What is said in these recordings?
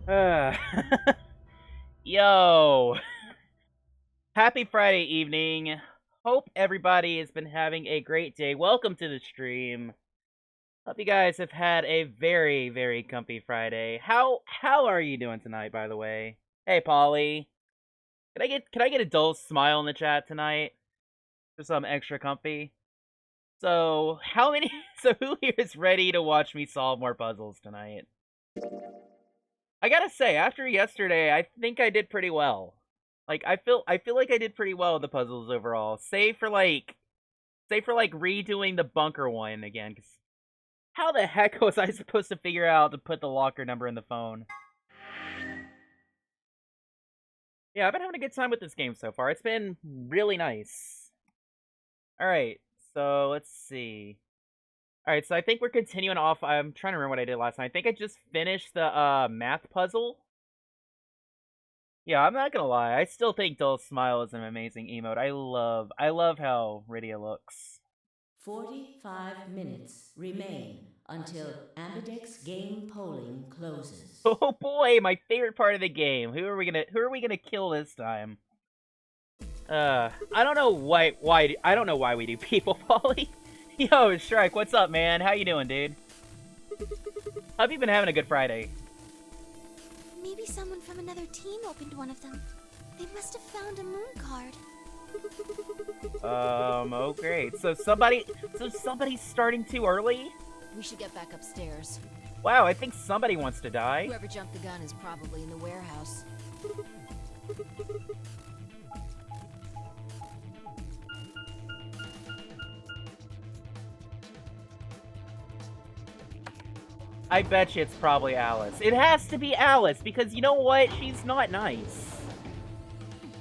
Uh, Yo, happy Friday evening. Hope everybody has been having a great day. Welcome to the stream. Hope you guys have had a very, very comfy Friday. How are you doing tonight, by the way? Hey, Polly. Can I get a dull smile in the chat tonight for some extra comfy? So, how many so who here is ready to watch me solve more puzzles tonight? I gotta say, after yesterday, I think I did pretty well. Like, I feel like I did pretty well with the puzzles overall, save for redoing the bunker one again. Cause how the heck was I supposed to figure out to put the locker number in the phone? Yeah, I've been having a good time with this game so far. It's been really nice. All right, so let's see. All right, so I think we're continuing off. I'm trying to remember what I did last night. I think I just finished the math puzzle. Yeah, I'm not gonna lie. I still think Dull Smile is an amazing emote. I love how Rydia looks. 45 minutes remain until Ambidex game polling closes. Oh boy, my favorite part of the game. Who are we gonna kill this time? I don't know why I don't know why we do people, Polly. Yo, Shrike, what's up, man? How you doing, dude? Hope you've been having a good Friday. Maybe someone from another team opened one of them. They must have found a moon card. Oh great. So somebody's starting too early? We should get back upstairs. Wow, I think somebody wants to die. Whoever jumped the gun is probably in the warehouse. I bet you it's probably Alice. It has to be Alice, because you know what? She's not nice.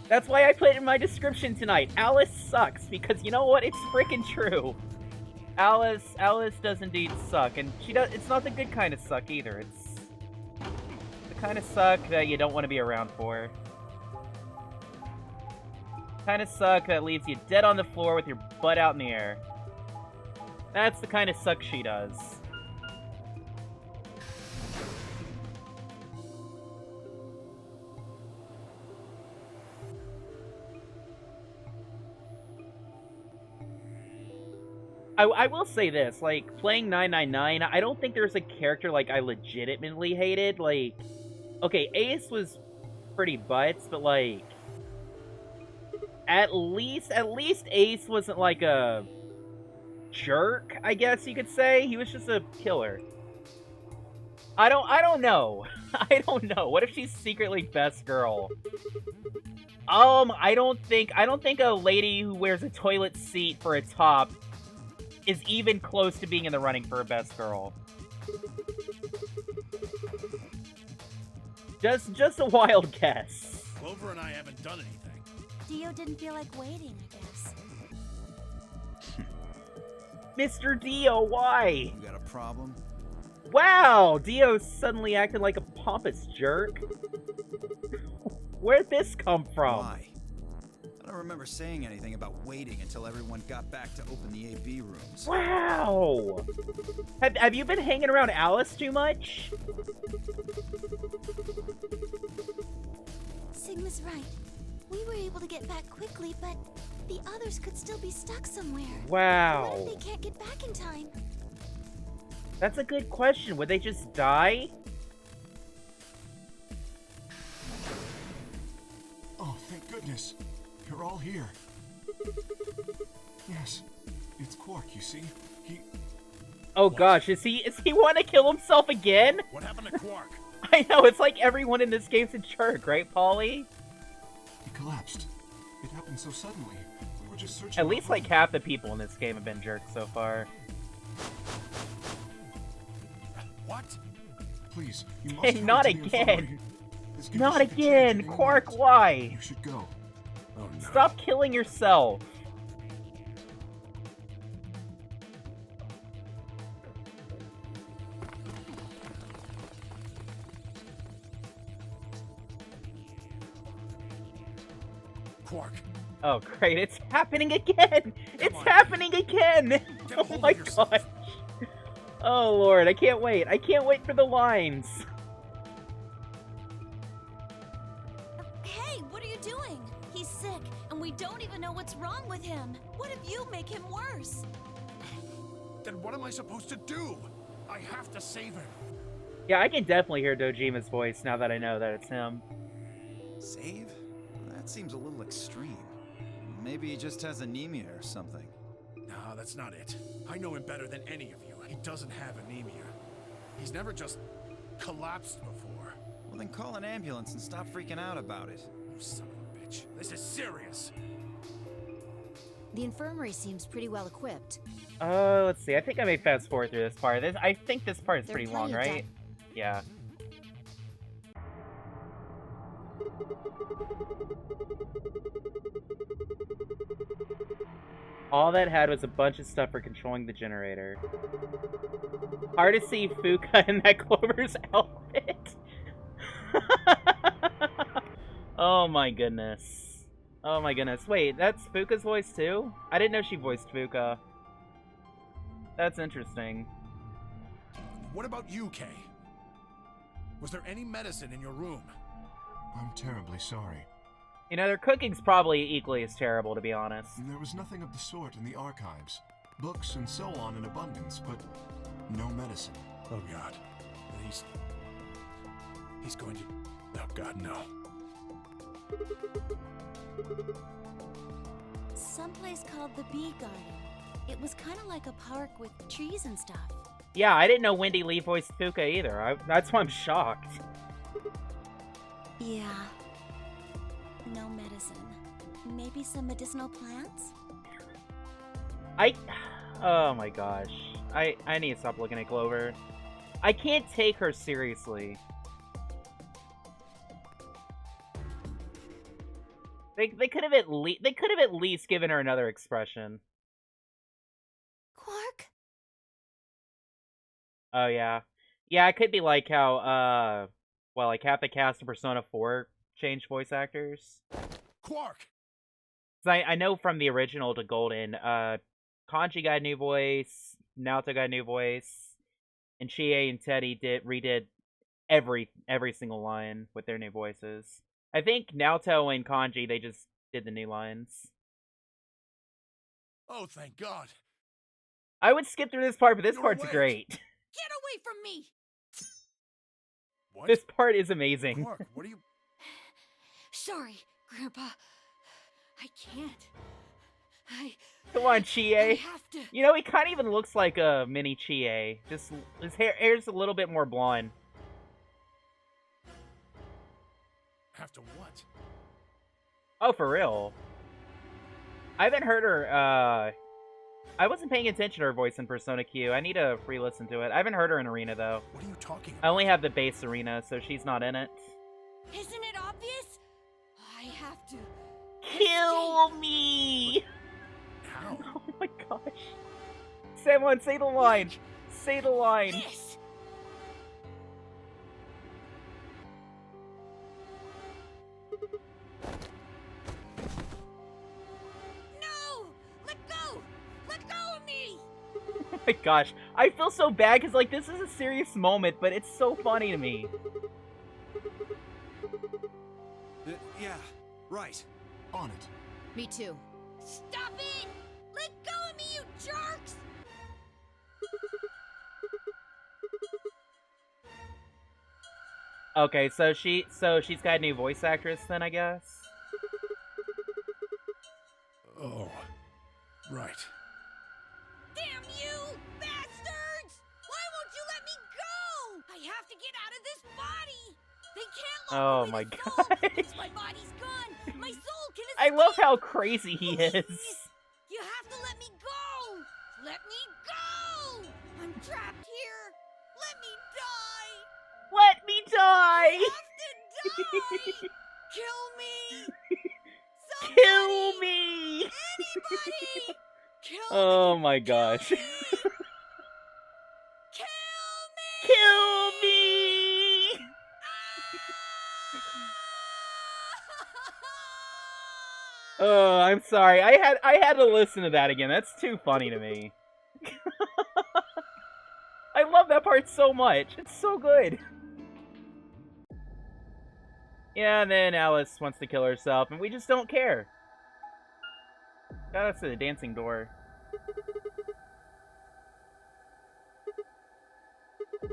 That's why I put it in my description tonight. Alice sucks, because you know what? It's freaking true. Alice does indeed suck, and it's not the good kind of suck either. It's the kind of suck that you don't want to be around for. Kind of suck that leaves you dead on the floor with your butt out in the air. That's the kind of suck she does. I will say this, like, playing 999, I don't think there's a character, like, I legitimately hated. Like, okay, Ace was pretty butts, but, like, at least Ace wasn't, like, a jerk, I guess you could say. He was just a killer. I don't know. I don't know. What if she's secretly best girl? I don't think a lady who wears a toilet seat for a top is even close to being in the running for a best girl. Just a wild guess. Clover and I haven't done anything. Dio didn't feel like waiting, I guess. Mr. Dio, why? You got a problem? Wow, Dio's suddenly acting like a pompous jerk. Where'd this come from? Why? I don't remember saying anything about waiting until everyone got back to open the AB rooms. Wow! Have you been hanging around Alice too much? Sigma's right. We were able to get back quickly, but the others could still be stuck somewhere. Wow. What if they can't get back in time? That's a good question. Would they just die? Oh, thank goodness. You're all here. Yes, it's Quark, you see? Oh gosh, is he want to kill himself again? What happened to Quark? I know, it's like everyone in this game's a jerk, right, Polly? He collapsed. It happened so suddenly. We were just searching. At least like half the people in this game have been jerks so far. What? Please, you must Hey, hurry not to the again. infirmary. This gives Not us the chance again! at any Quark, moment. why? You should go. Oh no. Stop killing yourself! Quark. Oh great, it's happening again! It's on. happening again! Get a Oh hold my of yourself. gosh! Oh lord, I can't wait for the lines! doing? He's sick, and we don't even know what's wrong with him. What if you make him worse? Then what am I supposed to do? I have to save him. Yeah, I can definitely hear Dojima's voice now that I know that it's him. Save? That seems a little extreme. Maybe he just has anemia or something. No, that's not it. I know him better than any of you. He doesn't have anemia. He's never just collapsed before. Well, then call an ambulance and stop freaking out about it. You son of a bitch. This is serious. The infirmary seems pretty well equipped. Let's see. I think I may fast forward through this part. I think this part is There are pretty long, plenty of right? Yeah. All that had was a bunch of stuff for controlling the generator. Hard to see Fuka in that Clover's outfit. Oh my goodness. Oh my goodness. Wait, that's Fuka's voice too? I didn't know she voiced Fuka. That's interesting. What about you, Kay? Was there any medicine in your room? I'm terribly sorry. You know, their cooking's probably equally as terrible, to be honest. There was nothing of the sort in the archives. Books and so on in abundance, but no medicine. Oh, God. And he's going to... Oh, God, no. Someplace called the Bee Garden. It was kind of like a park with trees and stuff. Yeah, I didn't know Wendy Lee voiced Fuka either. That's why I'm shocked. Yeah. No medicine. Maybe some medicinal plants? Oh my gosh. I need to stop looking at Clover. I can't take her seriously. They could have at least given her another expression. Quark? Oh yeah. Yeah, it could be like how well, like half the cast of Persona 4 changed voice actors. Quark! 'Cause I know from the original to Golden, Kanji got a new voice, Naoto got a new voice, and Chie and Teddy redid every single line with their new voices. I think Naoto and Kanji, they just did the new lines. Oh, thank God. I would skip through this part, but this You're part's awake. great. Get away from me! What? This part is amazing. Quark, what are you... Sorry, Grandpa. I can't. Come on, I Chie. have to. You know, he kind of even looks like a mini Chie. Just his hair's a little bit more blonde. Have to what? Oh, for real? I haven't heard her, I wasn't paying attention to her voice in Persona Q. I need to re-listen to it. I haven't heard her in Arena, though. What are you talking I about? only have the base Arena, so she's not in it. Isn't it obvious? I have to. Kill me! How? Oh my gosh. Someone, say the line! Say the line! This! No! Let go! Let go of me! Oh my gosh. I feel so bad because, like, this is a serious moment, but it's so funny to me. Yeah, right. On it. Me too. Stop it! Let go of me, you jerks! Okay, so she's got a new voice actress then, I guess? Oh, right. Damn you, bastards! Why won't you let me go? I have to get out of this body! They can't lock Oh away my the soul. gosh. Once my body's gone, my soul can I escape! love how crazy he is. Please, you have to let me go! Let me go! I'm trapped here! Let me die! Let me die! I have to die! Kill me! Kill Somebody! me! Anybody! Kill Oh me! my gosh. Kill me! Kill me! Oh, I'm sorry. I had to listen to that again. That's too funny to me. I love that part so much. It's so good. Yeah, and then Alice wants to kill herself, and we just don't care. Shout out to the dancing door.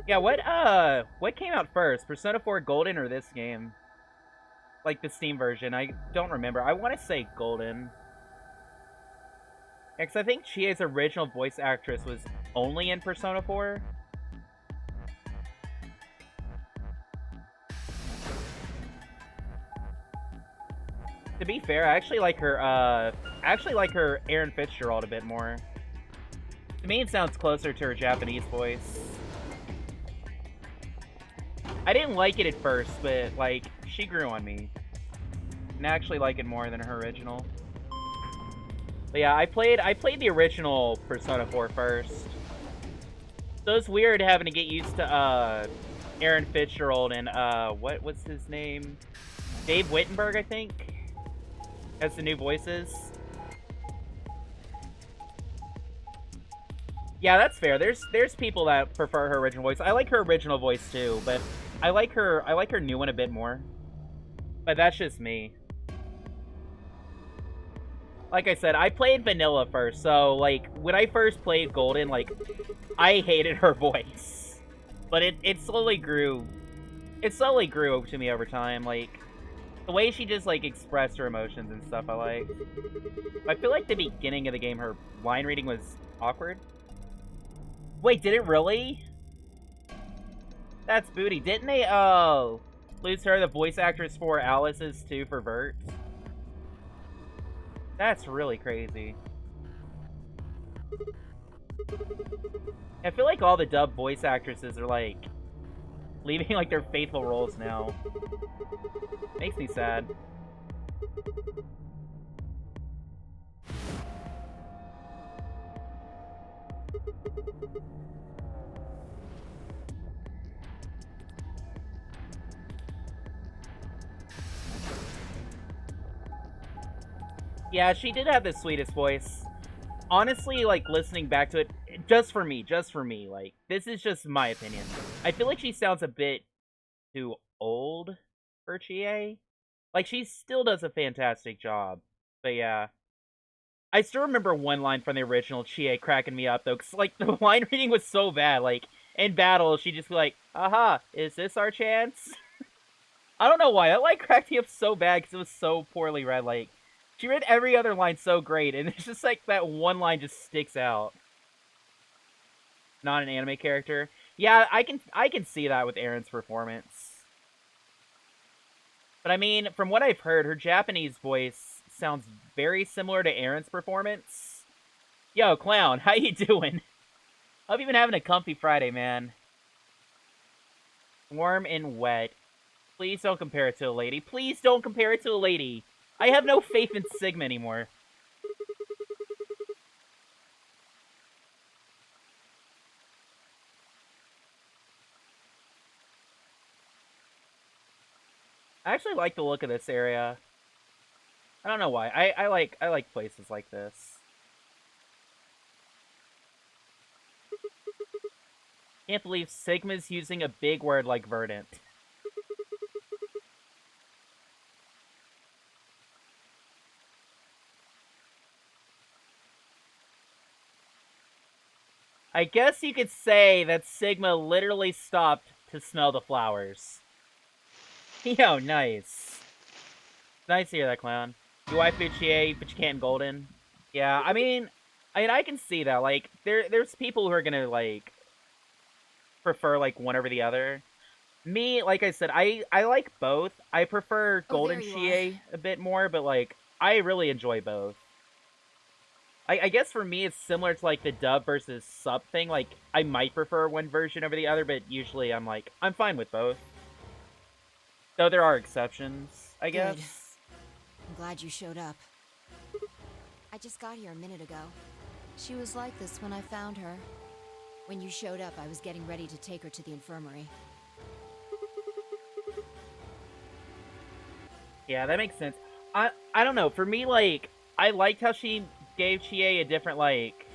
Yeah, what came out first? Persona 4 Golden or this game? Like the Steam version, I don't remember. I want to say Golden. Yeah, 'cause I think Chie's original voice actress was only in Persona 4. To be fair, I actually like her, Aaron Fitzgerald a bit more. To me, it sounds closer to her Japanese voice. I didn't like it at first, but, like, she grew on me. And I actually like it more than her original. But yeah, I played the original Persona 4 first. So it's weird having to get used to, Aaron Fitzgerald and, what was his name? Dave Wittenberg, I think? As the new voices. Yeah, that's fair. There's people that prefer her original voice. I like her original voice too, but I like her new one a bit more. But that's just me. Like I said, I played vanilla first, so like when I first played Golden, like I hated her voice. But it slowly grew. It slowly grew to me over time, like the way she just like expressed her emotions and stuff I like. I feel like the beginning of the game her line reading was awkward. Wait, did it really? That's booty. Didn't they lose her, the voice actress for Alice's too, for Vert? That's really crazy. I feel like all the dub voice actresses are like leaving like their faithful roles now. Makes me sad. Yeah, she did have the sweetest voice. Honestly, like, listening back to it, just for me, like, this is just my opinion. I feel like she sounds a bit too old for Chie. Like, she still does a fantastic job. But yeah. I still remember one line from the original Chie cracking me up, though, because, like, the line reading was so bad. Like, in battle, she'd just be like, aha, is this our chance? I don't know why. That, like, cracked me up so bad, because it was so poorly read, like... She read every other line so great, and it's just like that one line just sticks out. Not an anime character. Yeah, I can see that with Erin's performance. But I mean, from what I've heard, her Japanese voice sounds very similar to Erin's performance. Yo, Clown, how you doing? Hope you've been having a comfy Friday, man. Warm and wet. Please don't compare it to a lady. Please don't compare it to a lady. I have no faith in Sigma anymore. I actually like the look of this area. I don't know why. I like places like this. Can't believe Sigma's using a big word like verdant. I guess you could say that Sigma literally stopped to smell the flowers. Yo, nice. Nice to hear that, Clown. You waifu Chie, but you can't Golden. Yeah, I mean, I can see that. Like, there's people who are gonna, like, prefer, like, one over the other. Me, like I said, I like both. I prefer Golden Chie a bit more, but, like, I really enjoy both. I guess for me, it's similar to, like, the dub versus sub thing. Like, I might prefer one version over the other, but usually I'm like, I'm fine with both. Though there are exceptions, I guess. Good. I'm glad you showed up. I just got here a minute ago. She was like this when I found her. When you showed up, I was getting ready to take her to the infirmary. Yeah, that makes sense. I don't know. For me, like, I liked how she gave Chie a different, like...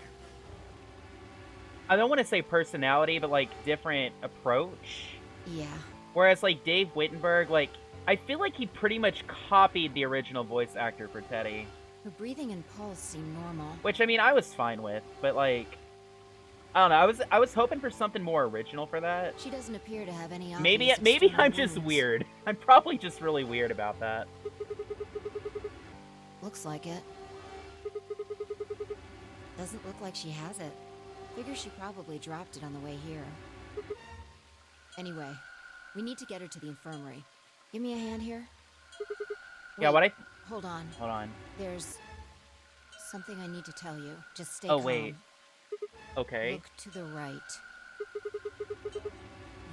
I don't want to say personality, but, like, different approach. Yeah. Whereas, like, Dave Wittenberg, like, I feel like he pretty much copied the original voice actor for Teddy. Her breathing and pulse seem normal. Which, I mean, I was fine with, but, like, I don't know, I was hoping for something more original for that. She doesn't appear to have any Maybe obvious I'm external just wounds. weird. I'm probably just really weird about that. Looks like it. Doesn't look like she has it. Figure she probably dropped it on the way here. Anyway, we need to get her to the infirmary. Give me a hand here. Yeah, Wait, what Hold on. Hold on. There's something I need to tell you. Just stay Oh, calm. wait. Okay. Look to the right.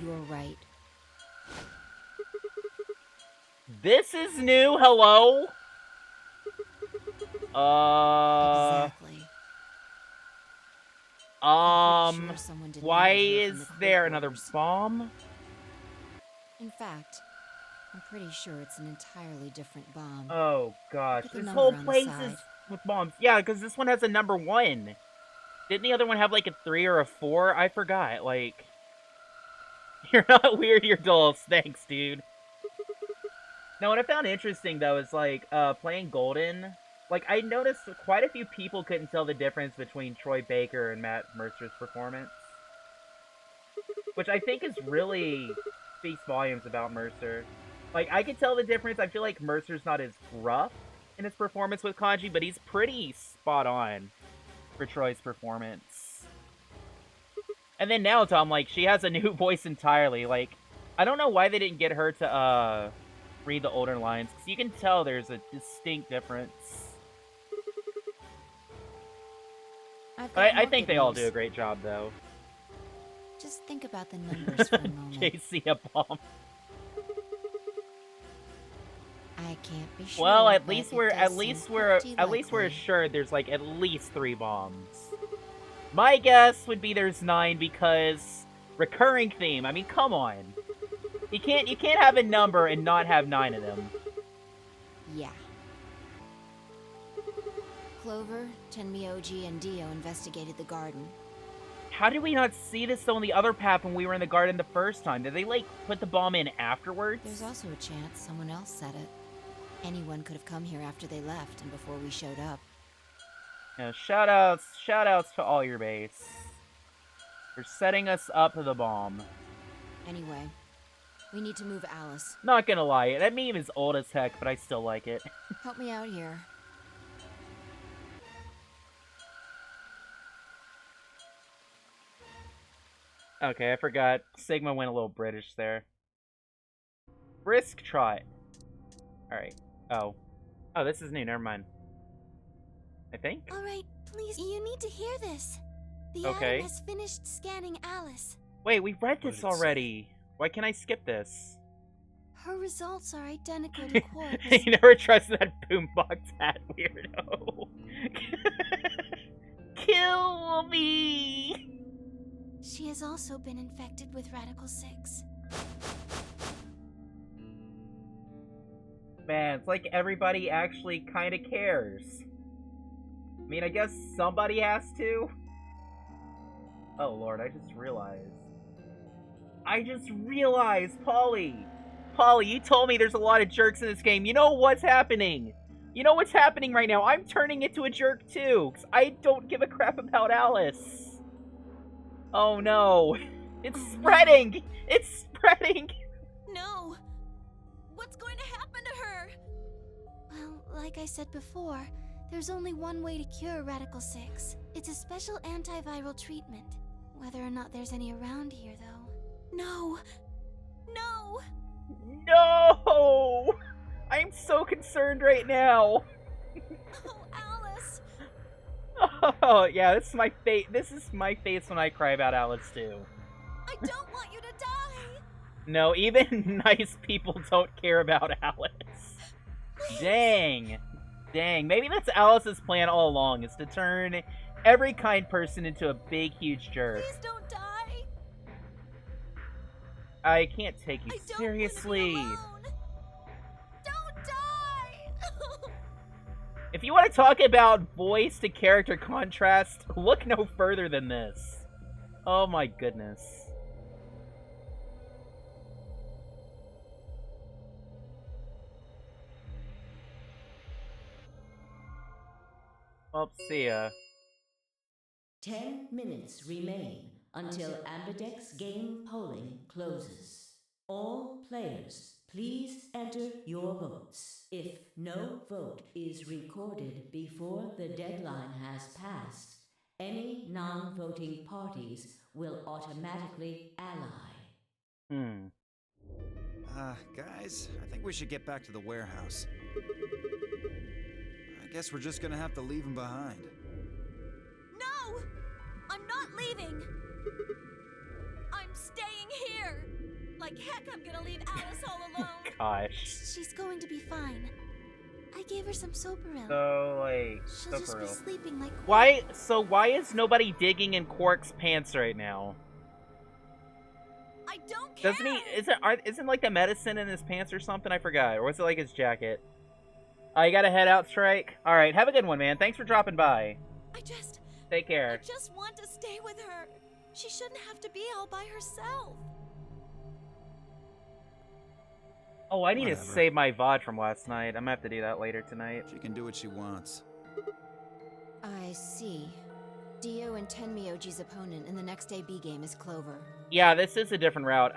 You're right. This is new, hello? Exactly. I'm pretty sure someone did Why not hear is from the crew there another quarters. bomb? In fact, I'm pretty sure it's an entirely different bomb. Oh gosh, Look at the this number whole on the place side. is with bombs. Yeah, because this one has a number 1. Didn't the other one have like a 3 or a 4? I forgot. Like, you're not weird, you're dulls. Thanks, dude. Now, what I found interesting though is like playing Golden. Like, I noticed quite a few people couldn't tell the difference between Troy Baker and Matt Mercer's performance, which I think is really speaks volumes about Mercer. Like, I could tell the difference. I feel like Mercer's not as rough in his performance with Kanji, but he's pretty spot on for Troy's performance. And then now, Tom, like, she has a new voice entirely. Like, I don't know why they didn't get her to, read the older lines, because you can tell there's a distinct difference. But I think they all do a great job, though. Just think about the numbers for a moment. JC a bomb. I can't be sure. Well, at but least it we're does at seem least we're likely. assured there's like at least 3 bombs. My guess would be there's 9 because recurring theme. I mean, come on. You can't have a number and not have 9 of them. Yeah. Clover, Tenmyoji, and Dio investigated the garden. How did we not see this though on the other path when we were in the garden the first time? Did they like put the bomb in afterwards? There's also a chance someone else said it. Anyone could have come here after they left and before we showed up. Yeah, shout outs to all your base for setting us up to the bomb. Anyway, we need to move Alice. Not gonna lie, that meme is old as heck, but I still like it. Help me out here. Okay, I forgot. Sigma went a little British there. Brisk trot. Alright. Oh, this is new. Never mind. I think? All right, please, you need to hear this. The Okay. atom has finished scanning Alice. Wait, we've read What did this it say? already. Why can't I skip this? Her results are identical to Quark's. You never trusted that boombox hat, weirdo. Kill me! She has also been infected with Radical 6. Man, it's like everybody actually kind of cares. I mean, I guess somebody has to. Oh lord, I just realized, Polly! Polly, you told me there's a lot of jerks in this game. You know what's happening? You know what's happening right now? I'm turning into a jerk too, because I don't give a crap about Alice. Oh no. It's spreading! It's spreading! No! What's going to happen to her? Well, like I said before, there's only one way to cure Radical 6. It's a special antiviral treatment. Whether or not there's any around here, though. No! No! No! I'm so concerned right now. Oh, Alice! Oh, yeah, this is my face. This is my face when I cry about Alice too. I don't want you to die! No, even nice people don't care about Alice. Dang. Dang. Maybe that's Alice's plan all along, is to turn every kind person into a big, huge jerk. Please don't die! I can't take you I don't seriously. want to be alone. Don't die! If you want to talk about voice to character contrast, look no further than this. Oh my goodness. Well, see ya. 10 minutes remain until Ambidex game polling closes. All players, please enter your votes. If no vote is recorded before the deadline has passed, any non-voting parties will automatically ally. Guys, I think we should get back to the warehouse. I guess we're just gonna have to leave him behind. No! I'm not leaving! I'm staying here! Like heck, I'm gonna leave Alice all alone! Gosh. She's going to be fine. I gave her some Soparil. So, like, She'll just be sleeping like why is nobody digging in Quark's pants right now? I don't care! Doesn't he, isn't like the medicine in his pants or something? I forgot. Or was it like his jacket? You gotta head out, Strike? Alright, have a good one, man. Thanks for dropping by. Take care. I just want to stay with her. She shouldn't have to be all by herself. Oh, I need Whatever. to save my VOD from last night. I'm gonna have to do that later tonight. She can do what she wants. I see. Dio and Tenmyoji's opponent in the next AB game is Clover. Yeah, this is a different route.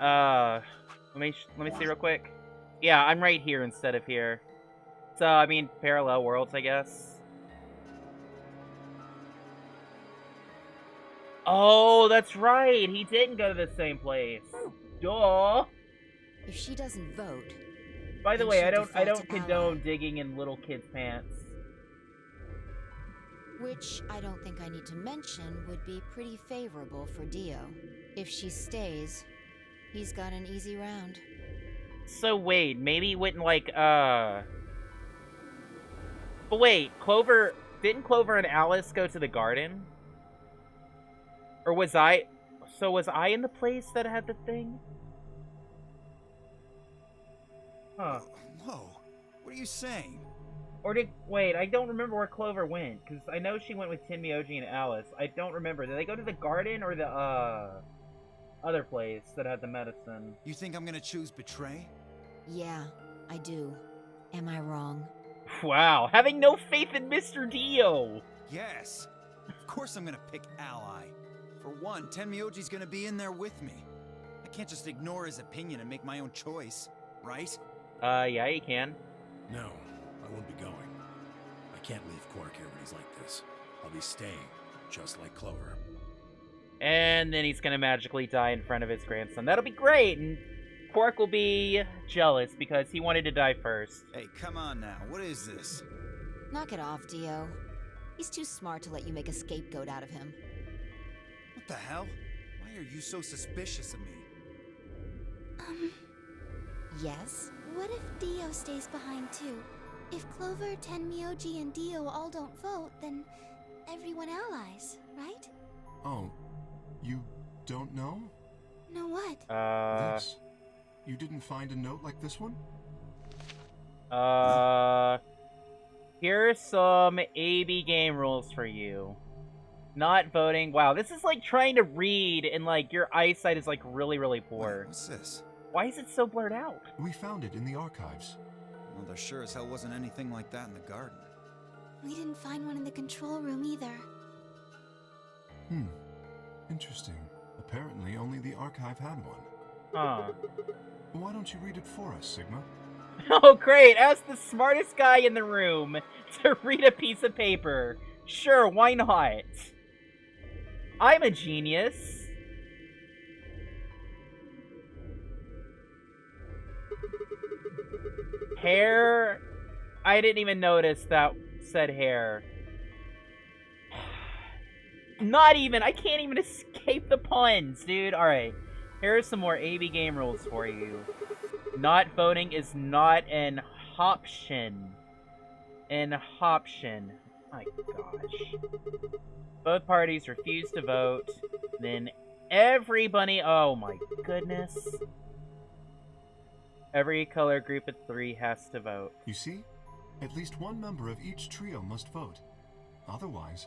Let me see real quick. Yeah, I'm right here instead of here. So, I mean, parallel worlds, I guess. Oh, that's right. He didn't go to the same place. Duh. If she doesn't vote, By the then way, she'll I default don't to condone ally. digging in little kids' pants. Which I don't think I need to mention would be pretty favorable for Dio. If she stays, he's got an easy round. So wait, maybe wouldn't like But wait, didn't Clover and Alice go to the garden? Or was I in the place that had the thing? Huh. Whoa, what are you saying? Or wait, I don't remember where Clover went, because I know she went with Tenmyoji and Alice. I don't remember. Did they go to the garden or the, other place that had the medicine? You think I'm gonna choose betray? Yeah, I do. Am I wrong? Wow, having no faith in Mr. Dio! Yes. Of course I'm gonna pick ally. For one, Tenmyoji's gonna be in there with me. I can't just ignore his opinion and make my own choice, right? Yeah, you can. No, I won't be going. I can't leave Quark here when he's like this. I'll be staying, just like Clover. And then he's gonna magically die in front of his grandson. That'll be great, and Quark will be jealous because he wanted to die first. Hey, come on now, what is this? Knock it off, Dio. He's too smart to let you make a scapegoat out of him. What the hell? Why are you so suspicious of me? Yes? What if Dio stays behind too? If Clover, Tenmyoji, and Dio all don't vote, then everyone allies, right? Oh, you don't know? Know what? This? You didn't find a note like this one? Here's some AB game rules for you. Not voting. Wow, this is like trying to read and like your eyesight is like really, really poor. Wait, what's this? Why is it so blurred out? We found it in the archives. Well, there sure as hell wasn't anything like that in the garden. We didn't find one in the control room either. Interesting. Apparently only the archive had one. Huh. Why don't you read it for us, Sigma? Oh, great! Ask the smartest guy in the room to read a piece of paper. Sure, why not? I'm a genius. Hair? I didn't even notice that said hair. Not even. I can't even escape the puns, dude. Alright. Here are some more AB game rules for you. Not voting is not an option. An option. My gosh. Both parties refuse to vote. Then everybody... Oh my goodness. Every color group of 3 has to vote. You see? At least one member of each trio must vote. Otherwise...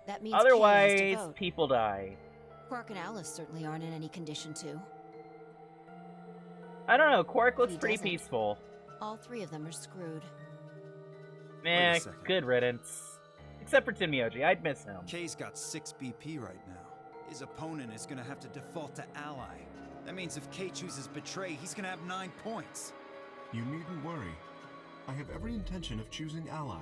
That means Kay has to Otherwise, vote. people die. Quark and Alice certainly aren't in any condition to. I don't know, Quark looks He pretty doesn't. peaceful. All 3 of them are screwed. Meh, second. good riddance. Except for Timioji, I'd miss him. K's got 6 BP right now. His opponent is gonna have to default to ally. That means if K chooses Betray, he's gonna have 9 points. You needn't worry. I have every intention of choosing ally.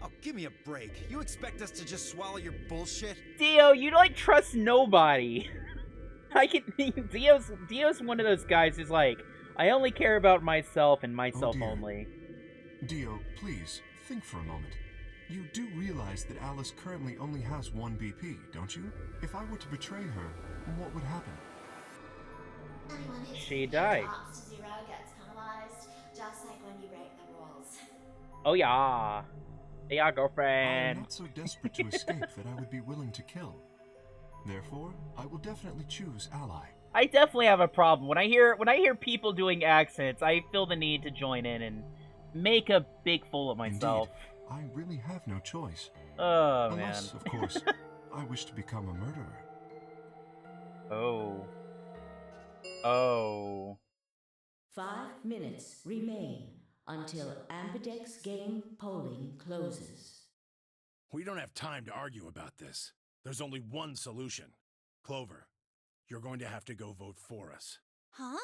Oh, give me a break. You expect us to just swallow your bullshit? Dio, you like trust nobody. I can. Dio's one of those guys who's like, I only care about myself and myself only. Dio, please, think for a moment. You do realize that Alice currently only has 1 BP, don't you? If I were to betray her, what would happen? She died. Drops to 0 gets penalized, just like when you break the rules. Oh yeah. Yeah, I am girlfriend. not so desperate to escape that I would be willing to kill. Therefore, I will definitely choose ally. I definitely have a problem. When I hear people doing accents, I feel the need to join in and make a big fool of myself. Indeed, I really have no choice. Oh, Unless, man. of course, I wish to become a murderer. Oh. Oh. 5 minutes remain until Ambidex game polling closes. We don't have time to argue about this. There's only one solution. Clover, you're going to have to go vote for us. Huh?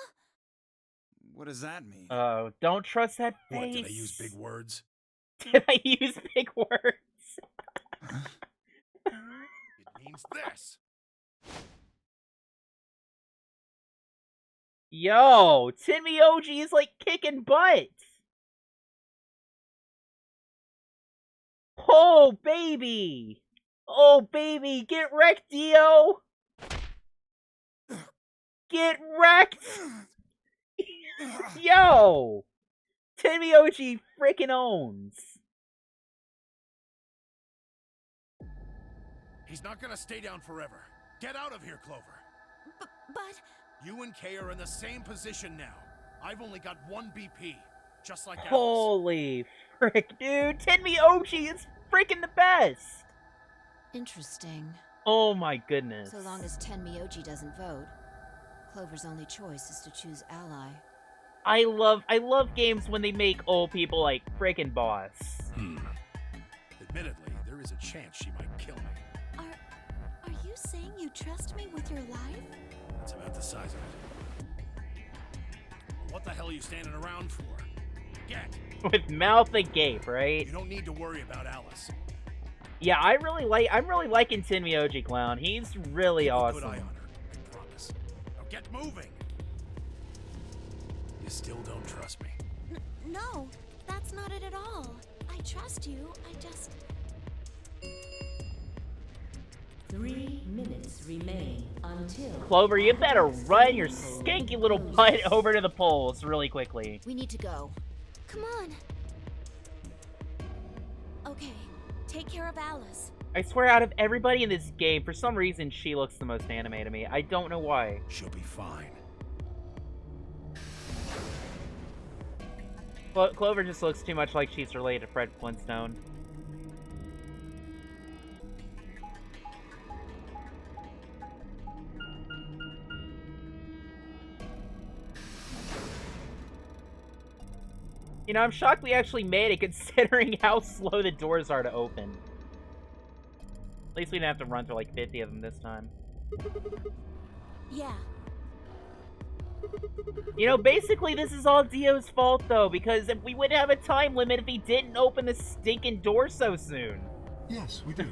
What does that mean? Oh, don't trust that face. What, did I use big words? Did I use big words? It means this. Yo, Timioji is like kicking butt. Oh, baby. Oh, baby. Get wrecked, Dio. Get wrecked. Yo. Timioji freaking owns. He's not gonna stay down forever. Get out of here, Clover. But... You and Kay are in the same position now. I've only got 1 BP, just like Alice. Holy frick, dude. Tenmyoji is freaking the best. Interesting. Oh my goodness. So long as Tenmyoji doesn't vote, Clover's only choice is to choose ally. I love games when they make old people like freaking boss. Admittedly, there is a chance she might kill me. Are you saying you trust me with your life? That's about the size of it. What the hell are you standing around for? Get! With mouth agape, right? You don't need to worry about Alice. Yeah, I'm really liking Tenmyoji Clown. He's really Keep awesome. a good eye on her, I promise. Now get moving! You still don't trust me. No, that's not it at all. I trust you, I just... 3 minutes remain until... Clover, you better run your skanky little butt over to the polls really quickly. We need to go. Come on. Okay, take care of Alice. I swear, out of everybody in this game, for some reason, she looks the most anime to me. I don't know why. She'll be fine. Clover just looks too much like she's related to Fred Flintstone. You know, I'm shocked we actually made it, considering how slow the doors are to open. At least we didn't have to run through like 50 of them this time. Yeah. You know, basically this is all Dio's fault, though, because if we wouldn't have a time limit if he didn't open the stinking door so soon. Yes, we do.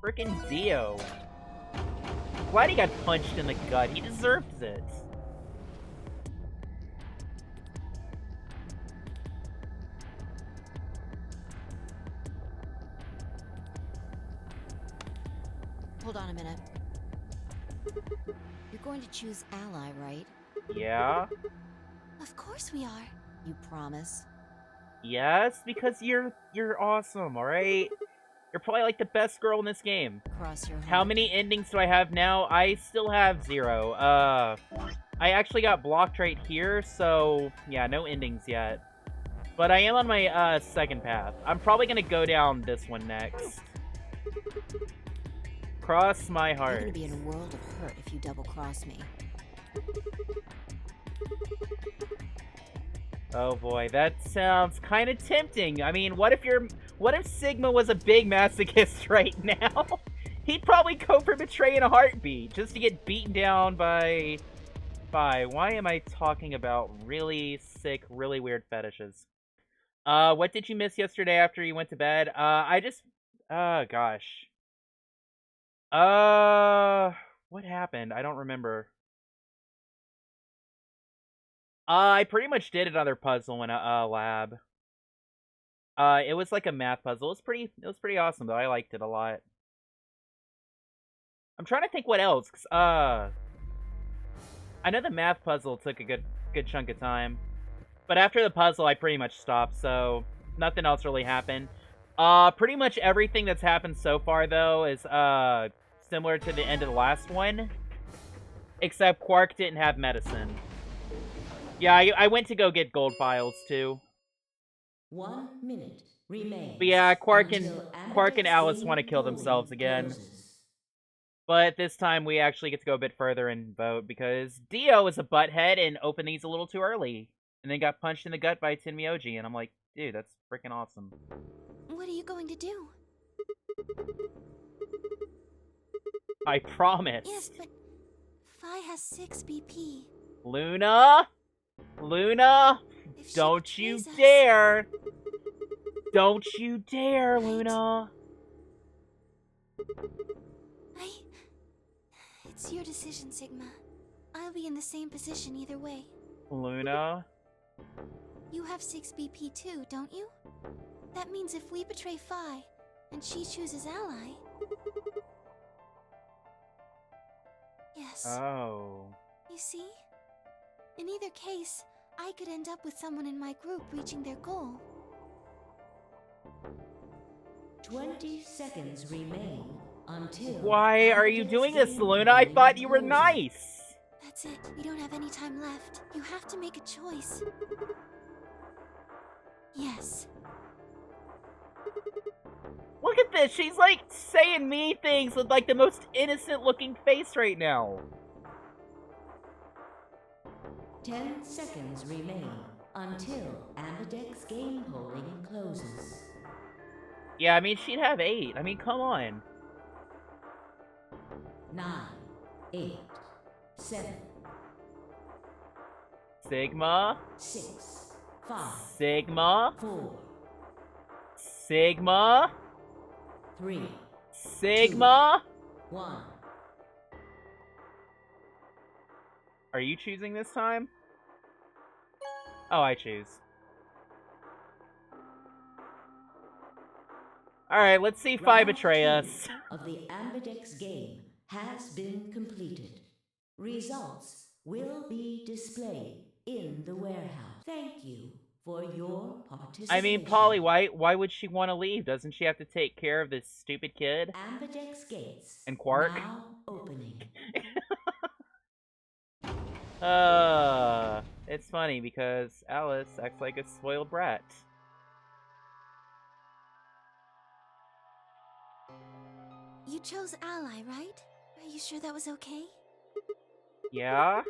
Frickin' Dio. Glad he got punched in the gut. He deserves it. Hold on a minute. You're going to choose ally, right? Yeah? Of course we are. You promise? Yes, because you're awesome, alright? You're probably like the best girl in this game. Cross your heart. How many endings do I have now? I still have 0. I actually got blocked right here, so yeah, no endings yet. But I am on my second path. I'm probably gonna go down this one next. Cross my You're heart. gonna be in a world of hurt if you double-cross me. Oh boy, that sounds kind of tempting. I mean, what if Sigma was a big masochist right now? He'd probably go for betray in a heartbeat, just to get beaten down by... Why am I talking about really sick, really weird fetishes? What did you miss yesterday after you went to bed? Gosh. What happened? I don't remember. I pretty much did another puzzle in a lab. It was like a math puzzle. It was pretty awesome though. I liked it a lot. I'm trying to think what else. 'Cause, I know the math puzzle took a good chunk of time, but after the puzzle, I pretty much stopped. So nothing else really happened. Pretty much everything that's happened so far though is similar to the end of the last one, except Quark didn't have medicine. Yeah, I went to go get gold files too. 1 minute remains. But yeah, Quark until and Alice Amberdex want to kill game themselves polling again. closes. But this time we actually get to go a bit further and vote because Dio is a butthead and opened these a little too early. And then got punched in the gut by Tenmyoji, and I'm like, dude, that's freaking awesome. What are you going to do? I promise. Yes, but Phi has 6 BP. Luna? Luna? If she Don't you betrays us- dare! Don't you dare, Luna! It's your decision, Sigma. I'll be in the same position either way. Luna? You have 6 BP too, don't you? That means if we betray Phi, and she chooses ally... Yes. Oh. You see? In either case, I could end up with someone in my group reaching their goal. 20 seconds remain until... Why are you Amberdex doing this, game Luna? I polling thought you were closes. nice! That's it. We don't have any time left. You have to make a choice. Yes. Look at this! She's like saying mean things with like the most innocent looking face right now. 10 seconds remain until Amberdex game polling closes. Yeah, I mean, she'd have 8. I mean, come on. 9, 8, 7, Sigma? 6, 5, Sigma? 4, Sigma? 3, Sigma? 1. Are you choosing this time? Oh, I choose. Alright, let's see if I betray us. Of the Amberdex game has been completed. Results will be displayed in the warehouse. Thank you for your participation. I mean, Polly, why would she want to leave? Doesn't she have to take care of this stupid kid? Amberdex gates And Quark? now opening. It's funny because Alice acts like a spoiled brat. You chose ally, right? Are you sure that was okay? Yeah?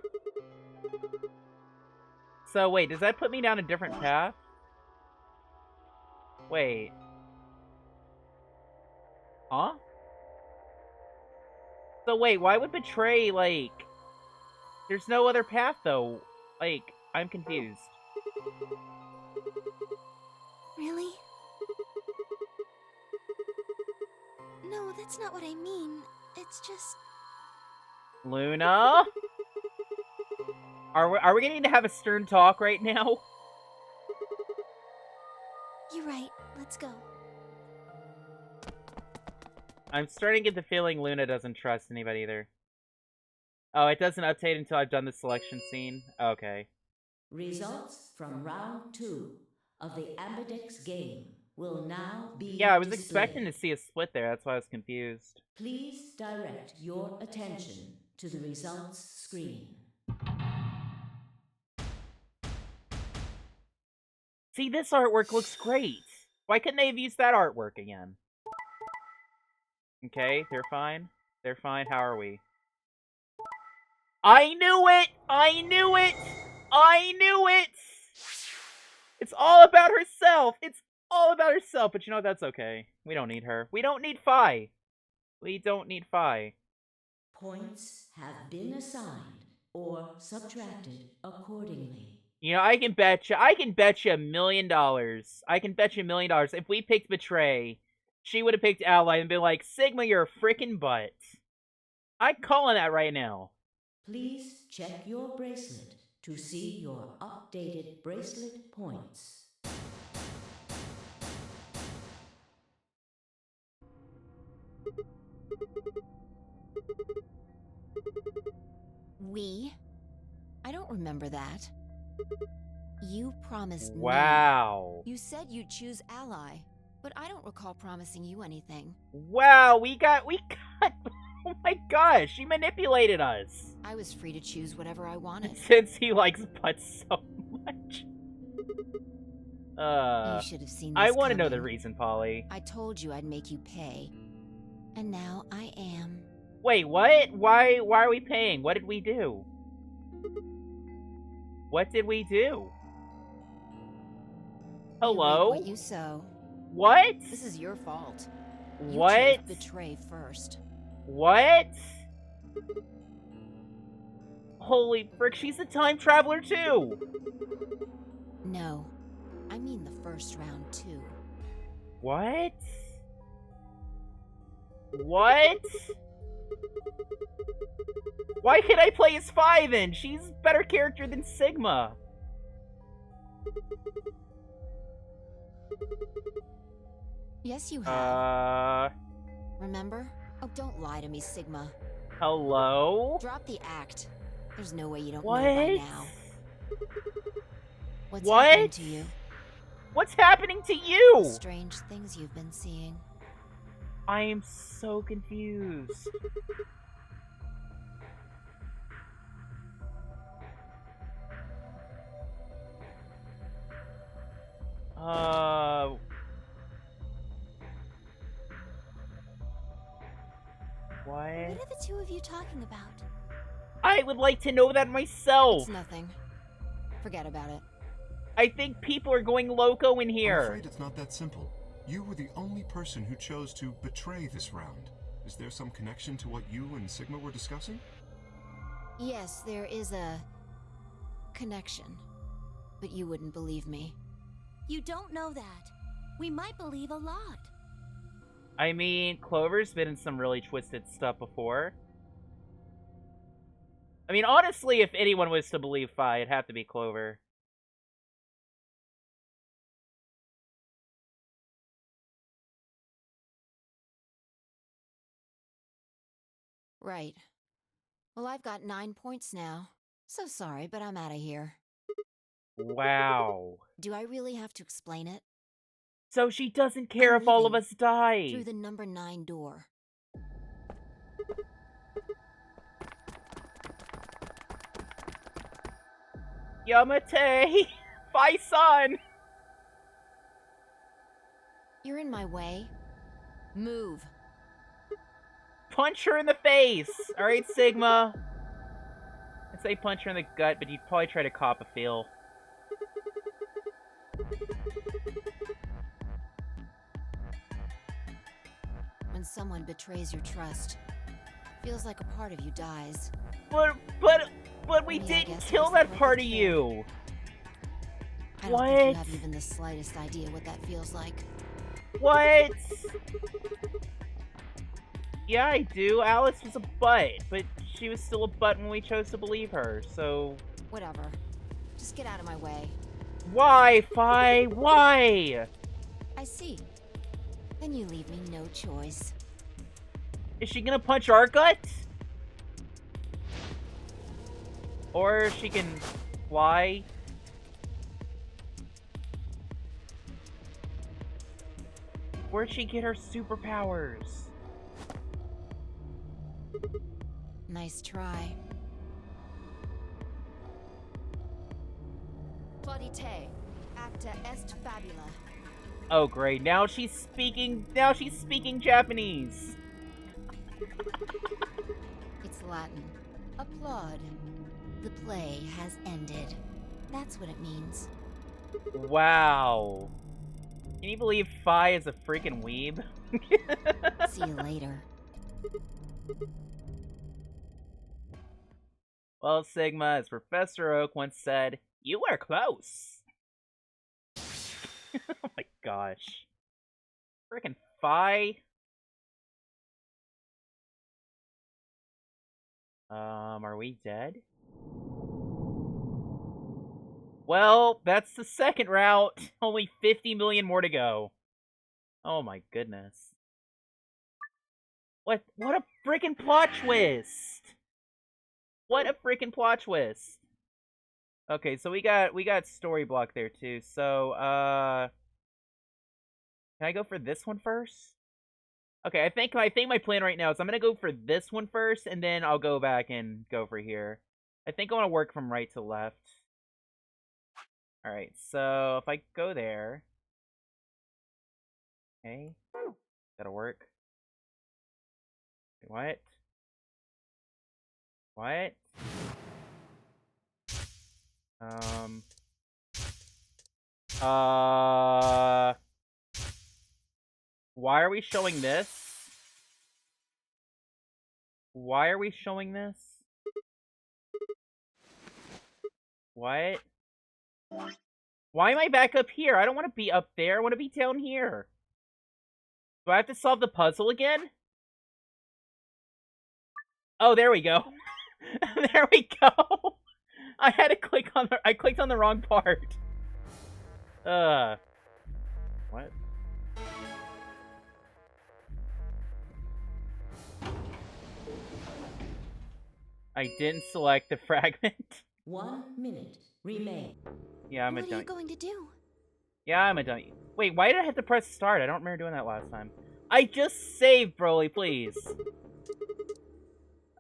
So wait, does that put me down a different path? Wait. Huh? So wait, why would betray, like... There's no other path, though. Like, I'm confused. Really? No, that's not what I mean. It's just... Luna? Are we gonna need to have a stern talk right now? You're right. Let's go. I'm starting to get the feeling Luna doesn't trust anybody either. Oh, it doesn't update until I've done the selection scene? Okay. Results from round 2 of the Amberdex game will now be Yeah, I was displayed. expecting to see a split there, that's why I was confused. Please direct your attention to the results screen. See, this artwork looks great! Why couldn't they have used that artwork again? Okay, they're fine. They're fine, how are we? I knew it! I knew it! I knew it! It's all about herself. It's all about herself. But you know, that's okay. We don't need her. We don't need Fi. We don't need Fi. Points have been assigned or subtracted accordingly. You know, I can bet you $1 million. I can bet you $1 million. If we picked Betray, she would have picked Ally and been like, Sigma, you're a freaking butt. I'm calling that right now. Please check your bracelet to see your updated bracelet points. We? I don't remember that. You promised me. Wow. You said you'd choose Ally, but I don't recall promising you anything. Wow, we got, oh my gosh, she manipulated us. I was free to choose whatever I wanted. Since he likes butts so much. You should have seen this I want to know the coming. reason, Polly. I told you I'd make you pay. And now I am. Wait, what? Why are we paying? What did we do? What did we do? Hello? You reap what you sow. What? This is your fault. You What? chose Betray first. What? Holy frick, she's a time traveler too! No, I mean the first round too. What? What? Why can't I play as Fi then? She's a better character than Sigma. Yes, you have. Remember? Oh, don't lie to me, Sigma. Hello? Drop the act. There's no way you don't What? know by now. What's What? happening to you? What's happening to you? Strange things you've been seeing. I am so confused. What? What are the two of you talking about? I would like to know that myself. It's nothing. Forget about it. I think people are going loco in I'm here. afraid it's not that simple. You were the only person who chose to betray this round. Is there some connection to what you and Sigma were discussing? Yes, there is a connection. But you wouldn't believe me. You don't know that. We might believe a lot. I mean, Clover's been in some really twisted stuff before. I mean, honestly, if anyone was to believe Fi, it'd have to be Clover. Right. Well, I've got 9 points now. So sorry, but I'm out of here. Wow. Do I really have to explain it? So she doesn't care I'm if all of leaving us die. Through the number 9 door. Yamate! Fi-san! You're in my way. Move. Punch her in the face! Alright, Sigma. I'd say punch her in the gut, but you'd probably try to cop a feel. When someone betrays your trust, feels like a part of you dies. But we Yeah, I didn't guess it kill was the that right part of thing. you! I don't think you What? have even the slightest idea what that feels like. What? Yeah, I do. Alice was a butt, but she was still a butt when we chose to believe her, so... Whatever. Just get out of my way. Why, Fi? Why? I see. Then you leave me no choice. Is she gonna punch our gut? Or she can fly? Where'd she get her superpowers? Nice try. Plaudite, acta est fabula. Oh great, now she's speaking Japanese. It's Latin. Applaud. The play has ended. That's what it means. Wow. Can you believe Phi is a freaking weeb? See you later. Well, Sigma, as Professor Oak once said, you were close. Oh my gosh. Freaking Phi. Are we dead? Well, that's the second route. Only 50 million more to go. Oh my goodness. What a freaking plot twist! What a freaking plot twist! Okay, so we got story block there too. So, can I go for this one first? Okay, I think my plan right now is I'm gonna go for this one first, and then I'll go back and go for here. I think I want to work from right to left. All right, so if I go there, okay, that'll work. What? What? Why are we showing this? Why are we showing this? What? Why am I back up here? I don't want to be up there. I want to be down here. Do I have to solve the puzzle again? Oh, there we go. There we go. I had to click on I clicked on the wrong part. What? I didn't select the fragment. 1 minute remain. Yeah, I'm a What are dummy. you going to do? Yeah, I'm a dummy. Wait, why did I have to press start? I don't remember doing that last time. I just saved, Broly, please.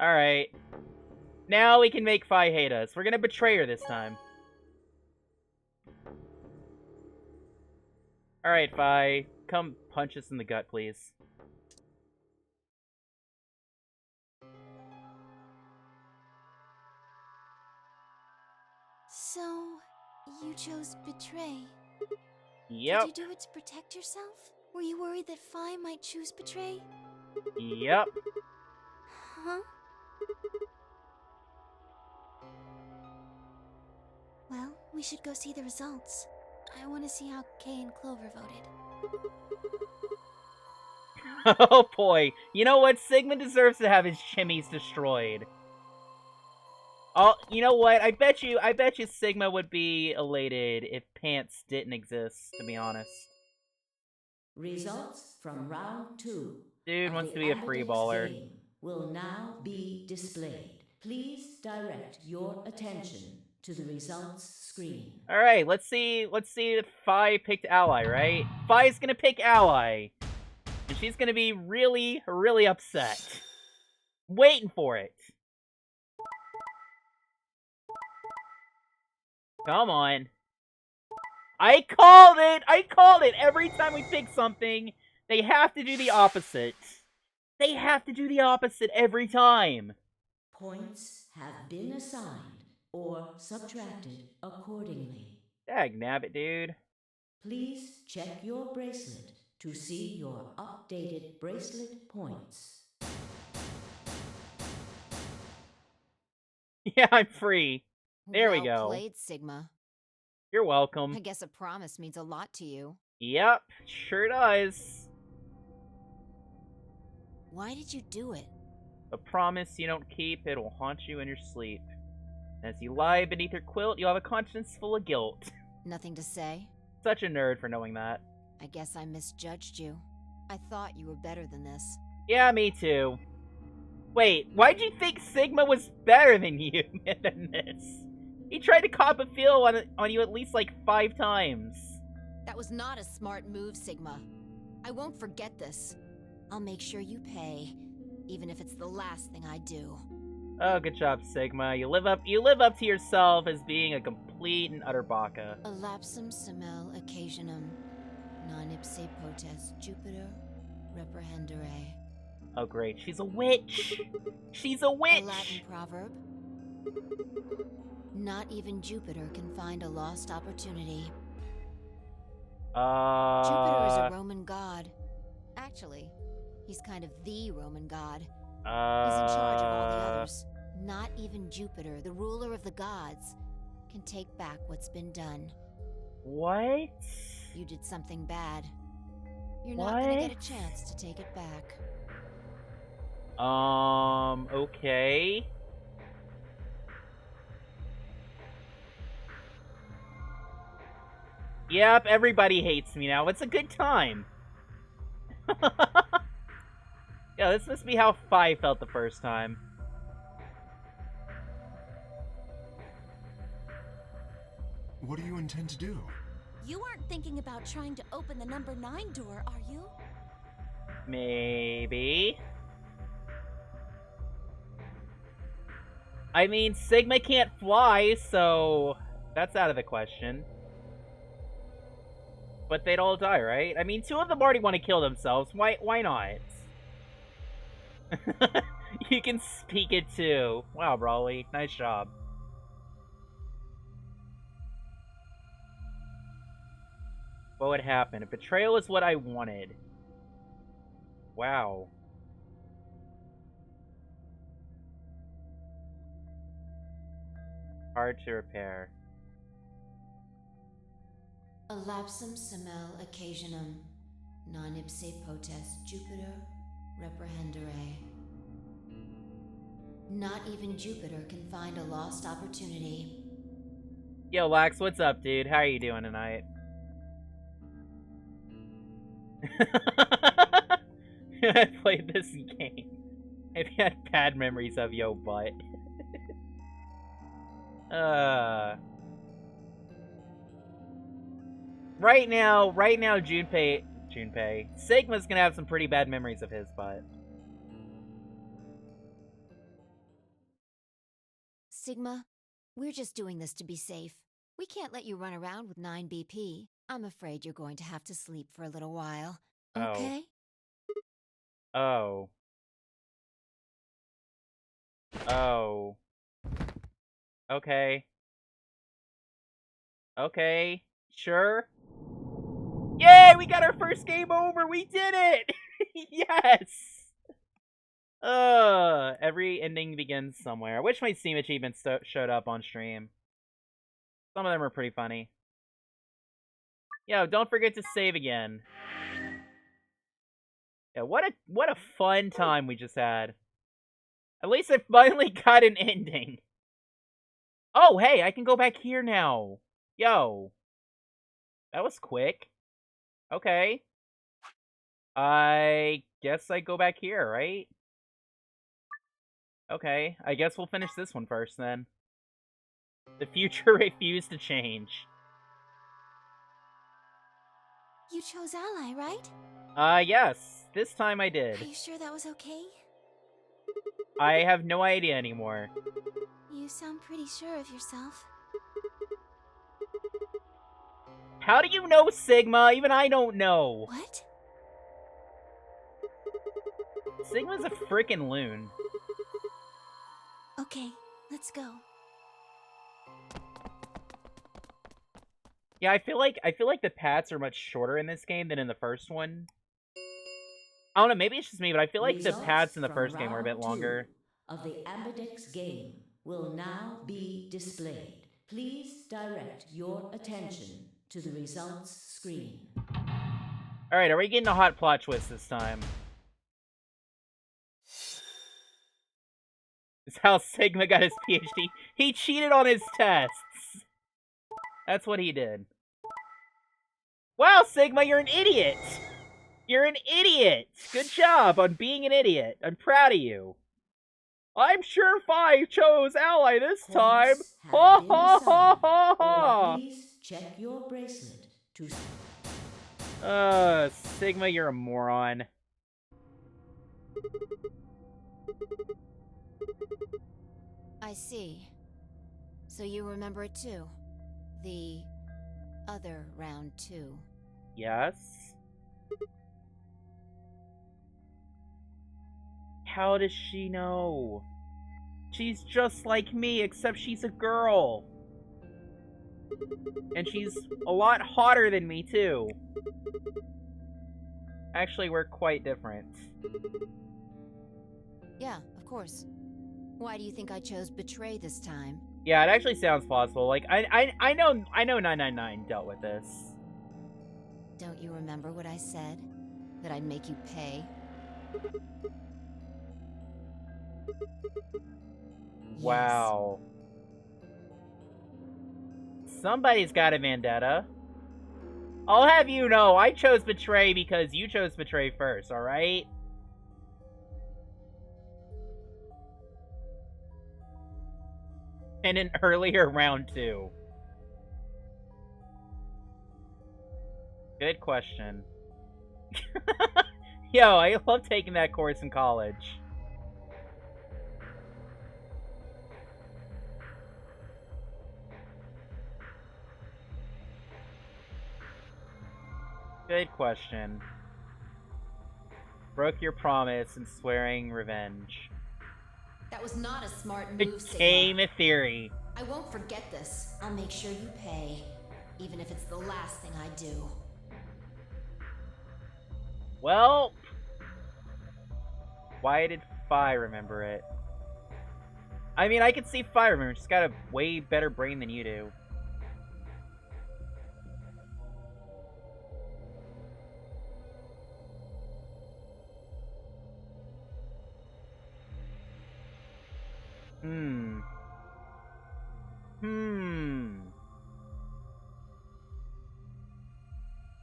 Alright. Now we can make Phi hate us. We're gonna betray her this time. Alright, Phi. Come punch us in the gut, please. So, you chose betray. Yep. Did you do it to protect yourself? Were you worried that Phi might choose betray? Yep. Huh? Well, we should go see the results. I want to see how Kay and Clover voted. Oh boy. You know what? Sigma deserves to have his chimneys destroyed. Oh, you know what? I bet you Sigma would be elated if Pants didn't exist, to be honest. Results from round 2. Dude wants to be a free Ambidextr's baller. game will now be displayed. Please direct your attention to the results screen. All right, let's see if Phi picked Ally, right? Phi's gonna pick Ally, and she's gonna be really, really upset. Waiting for it. Come on. I called it! I called it! Every time we pick something, they have to do the opposite. They have to do the opposite every time. Points have been assigned or subtracted accordingly. Dagnabbit, dude. Please check your bracelet to see your updated bracelet points. Yeah, I'm free. There we Well go. played, Sigma. You're welcome. I guess a promise means a lot to you. Yep, sure does. Why did you do it? A promise you don't keep, it'll haunt you in your sleep. As you lie beneath your quilt, you'll have a conscience full of guilt. Nothing to say? Such a nerd for knowing that. I guess I misjudged you. I thought you were better than this. Yeah, me too. Wait, why'd you think Sigma was better than you than this? He tried to cop a feel on you at least like 5 times. That was not a smart move, Sigma. I won't forget this. I'll make sure you pay, even if it's the last thing I do. Oh, good job, Sigma. You live up to yourself as being a complete and utter baka. A lapsum semel occasionum, non ipse potest Jupiter reprehendere. Oh great, she's a witch! She's a witch! A Latin proverb. Not even Jupiter can find a lost opportunity. Jupiter is a Roman god. Actually, he's kind of the Roman god. He's in charge of all the others. Not even Jupiter, the ruler of the gods, can take back what's been done. What? You did something bad. You're not gonna get a chance to take it back. Okay. Yep, everybody hates me now. It's a good time. Yeah, this must be how Fi felt the first time. What do you intend to do? You aren't thinking about trying to open the number 9 door, are you? Maybe. I mean, Sigma can't fly, so that's out of the question. But they'd all die, right? I mean, 2 of them already want to kill themselves. Why not? You can speak it too. Wow, Brawley. Nice job. What would happen? If betrayal is what I wanted. Wow. Hard to repair. Elapsum semel occasionum, non ipse potest Jupiter reprehendere. Not even Jupiter can find a lost opportunity. Yo, Lax, what's up, dude? How are you doing tonight? I played this game. I've had bad memories of yo butt. Right now, Junpei, Sigma's gonna have some pretty bad memories of his butt. Sigma, we're just doing this to be safe. We can't let you run around with 9 BP. I'm afraid you're going to have to sleep for a little while. Okay? Oh. Oh. Okay. Okay. Sure. Yay! We got our first game over! We did it! Yes! Every ending begins somewhere. I wish my Steam achievements showed up on stream. Some of them are pretty funny. Yo, don't forget to save again. Yeah, what a fun time we just had. At least I finally got an ending. Oh, hey, I can go back here now. Yo. That was quick. Okay. I guess I go back here, right? Okay, I guess we'll finish this one first, then. The future refused to change. You chose Ally, right? Yes. This time I did. Are you sure that was okay? I have no idea anymore. You sound pretty sure of yourself. How do you know, Sigma? Even I don't know. What? Sigma's a freaking loon. Okay, let's go. Yeah, I feel like the paths are much shorter in this game than in the first one. I don't know, maybe it's just me, but I feel like the paths in the first game were a bit longer. Of the Ambidex game will now be displayed. Please direct your attention to the results screen. Alright, are we getting a hot plot twist this time? This is how Sigma got his PhD. He cheated on his tests. That's what he did. Wow, Sigma, you're an idiot! You're an idiot! Good job on being an idiot. I'm proud of you. I'm sure Fi chose Ally this time. Ha ha ha ha ha! Please check your bracelet to... Sigma, you're a moron. I see. So you remember it too? The other round 2. Yes? How does she know? She's just like me, except she's a girl. And she's a lot hotter than me, too. Actually, we're quite different. Yeah, of course. Why do you think I chose betray this time? Yeah, it actually sounds plausible. Like, I know 999 dealt with this. Don't you remember what I said? That I'd make you pay? Wow. Somebody's got a vendetta. I'll have you know, I chose betray because you chose betray first, alright? And an earlier round, too. Good question. Yo, I love taking that course in college. Good question. Broke your promise and swearing revenge. That was not a smart move, Became a theory. I won't forget this. I'll make sure you pay, even if it's the last thing I do. Well, why did Fi remember it? I mean, I can see Fi remember. She's got a way better brain than you do.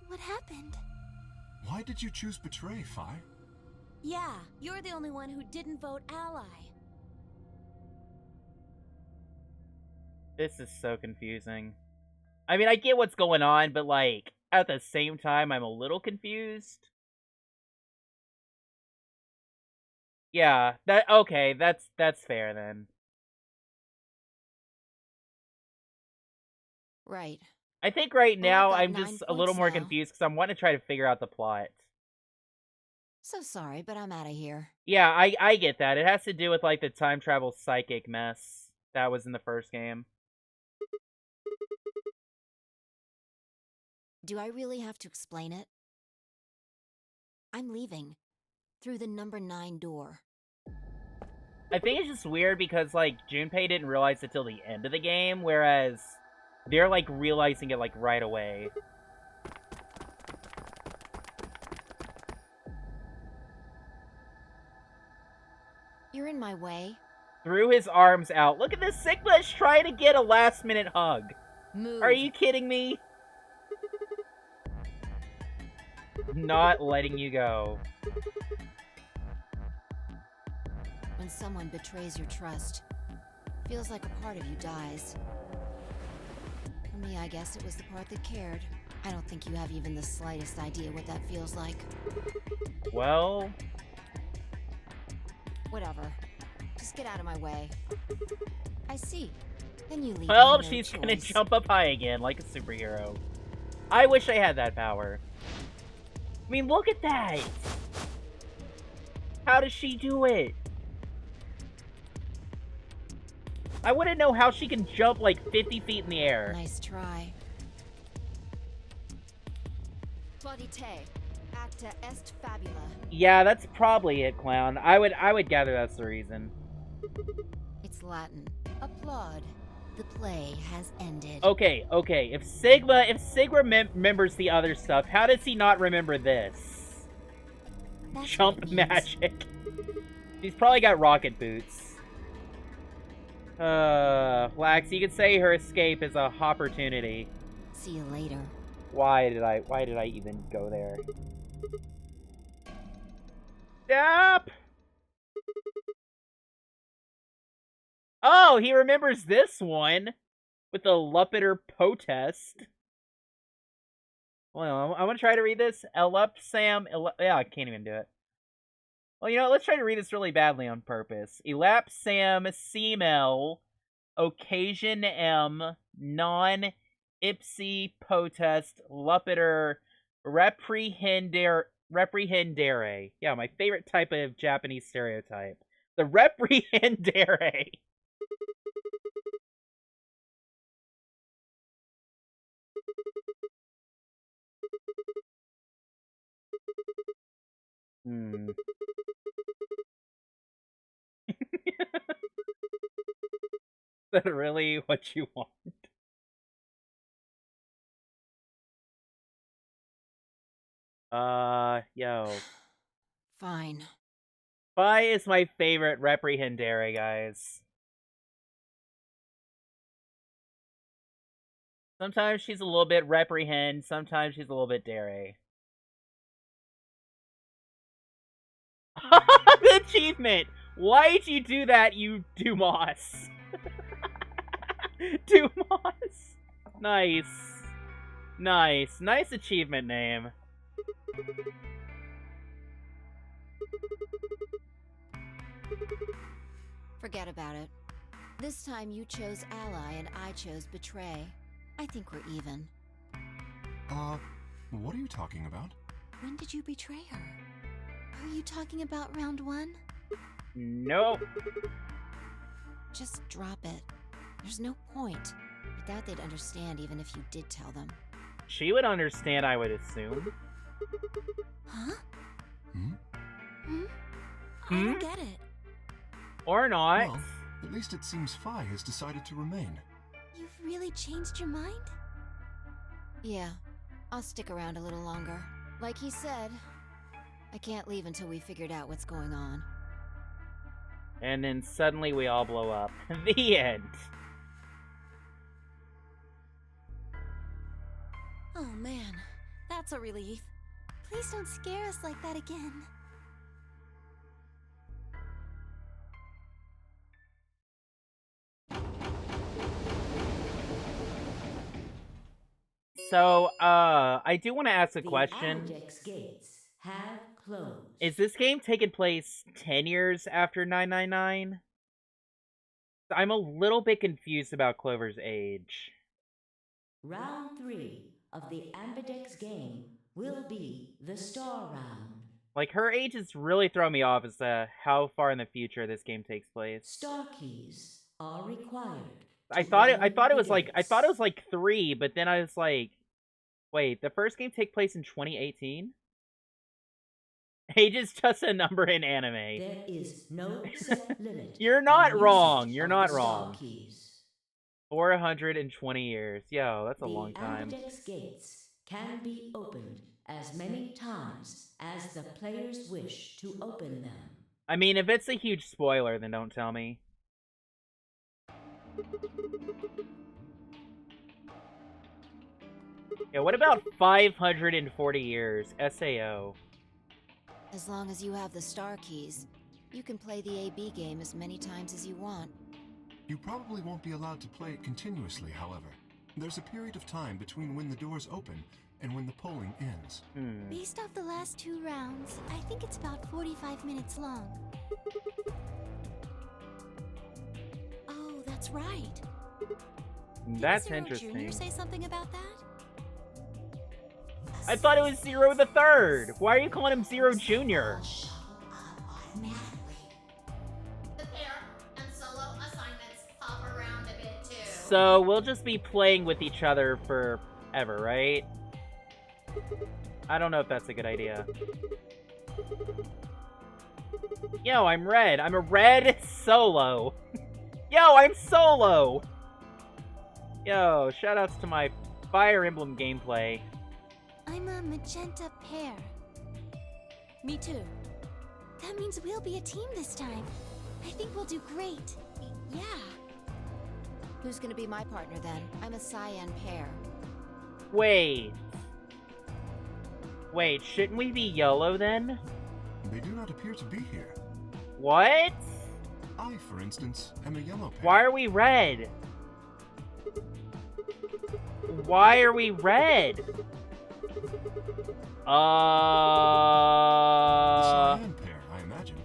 What happened? Why did you choose betray, Fi? Yeah, you're the only one who didn't vote ally. This is so confusing. I mean, I get what's going on, but, like, at the same time, I'm a little confused. Yeah, okay, that's fair, then. Right. I think right now got I'm 9 just a little points more now. confused because I'm wanting to try to figure out the plot. So sorry, but I'm out of here. Yeah, I get that. It has to do with, like, the time travel psychic mess that was in the first game. Do I really have to explain it? I'm leaving. Through the number 9 door. I think it's just weird because, like, Junpei didn't realize it till the end of the game, whereas they're, like, realizing it, like, right away. You're in my way. Threw his arms out. Look at this, Sigma is trying to get a last-minute hug. Move. Are you kidding me? Not letting you go. When someone betrays your trust, feels like a part of you dies. For me, I guess it was the part that cared. I don't think you have even the slightest idea what that feels like. Well... Whatever. Just get out of my way. I see. Then you leave. Well, me no she's choice. gonna jump up high again, like a superhero. I wish I had that power. I mean, look at that! How does she do it? I wouldn't know how she can jump like 50 feet in the air. Nice try. Claudite, acta est fabula. Yeah, that's probably it, Clown. I would gather that's the reason. It's Latin. Applaud. The play has ended. Okay. If Sigma remembers the other stuff, how does he not remember this? That's Jump what it means. magic. She's probably got rocket boots. Lax, you could say her escape is a opportunity. See you later. Why did I even go there? Stop! Oh, he remembers this one with the Lupiter protest. Well, I'm gonna try to read this. Yeah, I can't even do it. Well, you know, let's try to read this really badly on purpose. Elapsam semel occasion m non ipsi potest Lupiter reprehendere. Yeah, my favorite type of Japanese stereotype. The reprehendere. Hmm. Is that really what you want? Yo. Fine. Phi is my favorite reprehendere, guys. Sometimes she's a little bit reprehend, sometimes she's a little bit dere. The achievement! Why'd you do that, you Dumas? Dumas! Nice. Nice. Nice achievement name. Forget about it. This time you chose ally and I chose betray. I think we're even. What are you talking about? When did you betray her? Are you talking about round 1? Nope. Just drop it. There's no point. I doubt they'd understand even if you did tell them. She would understand, I would assume. Huh? Hmm? I don't get it. Or not. Well, at least it seems Phi has decided to remain. You've really changed your mind? Yeah, I'll stick around a little longer. Like he said, I can't leave until we figured out what's going on. And then suddenly we all blow up. The end. Oh man, that's a relief. Please don't scare us like that again. So, I do want to ask a question. The Apodex gates have closed. Is this game taking place 10 years after 999? I'm a little bit confused about Clover's age. Round 3 of the Ambidex game will be the Star Round. Like, her age is really throwing me off as to how far in the future this game takes place. Star keys are required. I thought it was like 3, but then I was like, wait, the first game take place in 2018? Age is just a number in anime. There is no set limit. You're not wrong. You're of not the wrong. Star keys. 420 years. Yo, that's a long time. The Ambidex gates can be opened as many times as the players wish to open them. I mean, if it's a huge spoiler, then don't tell me. Yeah, what about 540 years? SAO. As long as you have the star keys, you can play the AB game as many times as you want. You probably won't be allowed to play it continuously, however. There's a period of time between when the doors open and when the polling ends. Based off the last 2 rounds, I think it's about 45 minutes long. Oh, that's right. That's Did interesting. Junior say something about that? I thought it was Zero the Third. Why are you calling him Zero Junior? The pair and solo assignments hop around a bit too. So we'll just be playing with each other forever, right? I don't know if that's a good idea. Yo, I'm red. I'm a red solo. Yo, I'm solo. Yo, shoutouts to my Fire Emblem gameplay. I'm a magenta pair. Me too. That means we'll be a team this time. I think we'll do great. Yeah. Who's gonna be my partner then? I'm a cyan pair. Wait, shouldn't we be yellow then? They do not appear to be here. What? I, for instance, am a yellow pair. Why are we red? Why are we red? The cyan pair, I imagine.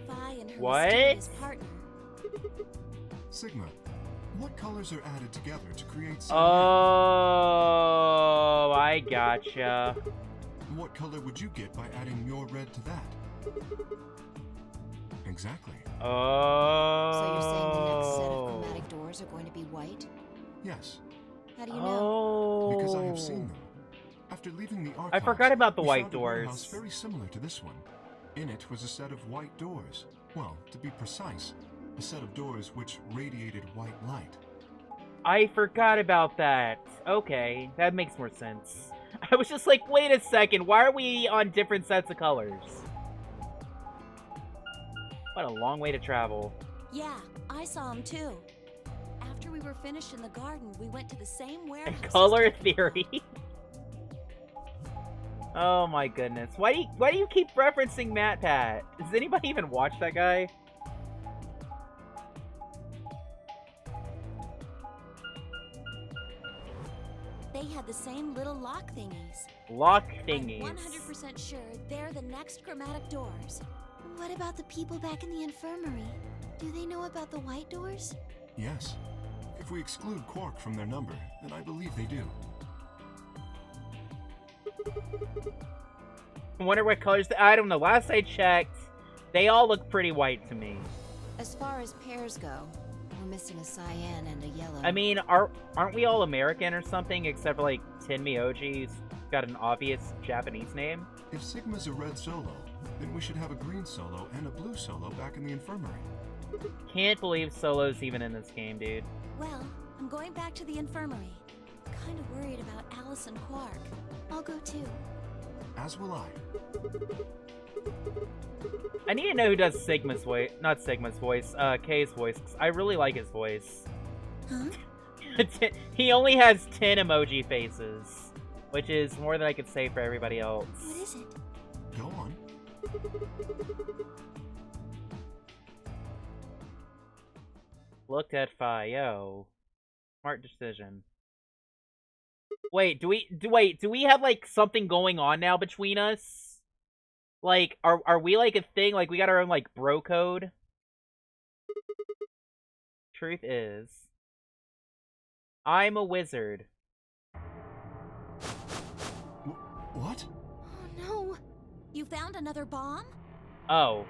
Vi and her What? mysterious partner. Sigma, what colors are added together to create cyan? Oh, I gotcha. What color would you get by adding your red to that? Exactly. Oh. So you're saying the next set of chromatic doors are going to be white? Yes, How do you know? Oh. because I have seen them. After leaving the archives, I forgot about the we white found a warehouse doors. very similar to this one. In it was a set of white doors. Well, to be precise, a set of doors which radiated white light. I forgot about that. Okay, that makes more sense. I was just like, wait a second, why are we on different sets of colors? What a long way to travel. Yeah, I saw him too. After we were finished in the garden, we went to the same warehouse. Color theory. Oh my goodness. Why do you keep referencing MatPat? Does anybody even watch that guy? They had the same little lock thingies. Lock thingies. I'm 100% sure they're the next chromatic doors. What about the people back in the infirmary? Do they know about the white doors? Yes. If we exclude Quark from their number, then I believe they do. I wonder what colors. I don't know. Last I checked, they all look pretty white to me. As far as pairs go, we're missing a cyan and a yellow. I mean, aren't we all American or something, except for like Tenmyoji's got an obvious Japanese name? If Sigma's a red solo, then we should have a green solo and a blue solo back in the infirmary. Can't believe Solo's even in this game, dude. Well, I'm going back to the infirmary. Kind of worried about Alice and Quark. I'll go too. As will I. I need to know who does Sigma's voice, not Sigma's voice, K's voice, 'cause I really like his voice. Huh? He only has 10 emoji faces, which is more than I could say for everybody else. What is it? Go on. Looked at Fio. Smart decision. Wait, do we have like something going on now between us? Like, are we like a thing? Like, we got our own like bro code? Truth is, I'm a wizard. What? Oh no! You found another bomb? Oh,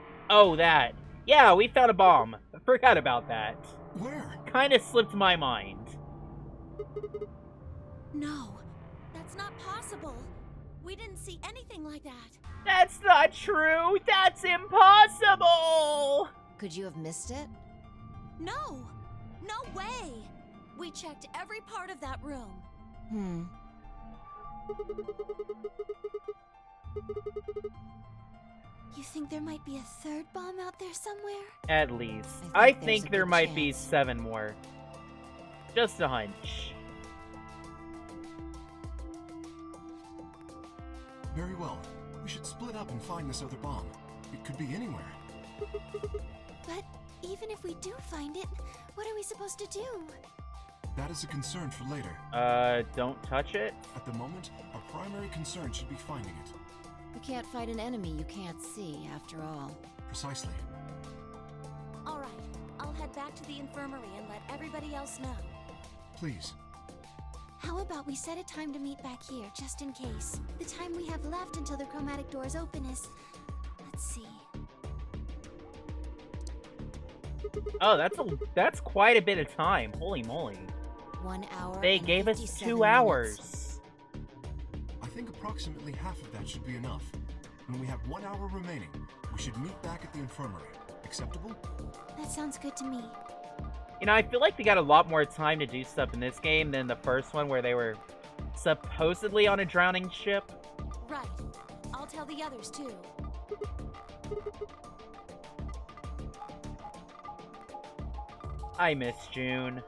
that. Yeah, we found a bomb. I forgot about that. Where? Kinda slipped my mind. No, that's not possible. We didn't see anything like that. That's not true! That's impossible! Could you have missed it? No! No way! We checked every part of that room. You think there might be a third bomb out there somewhere? At least. I I think there's think a there good might be chance. 7 more. Just a hunch. Very well. We should split up and find this other bomb. It could be anywhere. But even if we do find it, what are we supposed to do? That is a concern for later. Don't touch it? At the moment, our primary concern should be finding it. You can't fight an enemy you can't see, after all. Precisely. All right, I'll head back to the infirmary and let everybody else know. Please. How about we set a time to meet back here, just in case? The time we have left until the chromatic doors open is... Let's see... Oh, that's quite a bit of time. Holy moly. 1 hour. They and gave us 57 2 minutes. hours. I think approximately half of that should be enough. When we have 1 hour remaining, we should meet back at the infirmary. Acceptable? That sounds good to me. You know, I feel like they got a lot more time to do stuff in this game than the first one where they were supposedly on a drowning ship. Right. I'll tell the others too. I miss June.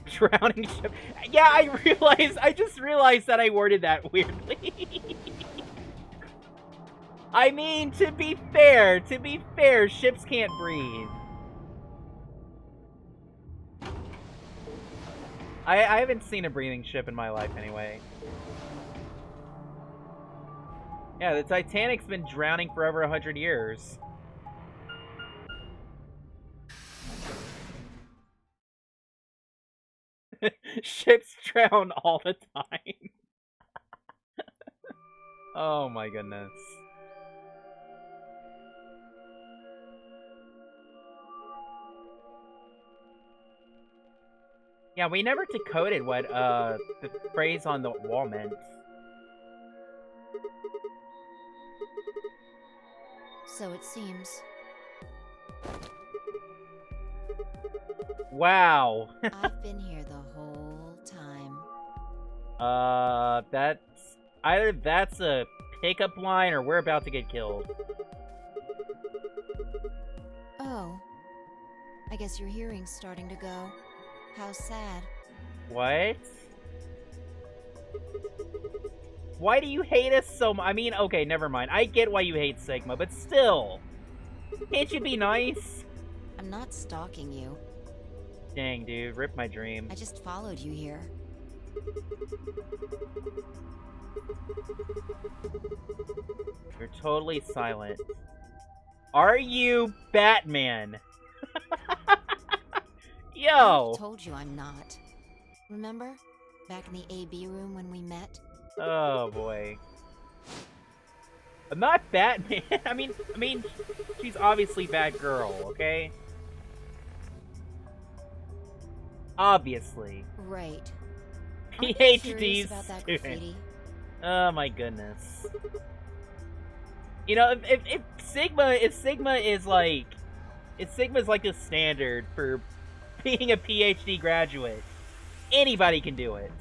Drowning ship. Yeah, I just realized that I worded that weirdly. I mean, to be fair, ships can't breathe. I haven't seen a breathing ship in my life anyway. Yeah, the Titanic's been drowning for over 100 years. Ships drown all the time. Oh my goodness. Yeah, we never decoded what the phrase on the wall meant. So it seems. Wow. I've been here the whole time. That's either that's a pickup line or we're about to get killed. Oh. I guess your hearing's starting to go. How sad. What? Why do you hate us so much? I mean, okay, never mind. I get why you hate Sigma, but still. Can't you be nice? I'm not stalking you. Dang, dude. Rip my dream. I just followed you here. You're totally silent. Are you Batman? Yo! I told you I'm not. Remember? Back in the AB room when we met? Oh, boy. I'm not Batman. I mean, she's obviously Batgirl, okay? Obviously. Right. PhD about that student. graffiti? Oh my goodness. You know, if Sigma is like a standard for being a PhD graduate, anybody can do it.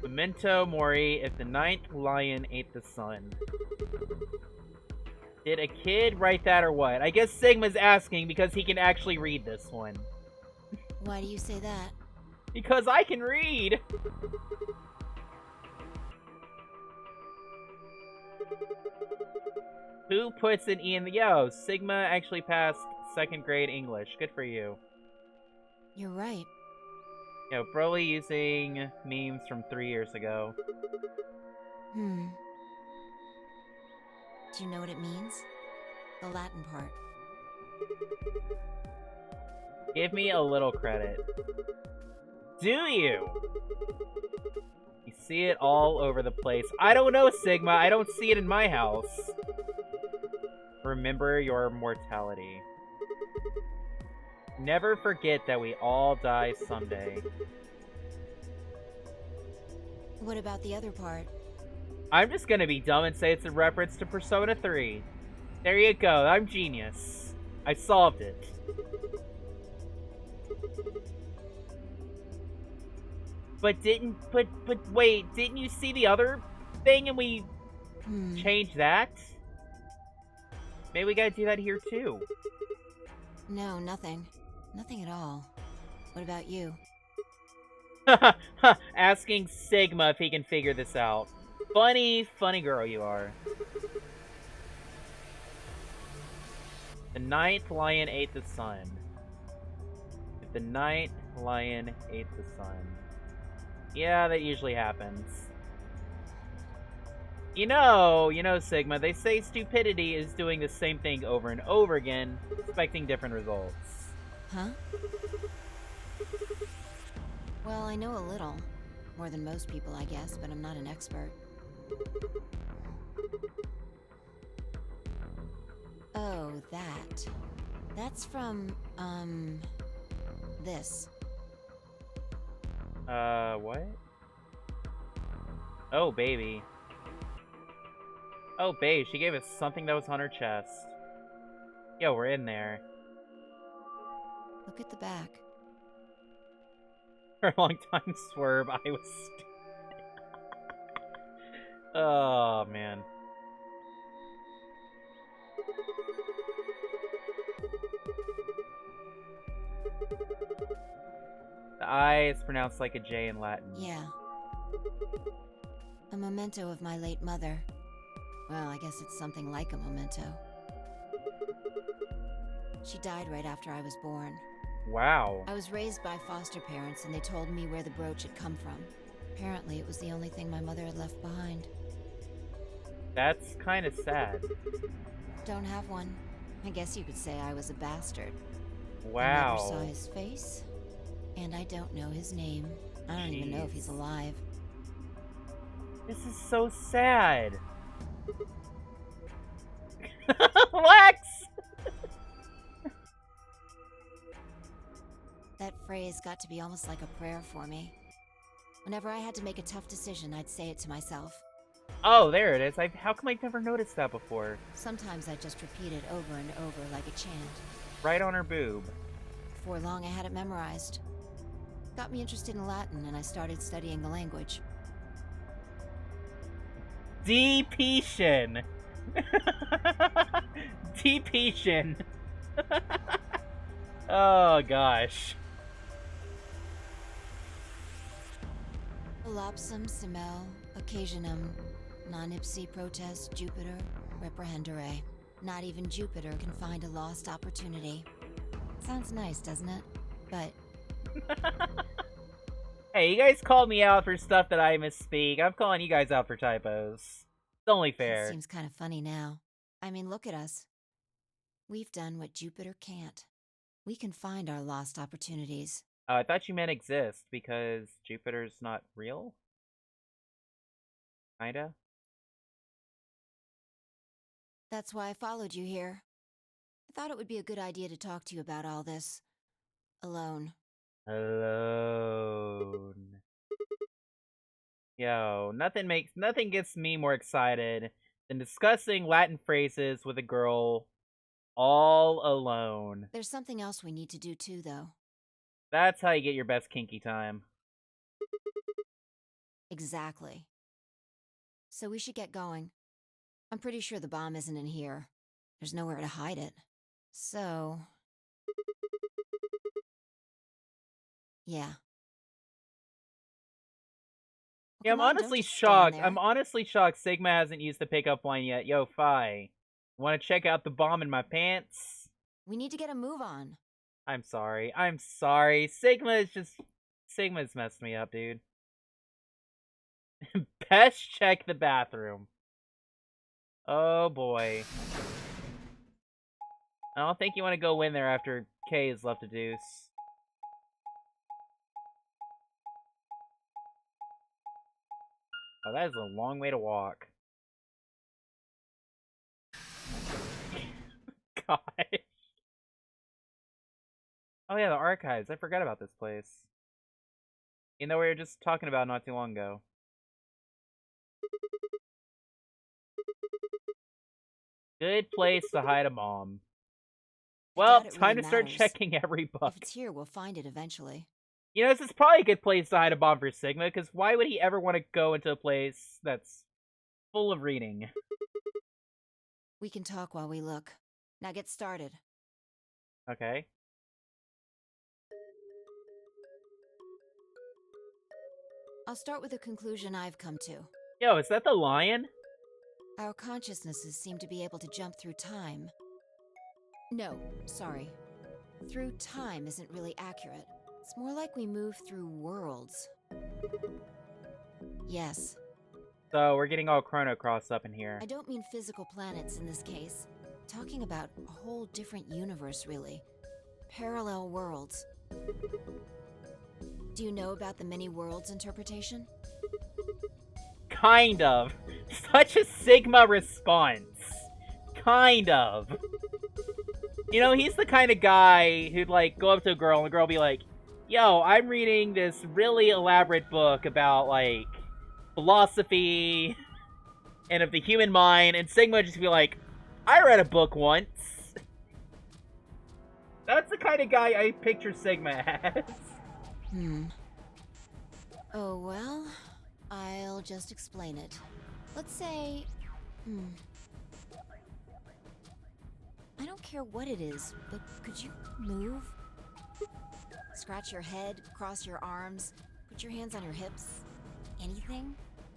Memento Mori, if the ninth lion ate the sun. Did a kid write that or what? I guess Sigma's asking because he can actually read this one. Why do you say that? Because I can read! Who puts an E in the... Yo, Sigma actually passed 2nd grade English. Good for you. You're right. Yo, Broly using memes from 3 years ago. Do you know what it means? The Latin part. Give me a little credit. Do you? You see it all over the place. I don't know, Sigma. I don't see it in my house. Remember your mortality. Never forget that we all die someday. What about the other part? I'm just gonna be dumb and say it's a reference to Persona 3. There you go. I'm genius. I solved it. But wait, didn't you see the other thing and we changed that? Maybe we gotta do that here too. No, nothing. Nothing at all. What about you? Asking Sigma if he can figure this out. Funny girl you are. The ninth lion ate the sun. If the ninth lion ate the sun. Yeah, that usually happens. You know, Sigma, they say stupidity is doing the same thing over and over again, expecting different results. Huh? Well, I know a little. More than most people, I guess, but I'm not an expert. Oh, that. That's from, this. What? Oh, baby. Oh, babe, she gave us something that was on her chest. Yo, we're in there. Look at the back. For a long time, Swerve, I was... Oh, man. The I is pronounced like a J in Latin. Yeah. A memento of my late mother. Well, I guess it's something like a memento. She died right after I was born. Wow. I was raised by foster parents, and they told me where the brooch had come from. Apparently, it was the only thing my mother had left behind. That's kind of sad. Don't have one. I guess you could say I was a bastard. Wow. I never saw his face, and I don't know his name. I don't even know if he's alive. This is so sad. Lex! phrase got to be almost like a prayer for me. Whenever I had to make a tough decision, I'd say it to myself. Oh, there it is. How come I've never noticed that before? Sometimes I'd just repeat it over and over like a chant. Right on her boob. Before long, I had it memorized. Got me interested in Latin, and I started studying the language. Deepetian. Deepetian. Oh, gosh. Lapsum simel, occasionum, non ipsi protest Jupiter, reprehendere. Not even Jupiter can find a lost opportunity. Sounds nice, doesn't it? But... Hey, you guys called me out for stuff that I misspeak. I'm calling you guys out for typos. It's only fair. It seems kind of funny now. I mean, look at us. We've done what Jupiter can't. We can find our lost opportunities. I thought you meant exist, because Jupiter's not real? Kinda? That's why I followed you here. I thought it would be a good idea to talk to you about all this. Alone. Alone. Yo, nothing gets me more excited than discussing Latin phrases with a girl all alone. There's something else we need to do too, though. That's how you get your best kinky time. Exactly. So we should get going. I'm pretty sure the bomb isn't in here. There's nowhere to hide it. So... yeah. Yeah, I'm honestly shocked. I'm honestly shocked Sigma hasn't used the pickup line yet. Yo, Fi, want to check out the bomb in my pants? We need to get a move on. I'm sorry. Sigma's messed me up, dude. Best check the bathroom. Oh, boy. I don't think you want to go in there after Kay has left a deuce. Oh, that is a long way to walk. Gosh. Oh yeah, the archives. I forgot about this place. You know, we were just talking about not too long ago. Good place to hide a bomb. Well, time to start checking every book. If it's here, we'll find it eventually. You know, this is probably a good place to hide a bomb for Sigma, because why would he ever want to go into a place that's full of reading? We can talk while we look. Now get started. Okay. I'll start with a conclusion I've come to. Yo, is that the lion? Our consciousnesses seem to be able to jump through time. No, sorry. Through time isn't really accurate. It's more like we move through worlds. Yes. So, we're getting all Chrono Cross up in here. I don't mean physical planets in this case. Talking about a whole different universe, really. Parallel worlds. Do you know about the many worlds interpretation? Kind of. Such a Sigma response. Kind of. You know, he's the kind of guy who'd, like, go up to a girl and the girl would be like, yo, I'm reading this really elaborate book about, like, philosophy and of the human mind, and Sigma would just be like, I read a book once. That's the kind of guy I picture Sigma as. Oh, well, I'll just explain it. Let's say, I don't care what it is, but could you move? Scratch your head, cross your arms, put your hands on your hips. Anything?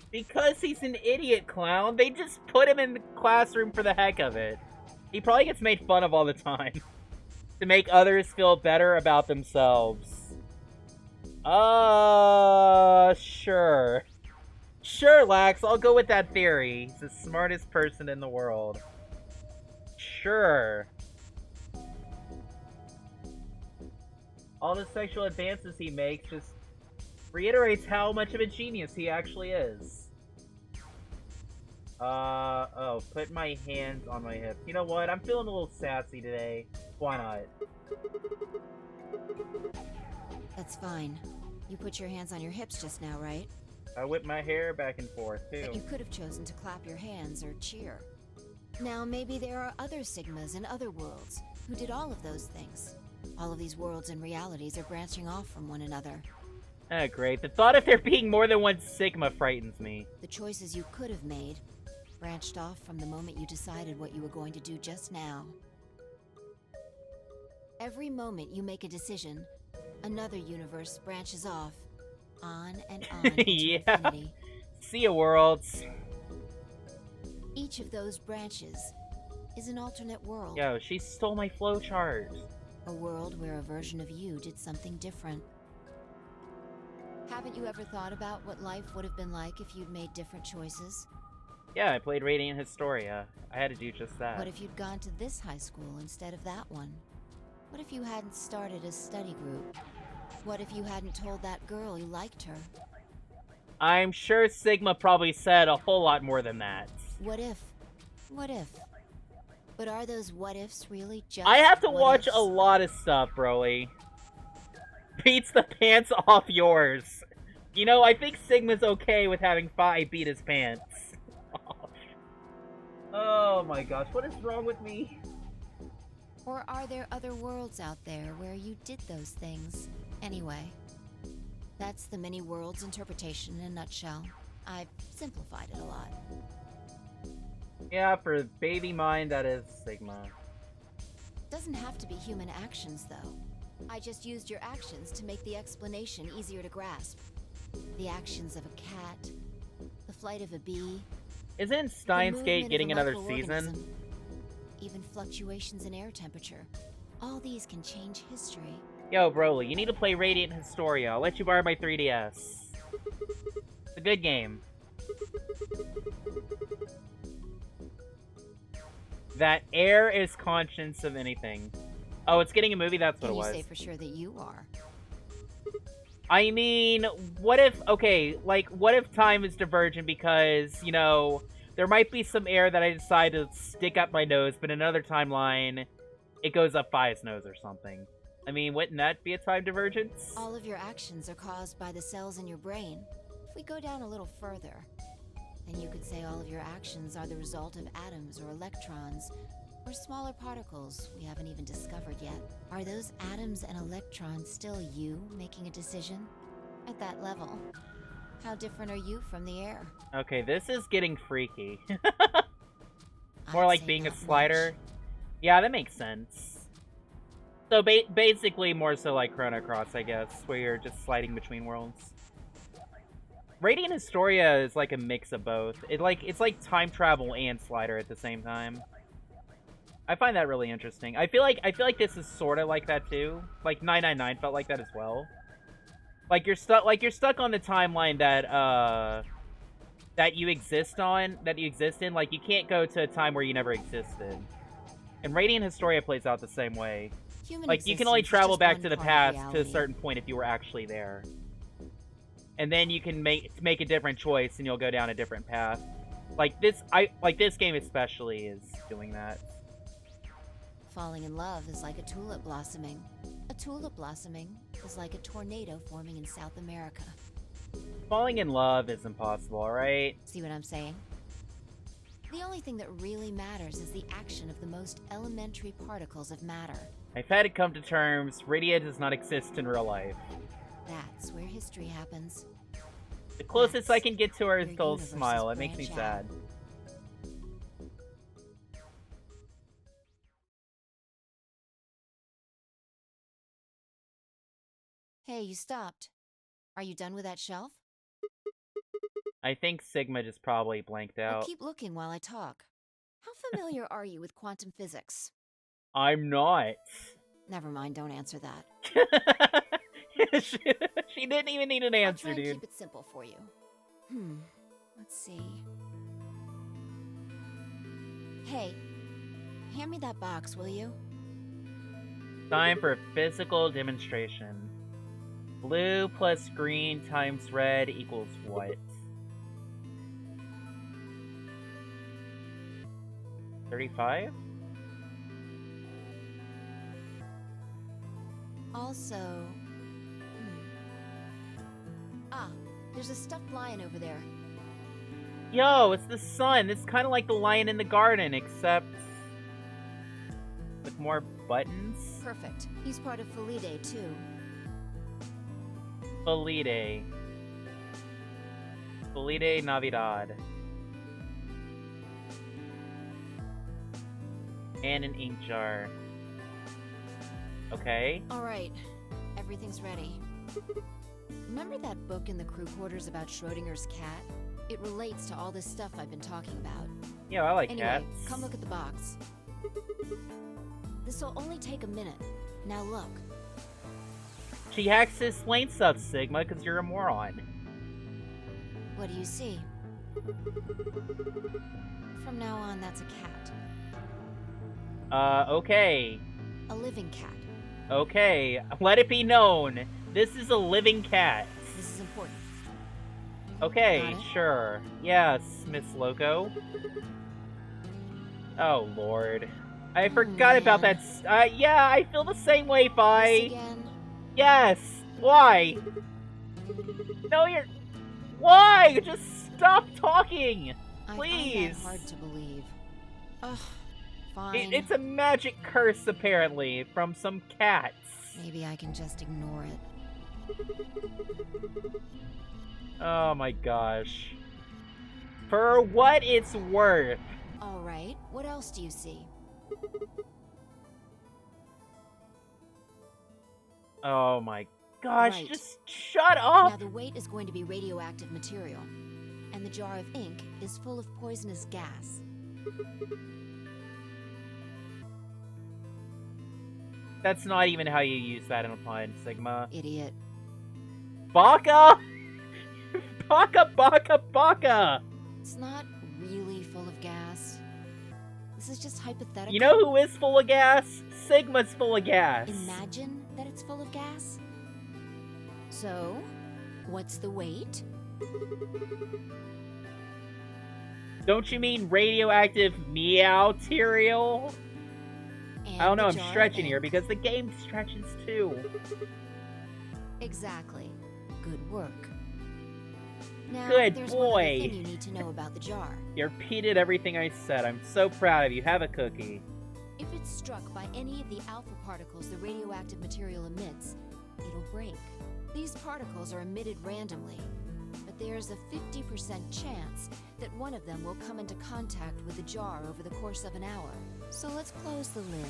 Because he's an idiot clown, they just put him in the classroom for the heck of it. He probably gets made fun of all the time. To make others feel better about themselves. Sure. Sure, Lax, I'll go with that theory. He's the smartest person in the world. Sure. All the sexual advances he makes just reiterates how much of a genius he actually is. Put my hands on my hips. You know what? I'm feeling a little sassy today. Why not? That's fine. You put your hands on your hips just now, right? I whip my hair back and forth, too. But you could have chosen to clap your hands or cheer. Now, maybe there are other Sigmas in other worlds who did all of those things. All of these worlds and realities are branching off from one another. Ah, great. The thought of there being more than one Sigma frightens me. The choices you could have made branched off from the moment you decided what you were going to do just now. Every moment you make a decision, another universe branches off, on and on into Yeah. infinity. See ya, worlds. Each of those branches is an alternate world. Yo, she stole my flowchart. A world where a version of you did something different. Haven't you ever thought about what life would have been like if you'd made different choices? Yeah, I played Radiant Historia. I had to do just that. What if you'd gone to this high school instead of that one? What if you hadn't started a study group? What if you hadn't told that girl you liked her? I'm sure Sigma probably said a whole lot more than that. What if? What if? But are those what ifs really just I have to what watch ifs? a lot of stuff, Broly. Beats the pants off yours. You know, I think Sigma's okay with having Fi beat his pants off. Oh my gosh, what is wrong with me? Or are there other worlds out there where you did those things? Anyway, that's the many worlds interpretation in a nutshell. I've simplified it a lot. Yeah, for baby mind, that is Sigma. Doesn't have to be human actions, though. I just used your actions to make the explanation easier to grasp. The actions of a cat, the flight of a bee. Isn't Steins Gate getting another season? Even fluctuations in air temperature. All these can change history. Yo, Broly, you need to play Radiant Historia. I'll let you borrow my 3DS. It's a good game. That air is conscious of anything. Oh, it's getting a movie? That's what it was. Can you say for sure that you are? I mean, what if... Okay, like, what if time is divergent because, you know, there might be some air that I decide to stick up my nose, but in another timeline, it goes up Fi's nose or something. I mean, wouldn't that be a time divergence? All of your actions are caused by the cells in your brain. If we go down a little further, then you could say all of your actions are the result of atoms or electrons, or smaller particles we haven't even discovered yet. Are those atoms and electrons still you making a decision? At that level, how different are you from the air? Okay, this is getting freaky. More I'd like say being a not slider. much. Yeah, that makes sense. So basically more so like Chrono Cross, I guess, where you're just sliding between worlds. Radiant Historia is like a mix of both. It's like time travel and slider at the same time. I find that really interesting. I feel like this is sort of like that too. Like 999 felt like that as well. Like you're stuck on the timeline that that you exist in. Like you can't go to a time where you never existed. And Radiant Historia plays out the same way. Human Like you can only existence is travel just back one to the part of past to a reality. certain point if you were actually there. And then you can make a different choice and you'll go down a different path. Like this game especially is doing that. Falling in love is like a tulip blossoming. A tulip blossoming is like a tornado forming in South America. Falling in love is impossible, alright? See what I'm saying? The only thing that really matters is the action of the most elementary particles of matter. I've had to come to terms, Radia does not exist in real life. That's where history happens. The closest I That's can get to her is where Phil's universes smile, it makes me branch out. sad. Hey, you stopped. Are you done with that shelf? I think Sigma just probably blanked Well, out. keep looking while I talk. How familiar are you with quantum physics? I'm not. Never mind, don't answer that. she didn't even need an I'll answer, try and dude. keep it simple for you. Let's see. Hey, hand me that box, will you? Time for a physical demonstration. Blue plus green times red equals what? 35? Also, There's a stuffed lion over there. Yo, it's the sun. It's kind of like the lion in the garden, except with more buttons. Perfect. He's part of Felidae, too. Felidae. Felidae Navidad. And an ink jar. Okay. Alright. Everything's ready. Remember that book in the crew quarters about Schrodinger's cat? It relates to all this stuff I've been talking about. Yeah, I like anyway, cats. Come look at the box. This'll only take a minute. Now look. She hacks his lane stuff, Sigma, because you're a moron. What do you see? From now on, that's a cat. Okay. A living cat. Okay, let it be known. This is a living cat. This is important. Okay, sure. Yes, Miss Loco. Oh, Lord. I forgot about that. Yeah, I feel the same way, Fi. Again? Yes. Why? No, you're... Why? Just stop talking. Please. I find that hard to believe. Ugh, fine. It's a magic curse, apparently, from some cats. Maybe I can just ignore it. Oh my gosh. For what it's worth. Alright, what else do you see? Oh my gosh, Right. just shut up! Now the weight is going to be radioactive material, and the jar of ink is full of poisonous gas. That's not even how you use that in a pun, Sigma. Idiot. Baka! Baka, baka, baka! It's not really full of gas. This is just hypothetical. You know who is full of gas? Sigma's full of gas. Imagine that it's full of gas. So, what's the weight? Don't you mean radioactive meow-terial? I don't know, I'm stretching here because the game stretches too. Exactly. Good work. Now, Good there's boy. one other thing you need to know about the jar. You repeated everything I said. I'm so proud of you. Have a cookie. If it's struck by any of the alpha particles the radioactive material emits, it'll break. These particles are emitted randomly, but there's a 50% chance that one of them will come into contact with the jar over the course of an hour. So let's close the lid.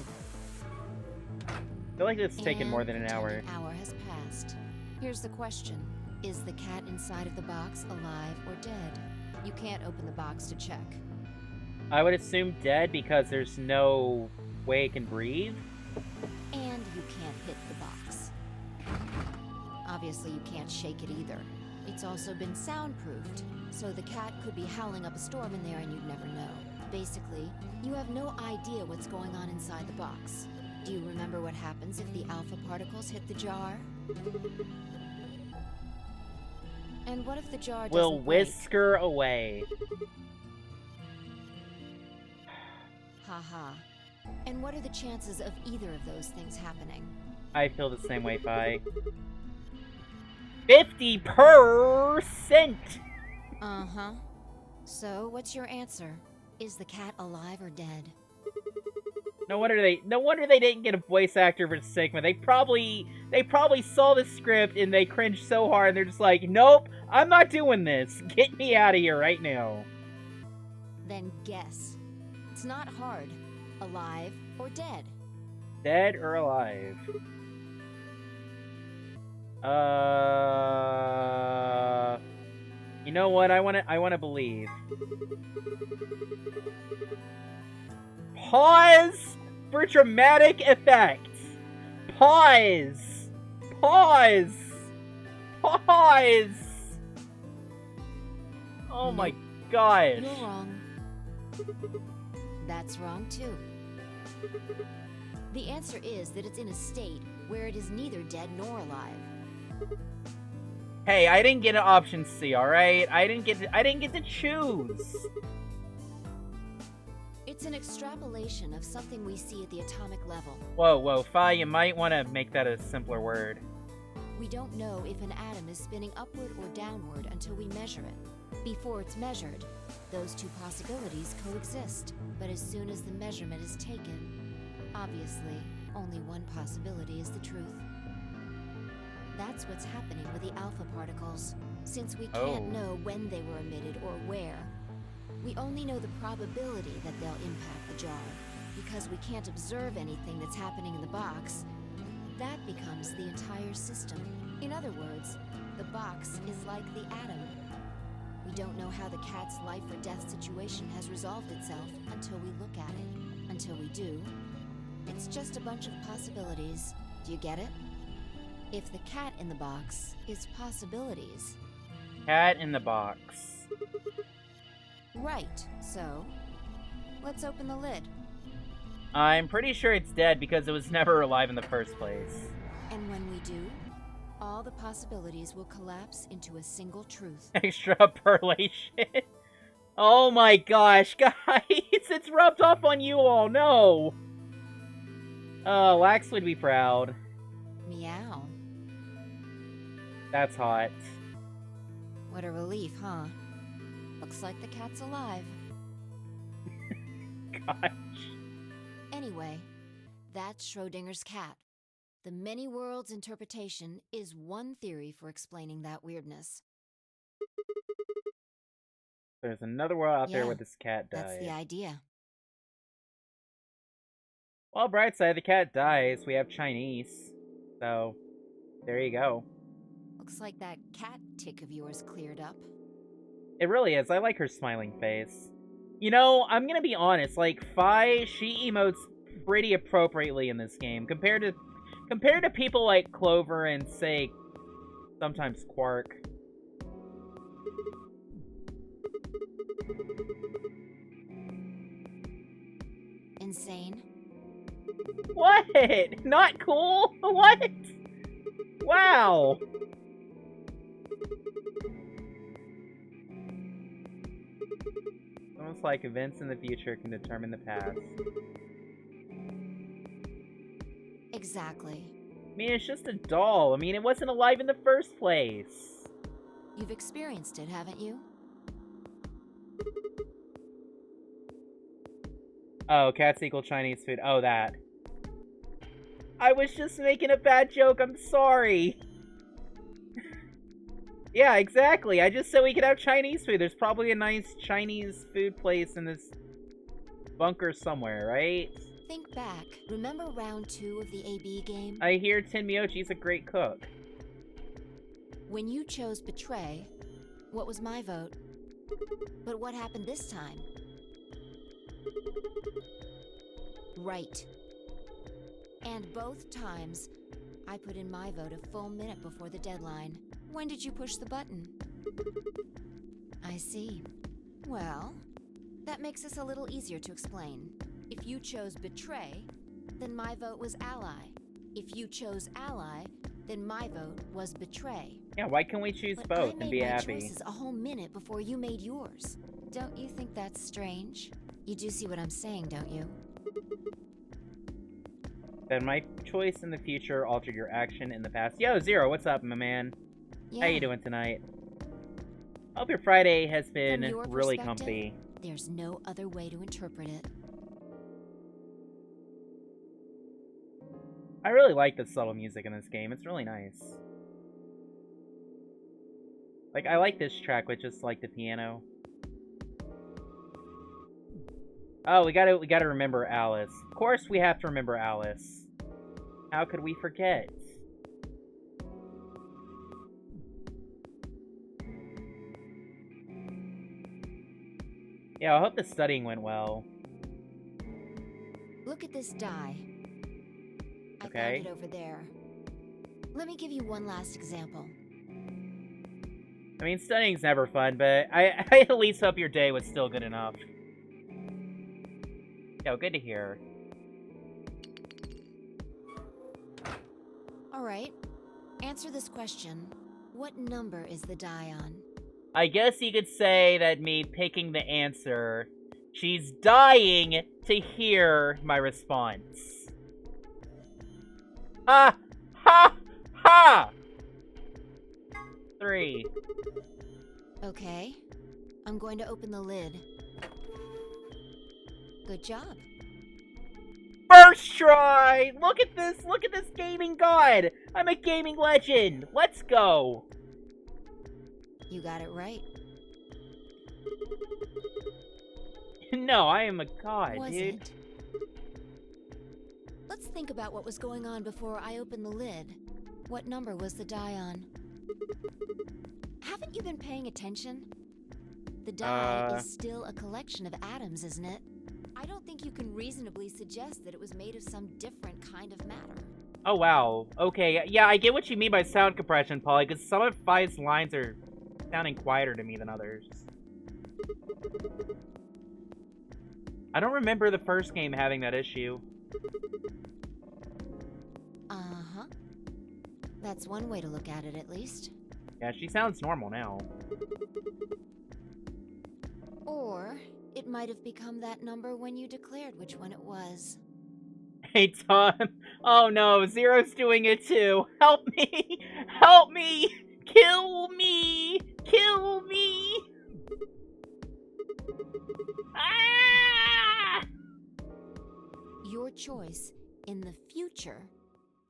I feel like it's taken more than an pretend hour. An hour has passed. Here's the question. Is the cat inside of the box alive or dead? You can't open the box to check. I would assume dead because there's no way it can breathe. And you can't hit the box. Obviously, you can't shake it either. It's also been soundproofed, so the cat could be howling up a storm in there and you'd never know. Basically, you have no idea what's going on inside the box. Do you remember what happens if the alpha particles hit the jar? And what if the jar doesn't Will break? whisker away. Haha. And what are the chances of either of those things happening? I feel the same way, Fi. 50%! Uh-huh. So, what's your answer? Is the cat alive or dead? No wonder they didn't get a voice actor for Sigma. They probably saw the script and they cringed so hard and they're just like, nope, I'm not doing this. Get me out of here right now. Then guess. It's not hard. Alive or dead? Dead or alive? You know what? I wanna believe. Pause for dramatic effect. Pause. Pause. Pause. Oh my gosh. You're wrong. That's wrong too. The answer is that it's in a state where it is neither dead nor alive. Hey, I didn't get an option C, alright? I didn't get to choose. It's an extrapolation of something we see at the atomic level. Whoa, Fi, you might want to make that a simpler word. We don't know if an atom is spinning upward or downward until we measure it. Before it's measured, those two possibilities coexist. But as soon as the measurement is taken, obviously, only one possibility is the truth. That's what's happening with the alpha particles. Since we can't know when they were emitted or where, we only know the probability that they'll impact the jar. Because we can't observe anything that's happening in the box, that becomes the entire system. In other words, the box is like the atom. We don't know how the cat's life or death situation has resolved itself until we look at it. Until we do, it's just a bunch of possibilities. Do you get it? If the cat in the box is possibilities. Cat in the box. Right, so let's open the lid. I'm pretty sure it's dead because it was never alive in the first place. And when we do, all the possibilities will collapse into a single truth. Extrapolation. Oh my gosh, guys, it's rubbed off on you all, no! Oh, Wax would be proud. Meow. That's hot. What a relief, huh? Looks like the cat's alive. Gosh. Anyway, that's Schrodinger's cat. The many worlds interpretation is one theory for explaining that weirdness. There's another world out there Yeah, where this cat died. That's the idea. Well, bright side, the cat dies. We have Chinese. So, there you go. Looks like that cat tick of yours cleared up. It really is. I like her smiling face. You know, I'm gonna be honest. Like, Fi, she emotes pretty appropriately in this game compared to people like Clover and, say, sometimes Quark. Insane. What? Not cool? What? Wow. Almost like events in the future can determine the past. Exactly. I mean, it's just a doll. I mean, it wasn't alive in the first place. You've experienced it, haven't you? Oh, cats equal Chinese food. Oh, that. I was just making a bad joke. I'm sorry. Yeah, exactly. I just said we could have Chinese food. There's probably a nice Chinese food place in this bunker somewhere, right? Think back. Remember round 2 of the AB game? I hear Tenmyochi's a great cook. When you chose Betray, what was my vote? But what happened this time? Right. And both times, I put in my vote a full minute before the deadline. When did you push the button? I see. Well, that makes this a little easier to explain. If you chose Betray, then my vote was Ally. If you chose Ally, then my vote was Betray. Yeah, why can't we choose But both I and be made my happy? choices a whole minute before you made yours. Don't you think that's strange? You do see what I'm saying, don't you? Then my choice in the future altered your action in the past. Yo, Zero, what's up, my man? Yeah. How you doing tonight? Hope your Friday has been From your really perspective, comfy. There's no other way to interpret it. I really like the subtle music in this game. It's really nice. Like, I like this track with just, like, the piano. Oh, we gotta remember Alice. Of course we have to remember Alice. How could we forget? Yeah, I hope the studying went well. Look at this die. I Okay. found it over there. Let me give you one last example. I mean, studying's never fun, but I at least hope your day was still good enough. Yo, good to hear. Alright, answer this question. What number is the die on? I guess you could say that me picking the answer, she's dying to hear my response. Ha! Ha! Ha! 3. Okay. I'm going to open the lid. Good job. First try! Look at this gaming god! I'm a gaming legend! Let's go! You got it right. No, I am a god, Was dude. it? Let's think about what was going on before I opened the lid. What number was the die on? Haven't you been paying attention? The die is still a collection of atoms, isn't it? I don't think you can reasonably suggest that it was made of some different kind of matter. Oh, wow. Okay, yeah, I get what you mean by sound compression, Polly, because some of 5's lines are sounding quieter to me than others. I don't remember the first game having that issue. Uh-huh. That's one way to look at it, at least. Yeah, she sounds normal now. Or it might have become that number when you declared which one it was. Hey, Tom. Oh no, Zero's doing it too. Help me! Help me! Kill me! Kill me! Ah! Your choice in the future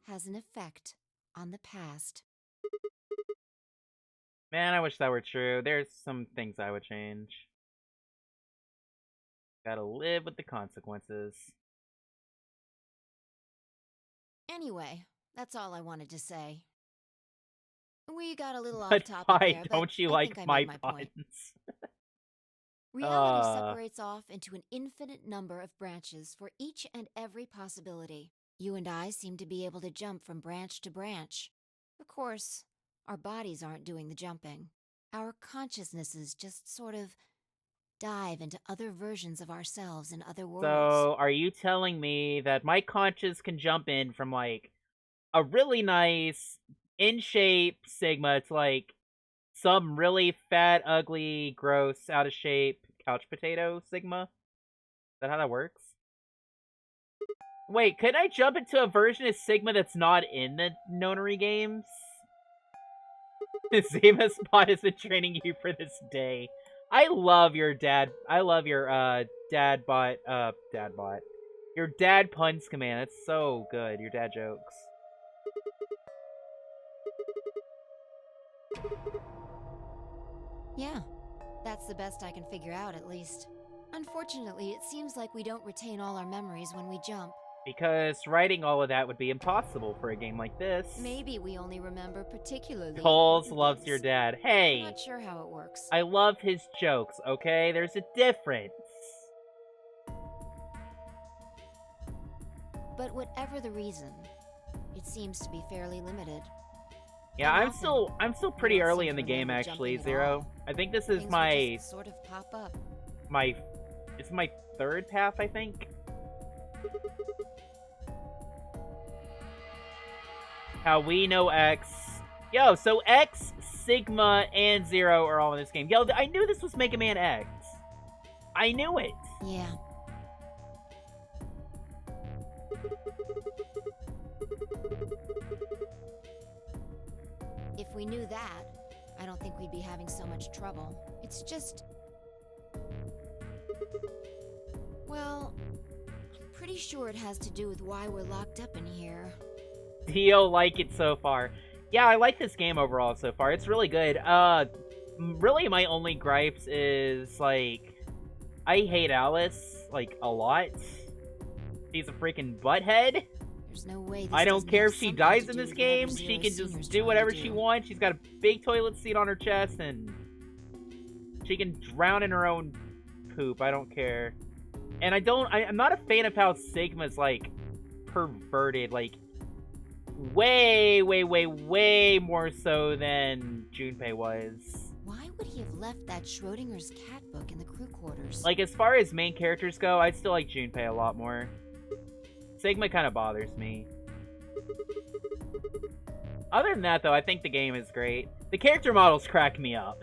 has an effect on the past. Man, I wish that were true. There's some things I would change. Gotta live with the consequences. Anyway, that's all I wanted to say. We got a little off But topic why there, don't but you I like think I my made my point. puns? Reality separates off into an infinite number of branches for each and every possibility. You and I seem to be able to jump from branch to branch. Of course, our bodies aren't doing the jumping. Our consciousnesses just sort of dive into other versions of ourselves in other worlds. So, are you telling me that my conscience can jump in from, like, a really nice, in-shape Sigma to, like, some really fat, ugly, gross, out-of-shape couch potato Sigma? Is that how that works? Wait, could I jump into a version of Sigma that's not in the Nonary games? Zima Spot has been training you for this day. I love your dad. I love your, dad bot. Your dad puns command. That's so good. Your dad jokes. Yeah, that's the best I can figure out, at least. Unfortunately, it seems like we don't retain all our memories when we jump. Because writing all of that would be impossible for a game like this. Maybe we only remember particularly Coles important loves things. your dad. I'm Hey, not sure how it works. I love his jokes, okay? There's a difference. But whatever the reason, it seems to be fairly limited. Yeah, And I'm still pretty don't early seem in the to game, remember actually, jumping at Zero. all. I think this is Things my would just sort of pop up. it's my third path, I think. How we know X. Yo, so X, Sigma, and Zero are all in this game. Yo, I knew this was Mega Man X. I knew it. Yeah. If we knew that, I don't think we'd be having so much trouble. It's just... Well, I'm pretty sure it has to do with why we're locked up in here. Do you like it so far? Yeah, I like this game overall so far. It's really good. Really my only gripes is, like, I hate Alice, like, a lot. She's a freaking butthead. There's no way this I don't doesn't care have if she something dies to in do this with whatever game. Zero She can Senior's just do trying whatever to she do. wants. She's got a big toilet seat on her chest, and she can drown in her own poop. I don't care. And I'm not a fan of how Sigma's, like, perverted, like, way more so than Junpei was. Why would he have left that Schrodinger's cat book in the crew quarters? Like, as far as main characters go, I still like Junpei a lot more. Sigma kind of bothers me. Other than that, though, I think the game is great. The character models crack me up.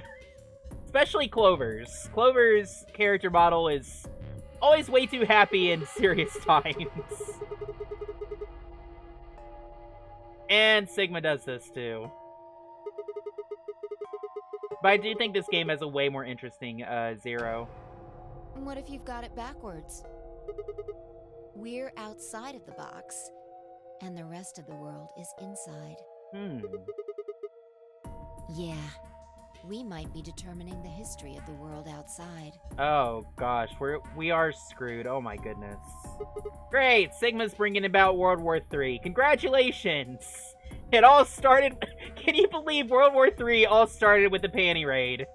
Especially Clover's. Clover's character model is always way too happy in serious times. And Sigma does this, too. But I do think this game has a way more interesting Zero. What if you've got it backwards? We're outside of the box, and the rest of the world is inside. Yeah, we might be determining the history of the world outside. Oh gosh, we are screwed. Oh my goodness. Great, Sigma's bringing about World War III. Congratulations! It all started. Can you believe World War III all started with the panty raid?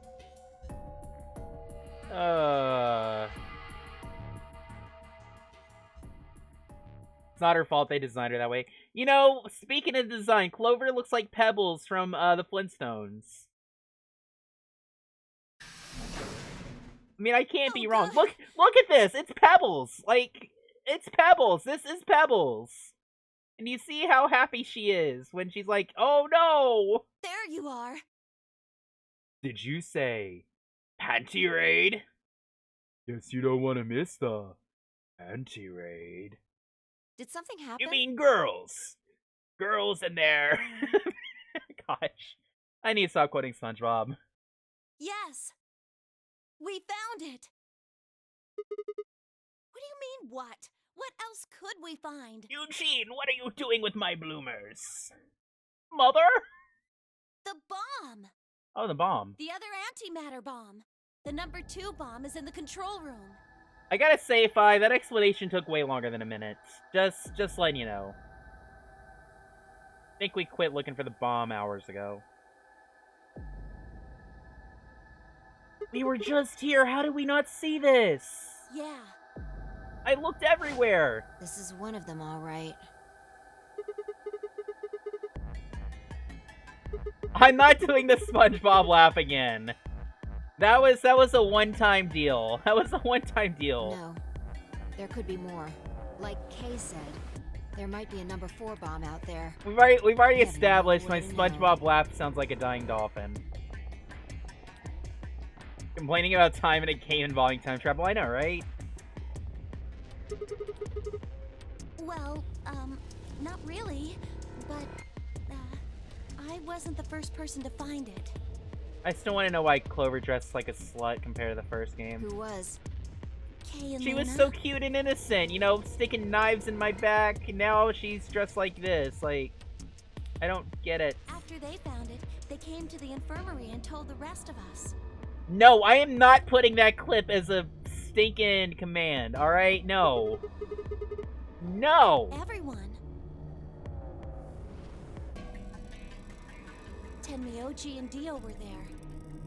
It's not her fault they designed her that way. You know, speaking of design, Clover looks like Pebbles from the Flintstones. I mean, I can't be wrong. Look at this. It's Pebbles. Like, it's Pebbles. This is Pebbles. And you see how happy she is when she's like, "Oh no!" There you are. Did you say panty raid? Guess you don't want to miss the panty raid. Did something happen? You mean girls? Girls in there. Gosh. I need to stop quoting SpongeBob. Yes. We found it. What do you mean, what? What else could we find? Eugene, what are you doing with my bloomers? Mother? The bomb! Oh, the bomb. The other antimatter bomb. The number 2 bomb is in the control room. I gotta say, Fi, that explanation took way longer than a minute. Just letting you know. I think we quit looking for the bomb hours ago. We were just here. How did we not see this? Yeah. I looked everywhere. This is one of them, all right. I'm not doing the SpongeBob laugh again. That was a one-time deal. That was a one-time deal. No. There could be more. Like Kay said, there might be a number 4 bomb out there. We've already established my SpongeBob laugh sounds like a dying dolphin. Complaining about time in a game involving time travel, I know, right? Well, not really, but, I wasn't the first person to find it. I still want to know why Clover dressed like a slut compared to the first game. Who was? Kay and She Luna. was so cute and innocent, you know, sticking knives in my back, and now she's dressed like this. Like, I don't get it. After they found it, they came to the infirmary and told the rest of us. No, I am not putting that clip as a stinking command, alright? No. No! Everyone. Tenmyoji and Dio were there.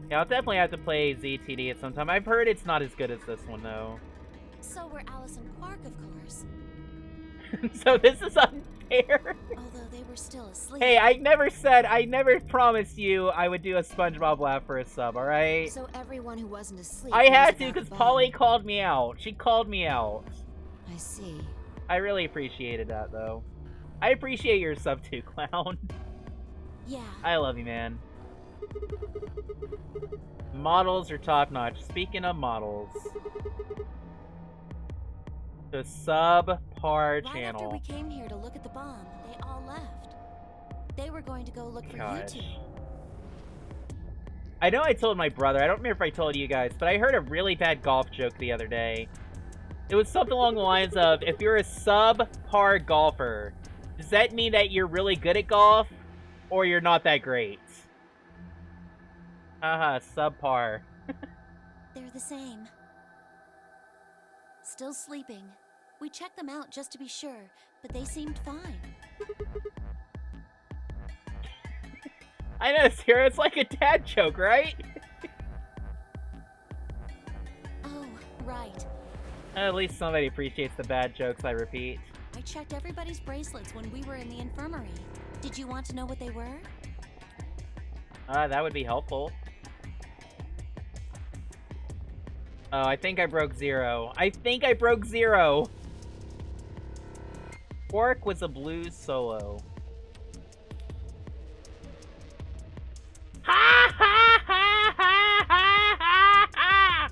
Yeah, I'll definitely have to play ZTD at some time. I've heard it's not as good as this one, though. So were Alice and Quark, of course. So this is unfair. Although they were still asleep. Hey, I never promised you I would do a SpongeBob laugh for a sub, alright? So everyone who wasn't asleep. I had to, knows about because the Polly bomb. called me out. She called me out. I see. I really appreciated that, though. I appreciate your sub too, Clown. Yeah. I love you, man. Models are top-notch. Speaking of models. The subpar Right after channel. we came here to look at the bomb, they all left. They were going to go look for you two. I know I told my brother, I don't remember if I told you guys, but I heard a really bad golf joke the other day. It was something along the lines of, if you're a subpar golfer, does that mean that you're really good at golf, or you're not that great? Haha, subpar. They're the same. Still sleeping. We checked them out just to be sure, but they seemed fine. I know, Sarah, it's like a dad joke, right? Oh, right. At least somebody appreciates the bad jokes I repeat. I checked everybody's bracelets when we were in the infirmary. Did you want to know what they were? That would be helpful. Oh, I think I broke 0. I think I broke 0! Quark was a blues solo. Ha ha ha ha ha ha!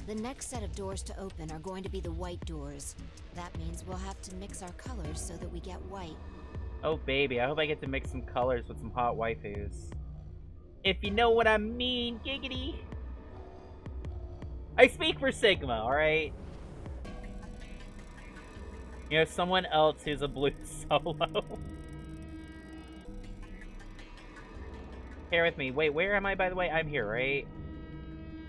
The next set of doors to open are going to be the white doors. That means we'll have to mix our colors so that we get white. Oh, baby, I hope I get to mix some colors with some hot waifus. If you know what I mean, giggity. I speak for Sigma, alright? You know, someone else who's a blue solo. Bear with me. Wait, where am I, by the way? I'm here, right?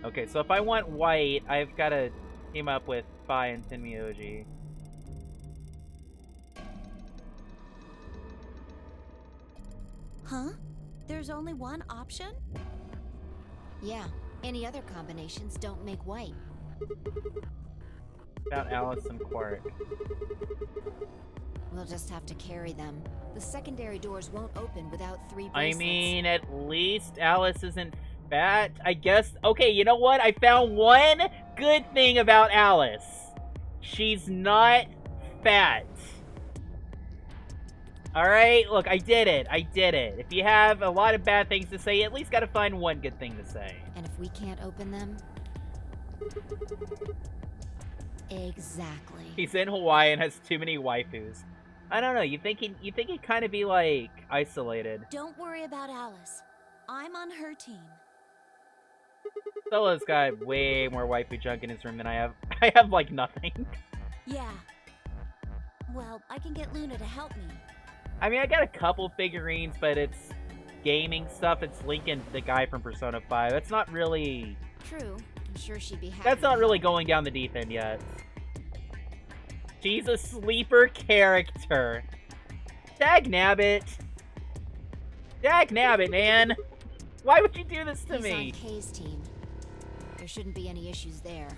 Okay, so if I want white, I've got to team up with Fi and Tenmyoji. Huh? There's only one option? Yeah, any other combinations don't make white. Found Alice and Quark. We'll just have to carry them. The secondary doors won't open without 3 bracelets. I mean, at least Alice isn't fat, I guess. Okay, you know what? I found one good thing about Alice. She's not fat. Alright, look, I did it. I did it. If you have a lot of bad things to say, you at least gotta find one good thing to say. And if we can't open them... Exactly. He's in Hawaii and has too many waifus. I don't know, you think he'd kind of be, like, isolated. Don't worry about Alice. I'm on her team. Solo's got way more waifu junk in his room than I have. I have, like, nothing. Yeah. Well, I can get Luna to help me. I mean, I got a couple figurines, but it's gaming stuff. It's Lincoln, the guy from Persona 5. That's not really... True. I'm sure she'd be happy. That's not really going down the deep end yet. She's a sleeper character. Dagnabbit. Dagnabbit, man. Why would you do this to me? He's on Kay's team. There shouldn't be any issues there.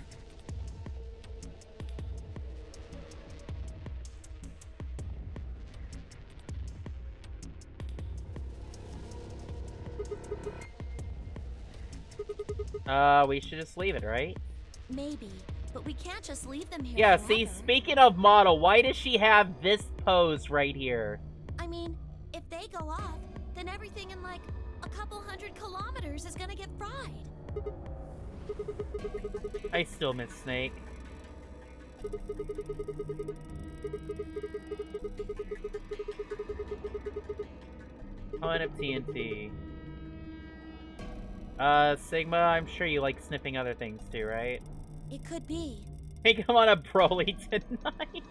We should just leave it, right? Maybe, but we can't just leave them here. Yeah, forever. see, speaking of model, why does she have this pose right here? I mean, if they go off, then everything in like a couple 100 kilometers is gonna get fried. I still miss Snake. Ton of TNT. Sigma, I'm sure you like sniffing other things too, right? It could be. Take him on a Broly tonight.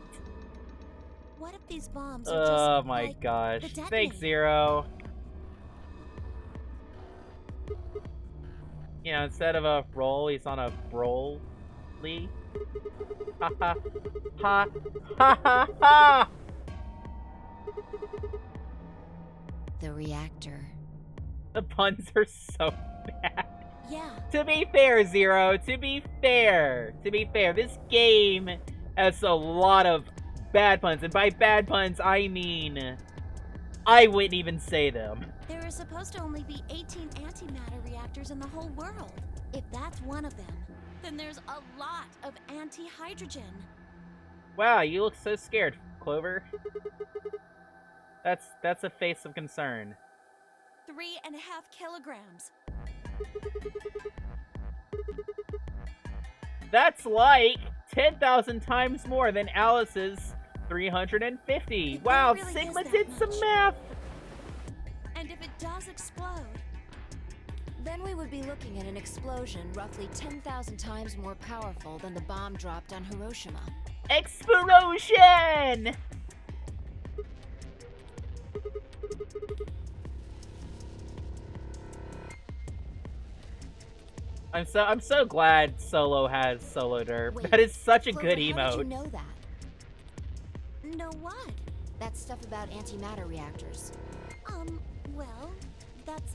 What if these bombs are Oh just my like gosh. the detonator? Thanks, Zero. You know, instead of a roll, he's on a Broly. Ha ha. Ha ha ha ha! The reactor. The puns are so bad. Yeah. To be fair, Zero, to be fair, this game has a lot of bad puns, and by bad puns, I mean, I wouldn't even say them. There are supposed to only be 18 antimatter reactors in the whole world. If that's one of them, then there's a lot of anti-hydrogen. Wow, you look so scared, Clover. That's a face of concern. 3.5 kilograms. That's like 10,000 times more than Alice's 350. Wow, really Sigma is that did some much. math. And if it does explode, Then we would be looking at an explosion roughly 10,000 times more powerful than the bomb dropped on Hiroshima. Explosion! I'm so glad Solo has Solo Derp. Wait, That is such a Clover, good how emote. did you know that? know what? That stuff about antimatter reactors. Well, that's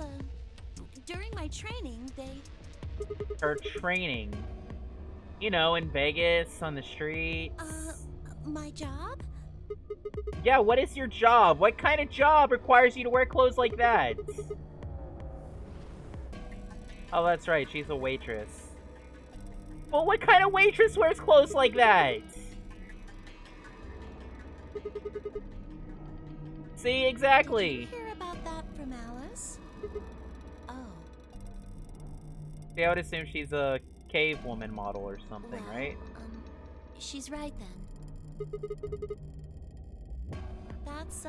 during my training, they... Her training. You know, in Vegas, on the streets. My job? Yeah, what is your job? What kind of job requires you to wear clothes like that? Oh, that's right, she's a waitress. Well, what kind of waitress wears clothes like that? See, exactly. Did you hear about that from Alice? Oh. See, I would assume she's a cave woman model or something, Well, right? She's right then. That's,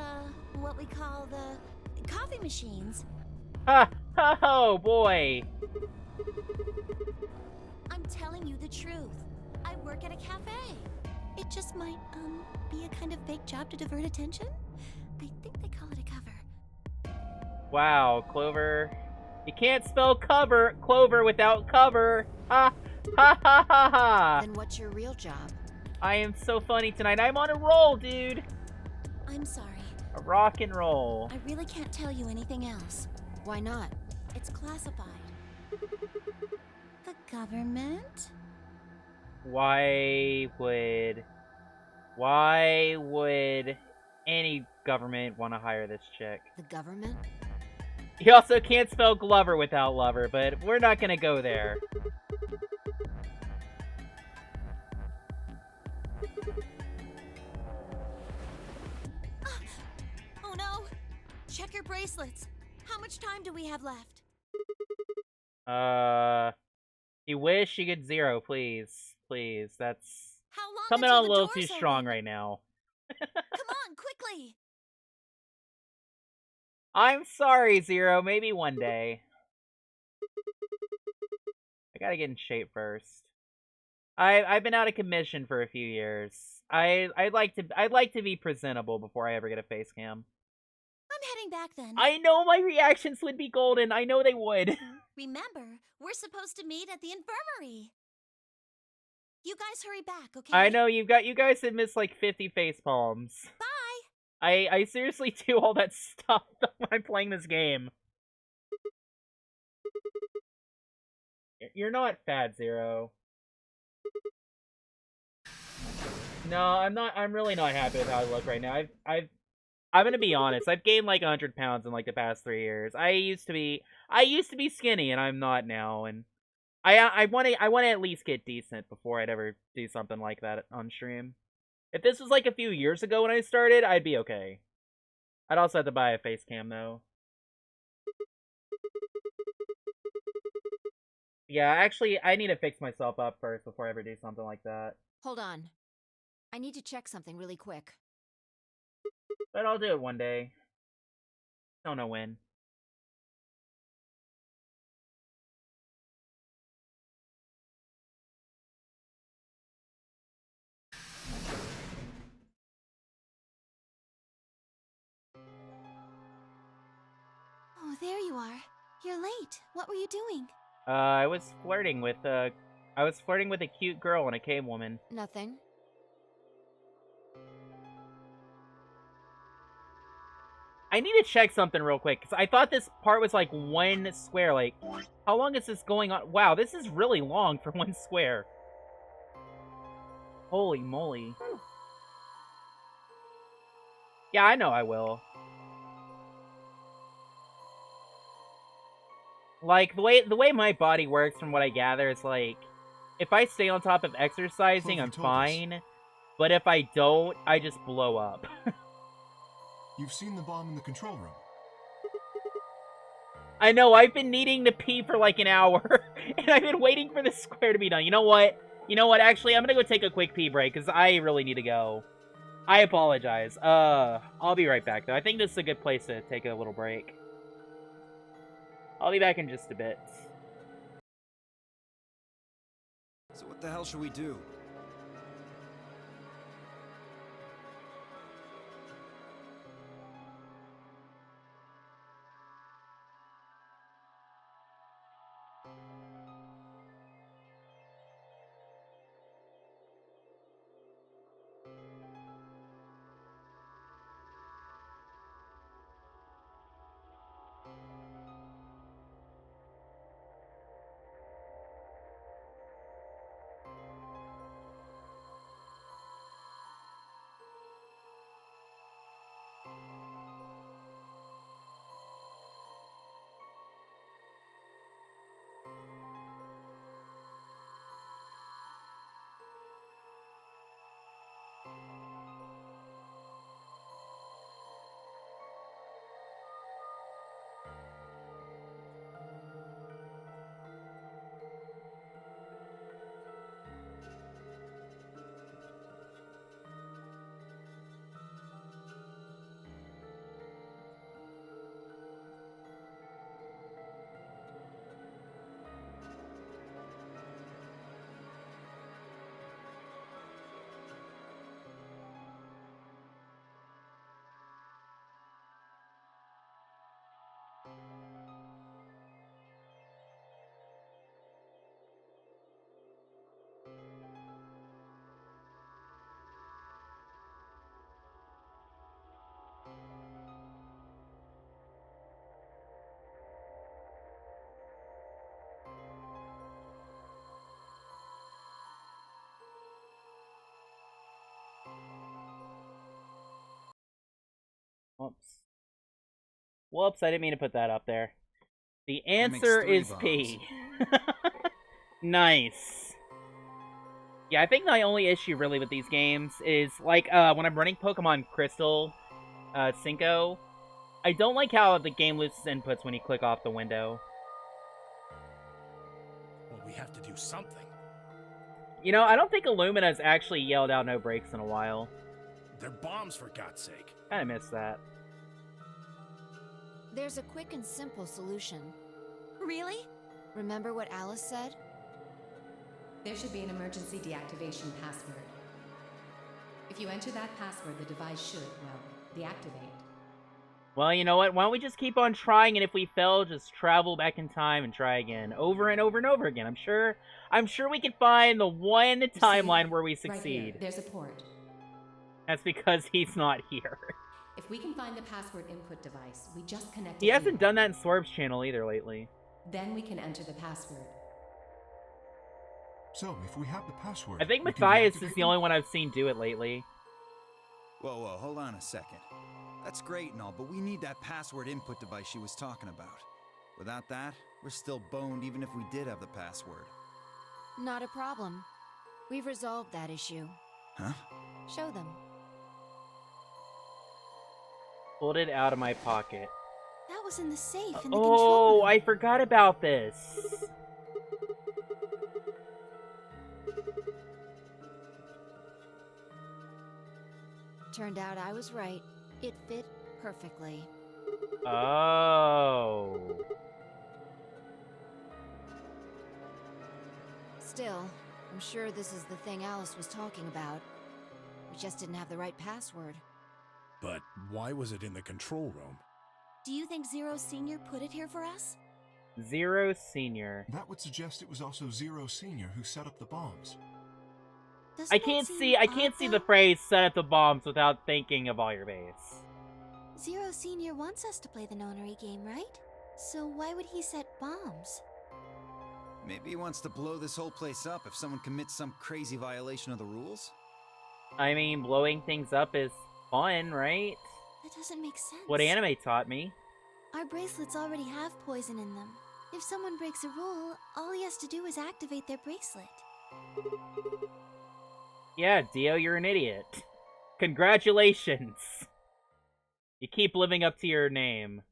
what we call the coffee machines. Ha! Oh, boy! I'm telling you the truth. I work at a cafe. It just might, be a kind of fake job to divert attention. I think they call it a cover. Wow, Clover. You can't spell Clover without cover! Ha! Ha ha ha ha! Then what's your real job? I am so funny tonight. I'm on a roll, dude! I'm sorry. A rock and roll. I really can't tell you anything else. Why not? It's classified. The government? Why would any government want to hire this chick? The government? You also can't spell Glover without lover, but we're not gonna go there. Oh no! Check your bracelets. How much time do we have left? You wish you could 0, please. Please, that's How long coming until on a the little doors too strong open? right now. Come on, quickly! I'm sorry, 0. Maybe one day. I gotta get in shape first. I've been out of commission for a few years. I'd like to be presentable before I ever get a face cam. I'm heading back then. I know my reactions would be golden. I know they would. Remember, we're supposed to meet at the infirmary. You guys hurry back, okay? I know you guys have missed like 50 face palms. Bye! I seriously do all that stuff when I'm playing this game. You're not fat, 0. No, I'm not. I'm really not happy with how I look right now. I'm gonna be honest. I've gained like 100 pounds in like the past 3 years. I used to be skinny, and I'm not now. And I want to at least get decent before I'd ever do something like that on stream. If this was like a few years ago when I started, I'd be okay. I'd also have to buy a face cam though. Yeah, actually, I need to fix myself up first before I ever do something like that. Hold on. I need to check something really quick. But I'll do it one day. Don't know when. Oh, there you are. You're late. What were you doing? I was flirting with a cute girl and a cave woman. Nothing. I need to check something real quick, because I thought this part was like 1 square. Like, how long is this going on? Wow, this is really long for 1 square. Holy moly. Yeah, I know I will. Like, the way my body works, from what I gather, is like, if I stay on top of exercising, I'm fine. But if I don't, I just blow up. You've seen the bomb in the control room. I know, I've been needing to pee for like an hour, and I've been waiting for this square to be done. You know what? Actually, I'm gonna go take a quick pee break, because I really need to go. I apologize. I'll be right back, though. I think this is a good place to take a little break. I'll be back in just a bit. So what the hell should we do? Whoops. Whoops, I didn't mean to put that up there. The That makes answer 3 is bombs. P. Nice. Yeah, I think my only issue really with these games is, like, when I'm running Pokemon Crystal, Cinco, I don't like how the game loses inputs when you click off the window. Well, we have to do something. You know, I don't think Illumina's actually yelled out no brakes in a while. They're bombs, for God's sake. Kinda miss that. There's a quick and simple solution. Really? Remember what Alice said? There should be an emergency deactivation password. If you enter that password, the device should, well, deactivate. Well, you know what? Why don't we just keep on trying, and if we fail, just travel back in time and try again, over and over and over again. I'm sure we can find the one timeline where we Right here, succeed. there's a port. That's because he's not here. If we can find the password input device, we just connect He it hasn't here. done that in Swerve's channel either lately. Then we can enter the password. So, if we have the password, I think we can Matthias deactivate is the them? only one I've seen do it lately. Whoa, hold on a second. That's great and all, but we need that password input device she was talking about. Without that, we're still boned even if we did have the password. Not a problem. We've resolved that issue. Huh? Show them. Pulled it out of my pocket. That was in the safe in the control Oh, room. I forgot about this. Turned out I was right. It fit perfectly. Oh. Still, I'm sure this is the thing Alice was talking about. We just didn't have the right password. But why was it in the control room? Do you think Zero Senior put it here for us? Zero Senior. That would suggest it was also Zero Senior who set up the bombs. Doesn't I that can't seem see odd, the though? phrase set up the bombs without thinking of all your base. Zero Senior wants us to play the nonary game, right? So why would he set bombs? Maybe he wants to blow this whole place up if someone commits some crazy violation of the rules? I mean, blowing things up is fun, right? That doesn't make sense. What anime taught me. Our bracelets already have poison in them. If someone breaks a rule, all he has to do is activate their bracelet. Yeah, Dio, you're an idiot. Congratulations. You keep living up to your name.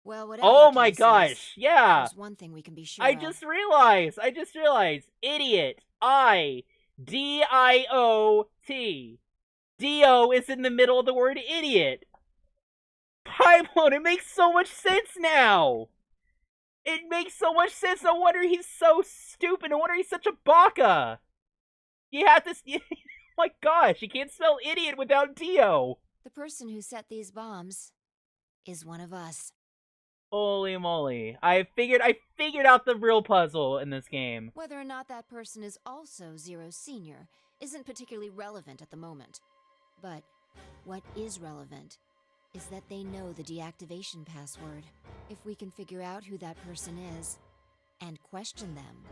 Well, whatever Oh the my case gosh, is, yeah! there's one thing we can be sure I of. just realized! Idiot. I-D-I-O-T. Dio is in the middle of the word idiot. Pipeline, it makes so much sense now! It makes so much sense, no wonder he's so stupid, no wonder he's such a baka! You have to... Oh my gosh, you can't spell idiot without Dio! The person who set these bombs is one of us. Holy moly. I figured out the real puzzle in this game. Whether or not that person is also Zero Senior isn't particularly relevant at the moment. But what is relevant is that they know the deactivation password. If we can figure out who that person is and question them,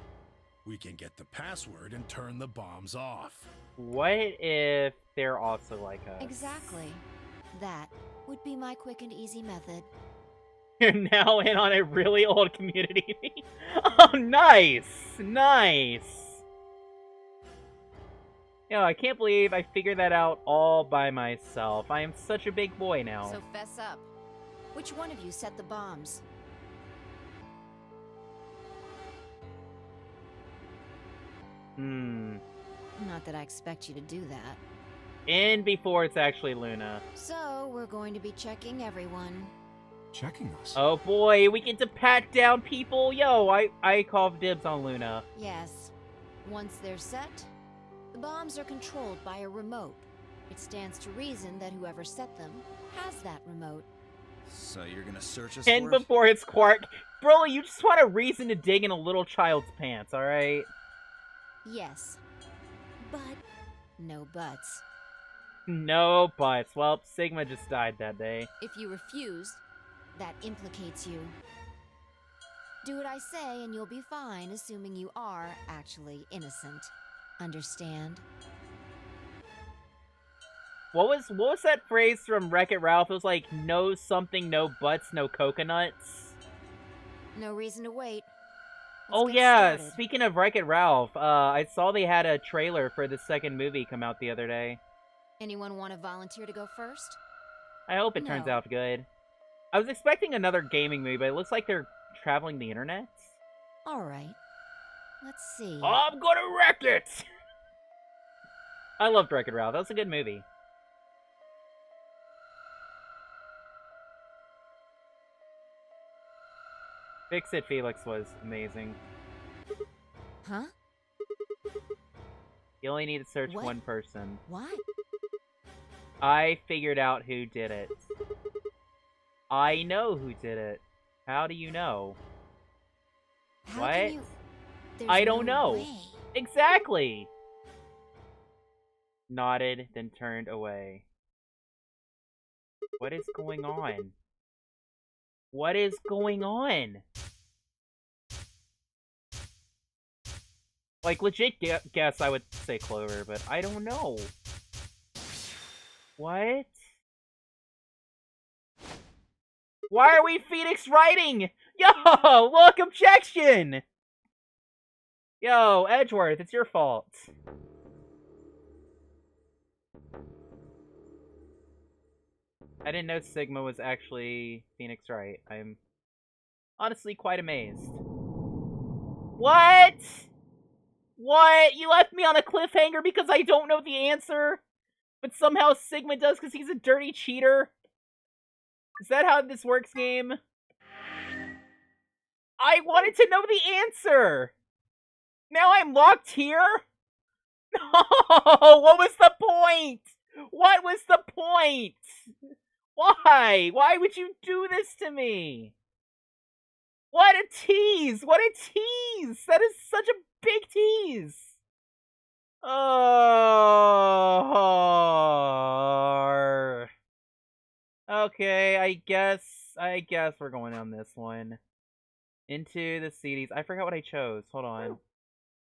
We can get the password and turn the bombs off. What if they're also like us? exactly. That would be my quick and easy method. You're now in on a really old community. Oh, nice! Nice! Yo, I can't believe I figured that out all by myself. I am such a big boy now. So fess up. Which one of you set the bombs? Not that I expect you to do that. In before it's actually Luna. So, we're going to be checking everyone. Checking us. Oh boy, we get to pat down people. Yo, I call dibs on Luna. Yes. Once they're set, the bombs are controlled by a remote. It stands to reason that whoever set them has that remote. So you're gonna search us And for it? before it's Quark. Broly, you just want a reason to dig in a little child's pants, alright? Yes. But No buts. No buts. Well, Sigma just died that day. If you refuse, that implicates you. Do what I say and you'll be fine, assuming you are actually innocent. Understand? What was that phrase from Wreck-It Ralph? It was like, no something, no butts, no coconuts. No reason to wait. Oh yeah, speaking of Wreck-It Ralph, I saw they had a trailer for the second movie come out the other day. Anyone want to volunteer to go first? I hope it turns out good. I was expecting another gaming movie, but it looks like they're traveling the internet. Alright. Let's see. I'm gonna wreck it! I loved Wreck-It Ralph. That was a good movie. Fix-It Felix was amazing. Huh? You only need to search one person. What? I figured out who did it. I know who did it. How do you know? How what? Can you... I don't know. Way. Exactly! Nodded, then turned away. What is going on? What is going on? Like, legit guess I would say Clover, but I don't know. What? Why are we Phoenix writing? Yo, look, objection! Yo, Edgeworth, it's your fault. I didn't know Sigma was actually Phoenix Wright. I'm honestly quite amazed. What? What? You left me on a cliffhanger because I don't know the answer? But somehow Sigma does because he's a dirty cheater? Is that how this works, game? I wanted to know the answer! Now I'm locked here? No! What was the point? What was the point? Why? Why would you do this to me? What a tease! What a tease! That is such a big tease! Oh. Okay, I guess we're going on this one. Into the CDs. I forgot what I chose. Hold on.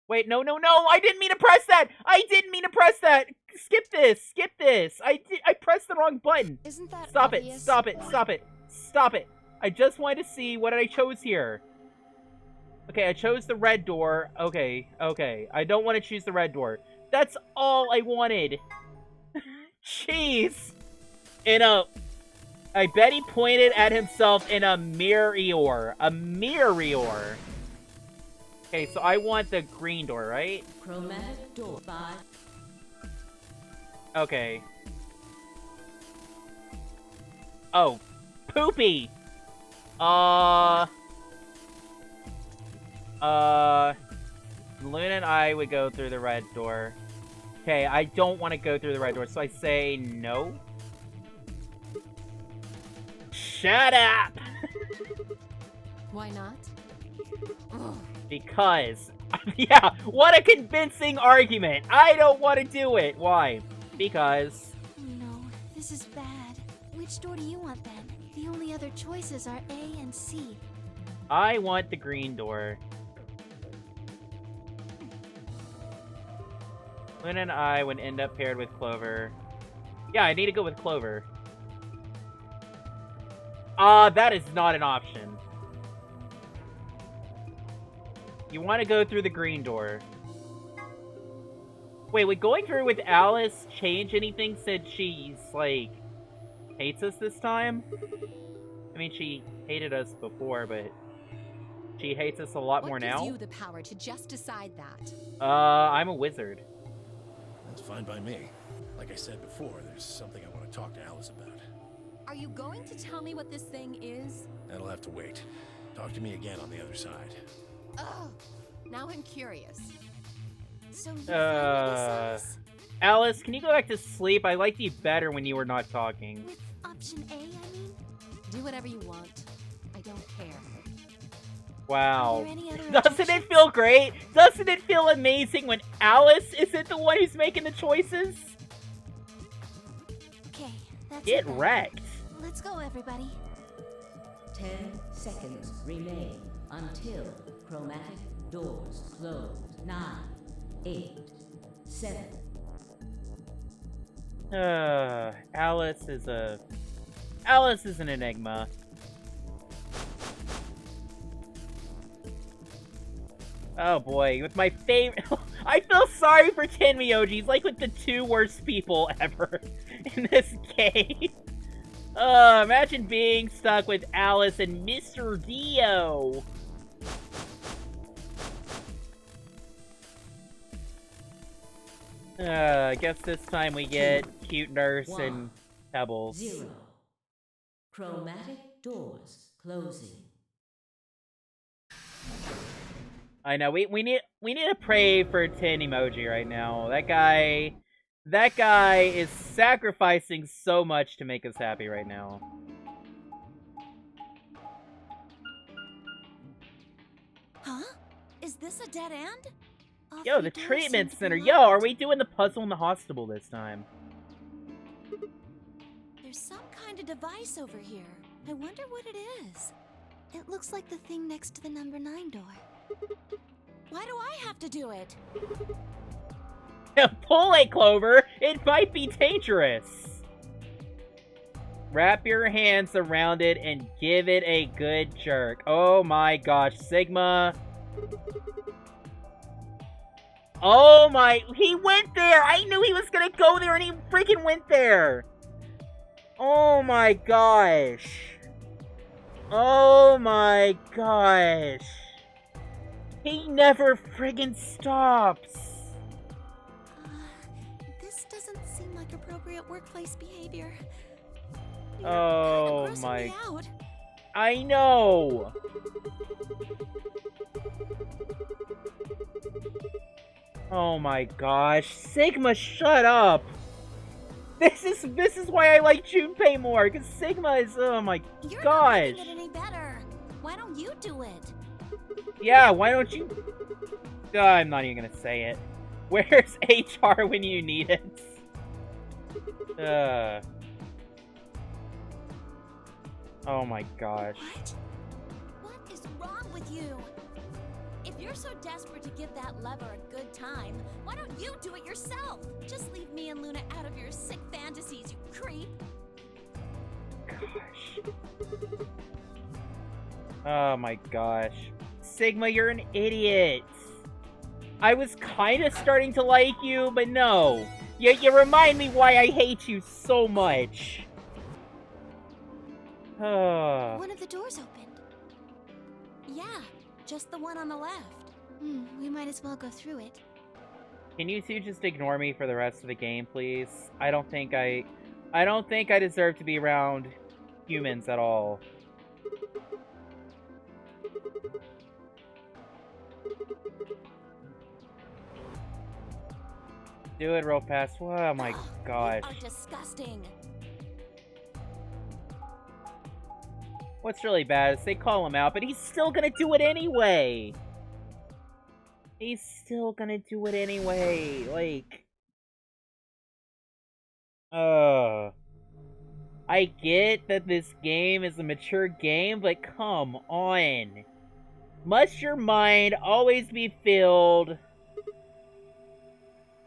Wait, no! I didn't mean to press that! Skip this! I pressed the wrong button! Isn't that Stop obvious? it! Stop it! I just wanted to see what I chose here. Okay, I chose the red door. Okay. I don't want to choose the red door. That's all I wanted. Jeez! I bet he pointed at himself in a mirror. A mirror. Okay, so I want the green door, right? Chromatic door 5. Okay. Oh, poopy! Luna and I would go through the red door. Okay, I don't want to go through the red door, so I say no. Shut up! Why not? Because. Yeah, what a convincing argument! I don't want to do it! Why? Because. No, this is bad. Which door do you want then? The only other choices are A and C. I want the green door. Luna and I would end up paired with Clover. Yeah, I need to go with Clover. That is not an option. You want to go through the green door. Wait, would going through with Alice change anything since she's, like, hates us this time? I mean, she hated us before, but she hates us a lot more now. What gives you the power to just decide that? I'm a wizard. That's fine by me. Like I said before, there's something I want to talk to Alice about. Are you going to tell me what this thing is? That'll have to wait. Talk to me again on the other side. Oh, now I'm curious. So you finally decide Alice, can you go back to sleep? I liked you better when you were not talking. with option A, I mean? Do whatever you want. I don't care. Wow. Are there any other Doesn't it objections? feel great? Doesn't it feel amazing when Alice isn't the one who's making the choices? Okay, that's Get it then. wrecked. Let's go, everybody. 10 seconds remain until chromatic doors close. 9, 8, 7. Alice is an enigma. Oh boy, with my favorite. I feel sorry for Tenmyoji. He's like with the 2 worst people ever in this game. Imagine being stuck with Alice and Mr. Dio. I guess this time we get Cute Nurse and Pebbles. 0. Chromatic doors closing. I know, we need to pray for Tenmyoji right now. That guy is sacrificing so much to make us happy right now. Huh? Is this a dead end? Yo, the treatment center. Yo, are we doing the puzzle in the hospital this time? There's some kind of device over here. I wonder what it is. It looks like the thing next to the number 9 door. Why do I have to do it? Pull it, Clover! It might be dangerous! Wrap your hands around it and give it a good jerk. Oh my gosh, Sigma. Oh my, he went there! I knew he was gonna go there and he freaking went there! Oh my gosh. Oh my gosh. He never friggin' stops. This doesn't seem like appropriate workplace behavior. Oh my. Me out. I know. Oh my gosh, Sigma, shut up. This is why I like Junpei more, because Sigma is, oh my gosh. You're not making it any better. Why don't you do it? Yeah, why don't you? I'm not even gonna say it. Where's HR when you need it? Oh my gosh. What is wrong with you? If you're so desperate to give that lever a good time, why don't you do it yourself? Just leave me and Luna out of your sick fantasies, you creep. Gosh. Oh my gosh. Sigma, you're an idiot. I was kind of starting to like you, but no. You remind me why I hate you so much. One of the doors opened. Yeah, just the one on the left. We might as well go through it. Can you two just ignore me for the rest of the game, please? I don't think I deserve to be around humans at all. Do it real fast. Oh my gosh. You are disgusting. What's really bad is they call him out, but he's still gonna do it anyway. He's still gonna do it anyway. Like, I get that this game is a mature game, but come on. Must your mind always be filled?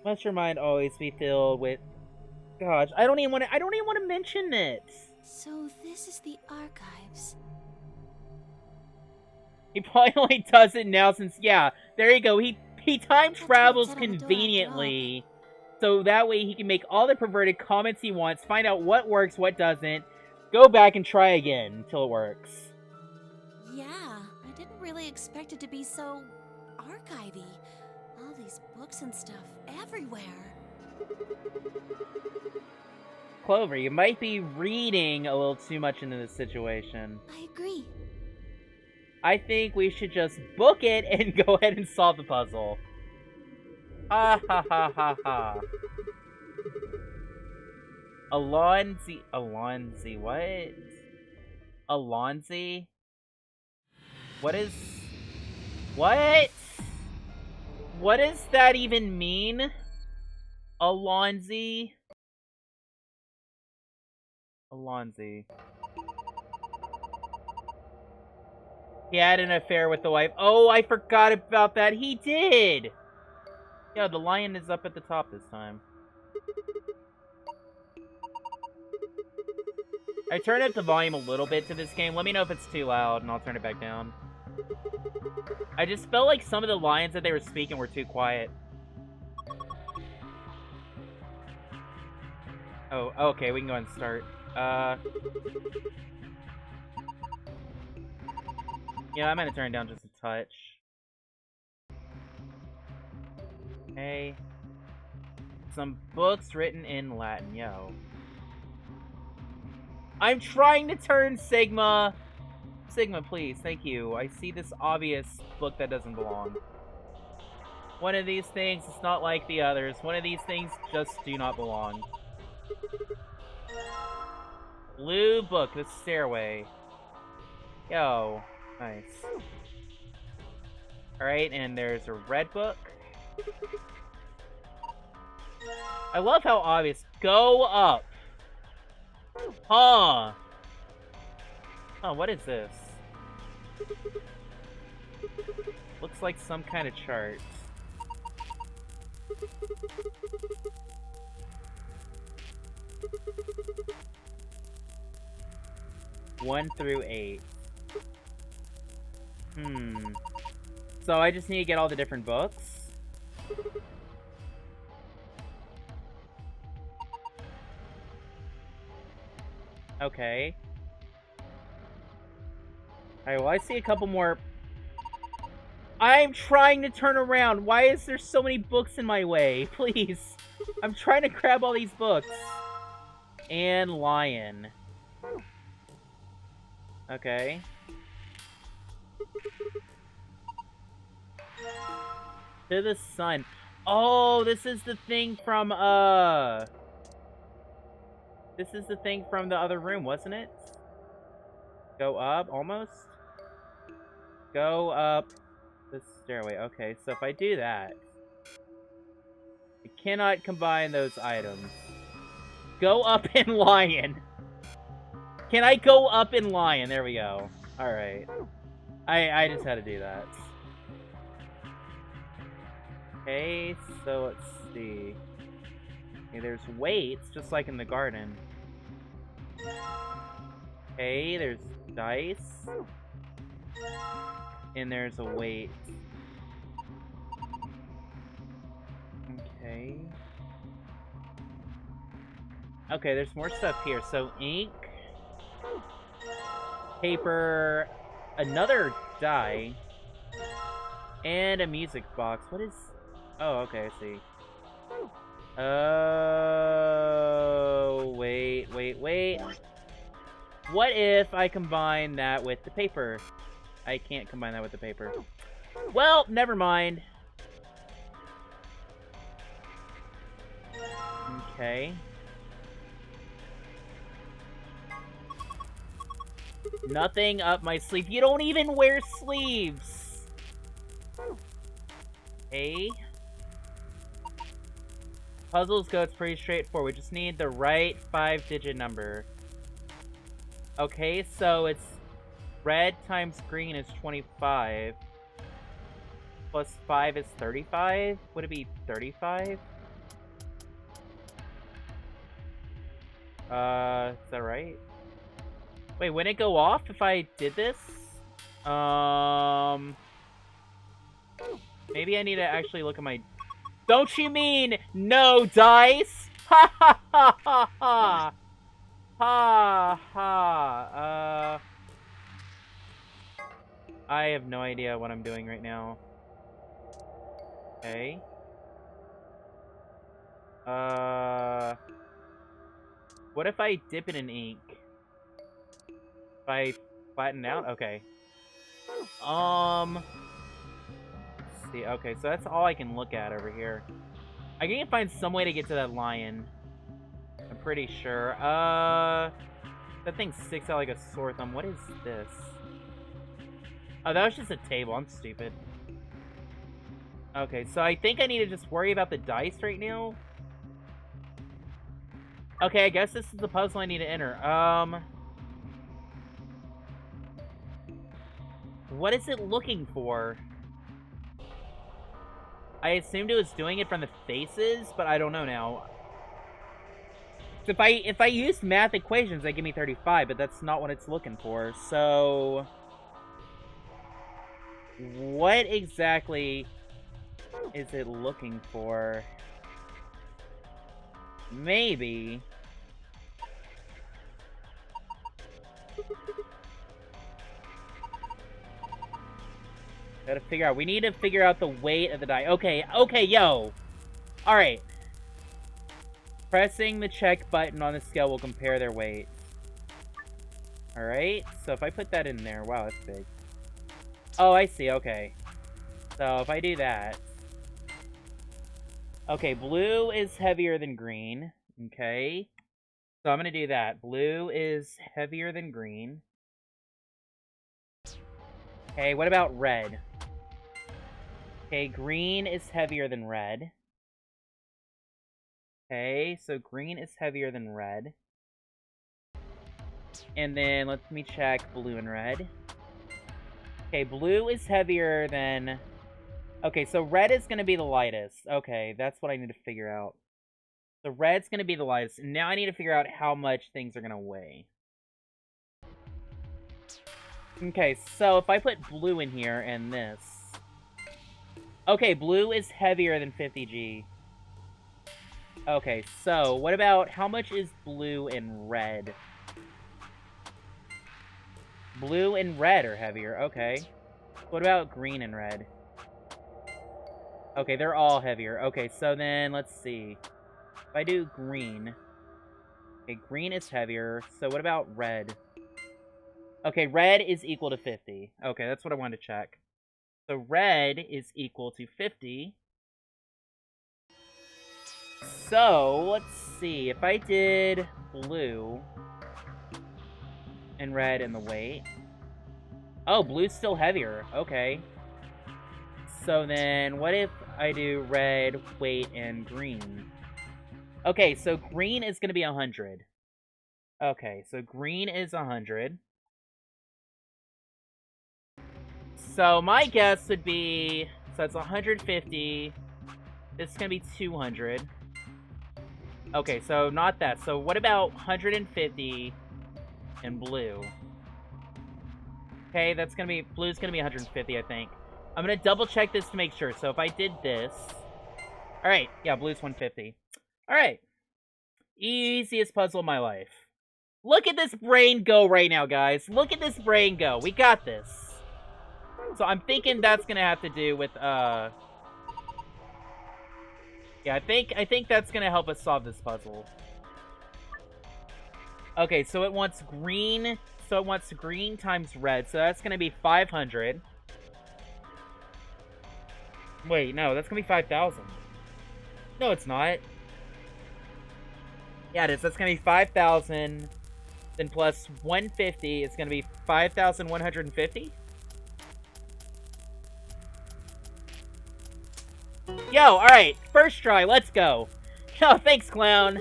Must your mind always be filled with? Gosh, I don't even want to mention it. So this is the archives. He probably only does it now since, yeah, there you go. He time travels conveniently, so that way he can make all the perverted comments he wants, find out what works, what doesn't, go back and try again until it works. Yeah, I didn't really expect it to be so archivey. All these books and stuff everywhere. Clover, you might be reading a little too much into this situation. I agree. I think we should just book it and go ahead and solve the puzzle. Ha ha ha ha ha. Alonzi, what? Alonzi? What does that even mean? Alonzi? Alonzi. He had an affair with the wife. Oh, I forgot about that. He did! Yeah, the lion is up at the top this time. I turned up the volume a little bit to this game. Let me know if it's too loud, and I'll turn it back down. I just felt like some of the lines that they were speaking were too quiet. Oh, okay, we can go ahead and start. Yeah, I'm gonna turn it down just a touch. Okay. Some books written in Latin, yo. I'm trying to turn Sigma. Sigma, please, thank you. I see this obvious book that doesn't belong. One of these things is not like the others. One of these things just do not belong. Blue book, the stairway. Yo, nice. Alright, and there's a red book. I love how obvious. Go up. Huh. Oh, what is this? Looks like some kind of chart. One through 8. So I just need to get all the different books. Okay. Alright, well, I see a couple more. I'm trying to turn around. Why is there so many books in my way? Please. I'm trying to grab all these books. And lion. Okay. To the sun. Oh, this is the thing from, This is the thing from the other room, wasn't it? Go up, almost? Go up the stairway. Okay, so if I do that... I cannot combine those items. Go up in lion. Can I go up in lion? There we go. Alright. I just had to do that. Okay, so let's see. Okay, there's weights, just like in the garden. Okay, there's dice. And there's a weight. Okay. Okay, there's more stuff here. So, ink. Paper. Another die. And a music box. What is... Oh, okay, I see. Oh, wait. What if I combine that with the paper? I can't combine that with the paper. Well, never mind. Okay. Nothing up my sleeve. You don't even wear sleeves! Okay. Puzzles go, it's pretty straightforward. We just need the right 5-digit number. Okay, so it's red times green is 25. Plus 5 is 35? Would it be 35? Is that right? Wait, wouldn't it go off if I did this? Maybe I need to actually look at my... Don't you mean no dice? Ha ha ha ha ha! Ha ha. I have no idea what I'm doing right now. Okay. What if I dip it in ink? If I flatten out? Okay. Let's see. Okay, so that's all I can look at over here. I can find some way to get to that lion. I'm pretty sure. That thing sticks out like a sore thumb. What is this? Oh, that was just a table. I'm stupid. Okay, so I think I need to just worry about the dice right now. Okay, I guess this is the puzzle I need to enter. What is it looking for? I assumed it was doing it from the faces, but I don't know now. If I use math equations, they give me 35, but that's not what it's looking for. So what exactly is it looking for? Maybe. Gotta figure out. We need to figure out the weight of the die. Okay, yo. Alright. Pressing the check button on the scale will compare their weight. Alright, so if I put that in there... Wow, that's big. Oh, I see, okay. So if I do that... Okay, blue is heavier than green. Okay. So I'm gonna do that. Blue is heavier than green. Okay, what about red? Okay, green is heavier than red. Okay, so green is heavier than red. And then let me check blue and red. Okay, blue is heavier than... Okay, so red is going to be the lightest. Okay, that's what I need to figure out. So red's going to be the lightest. And now I need to figure out how much things are going to weigh. Okay, so if I put blue in here and this... Okay, blue is heavier than 50G. Okay, so what about... How much is blue and red? Blue and red are heavier. Okay. What about green and red? Okay, they're all heavier. Okay, so then let's see. If I do green... Okay, green is heavier. So what about red? Okay, red is equal to 50. Okay, that's what I wanted to check. So red is equal to 50. So, let's see. If I did blue and red in the weight... Oh, blue's still heavier. Okay. So then, what if I do red, weight, and green? Okay, so green is going to be 100. Okay, so green is 100. So my guess would be... So it's 150. This is going to be 200. Okay, so not that. So what about 150 and blue? Okay, that's going to be... Blue's going to be 150, I think. I'm going to double check this to make sure. So if I did this... Alright, yeah, blue's 150. Alright. Easiest puzzle of my life. Look at this brain go right now, guys. Look at this brain go. We got this. So I'm thinking that's going to have to do with, Yeah, I think that's going to help us solve this puzzle. Okay, so it wants green... So it wants green times red. So that's going to be 500. Wait, no, that's going to be 5,000. No, it's not. Yeah, it is. That's going to be 5,000. Then plus 150 is going to be 5,150. Yo, alright. First try. Let's go. Yo, thanks, clown.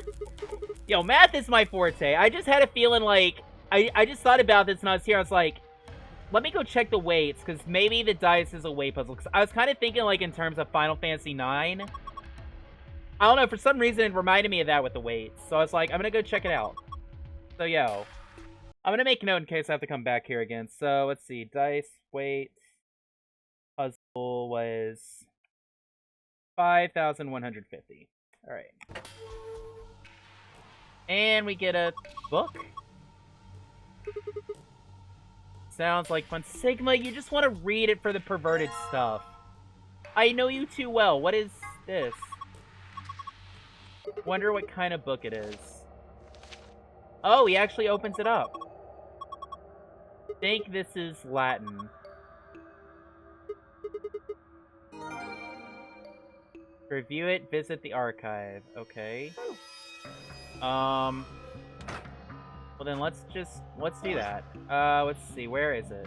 Yo, math is my forte. I just had a feeling like... I just thought about this when I was here. I was like, let me go check the weights, because maybe the dice is a weight puzzle. Because I was kind of thinking, like, in terms of Final Fantasy IX. I don't know, for some reason it reminded me of that with the weights. So I was like, I'm going to go check it out. So, yo. I'm going to make a note in case I have to come back here again. So, let's see. Dice, weight, puzzle was 5,150. Alright. And we get a book. Sounds like fun. Sigma, you just want to read it for the perverted stuff. I know you too well. What is this? Wonder what kind of book it is. Oh, he actually opens it up. Think this is Latin. To review it, visit the archive. Okay. Well then let's do that. Let's see, where is it?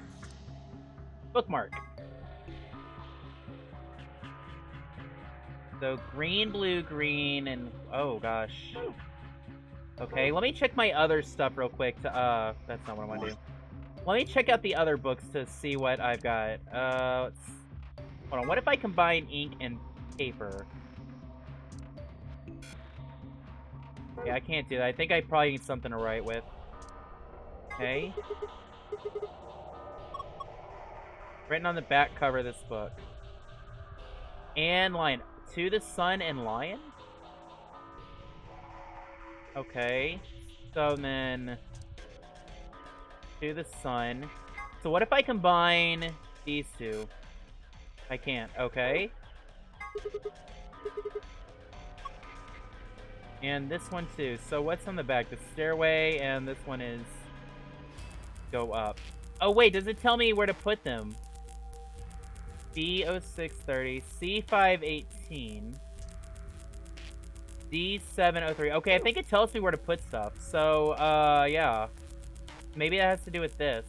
Bookmark. So green, blue, green, and oh gosh. Okay, let me check my other stuff real quick to that's not what I want to do. Let me check out the other books to see what I've got. Hold on, what if I combine ink and paper? Okay, I can't do that. I think I probably need something to write with. Okay. Written on the back cover of this book. And lion. To the sun and lion? Okay. So then... to the sun. So what if I combine these two? I can't. Okay. And this one too. So what's on the back? The stairway, and this one is... go up. Oh wait, does it tell me where to put them? B0630, C518, D703. Okay, I think it tells me where to put stuff. So, yeah. Maybe that has to do with this.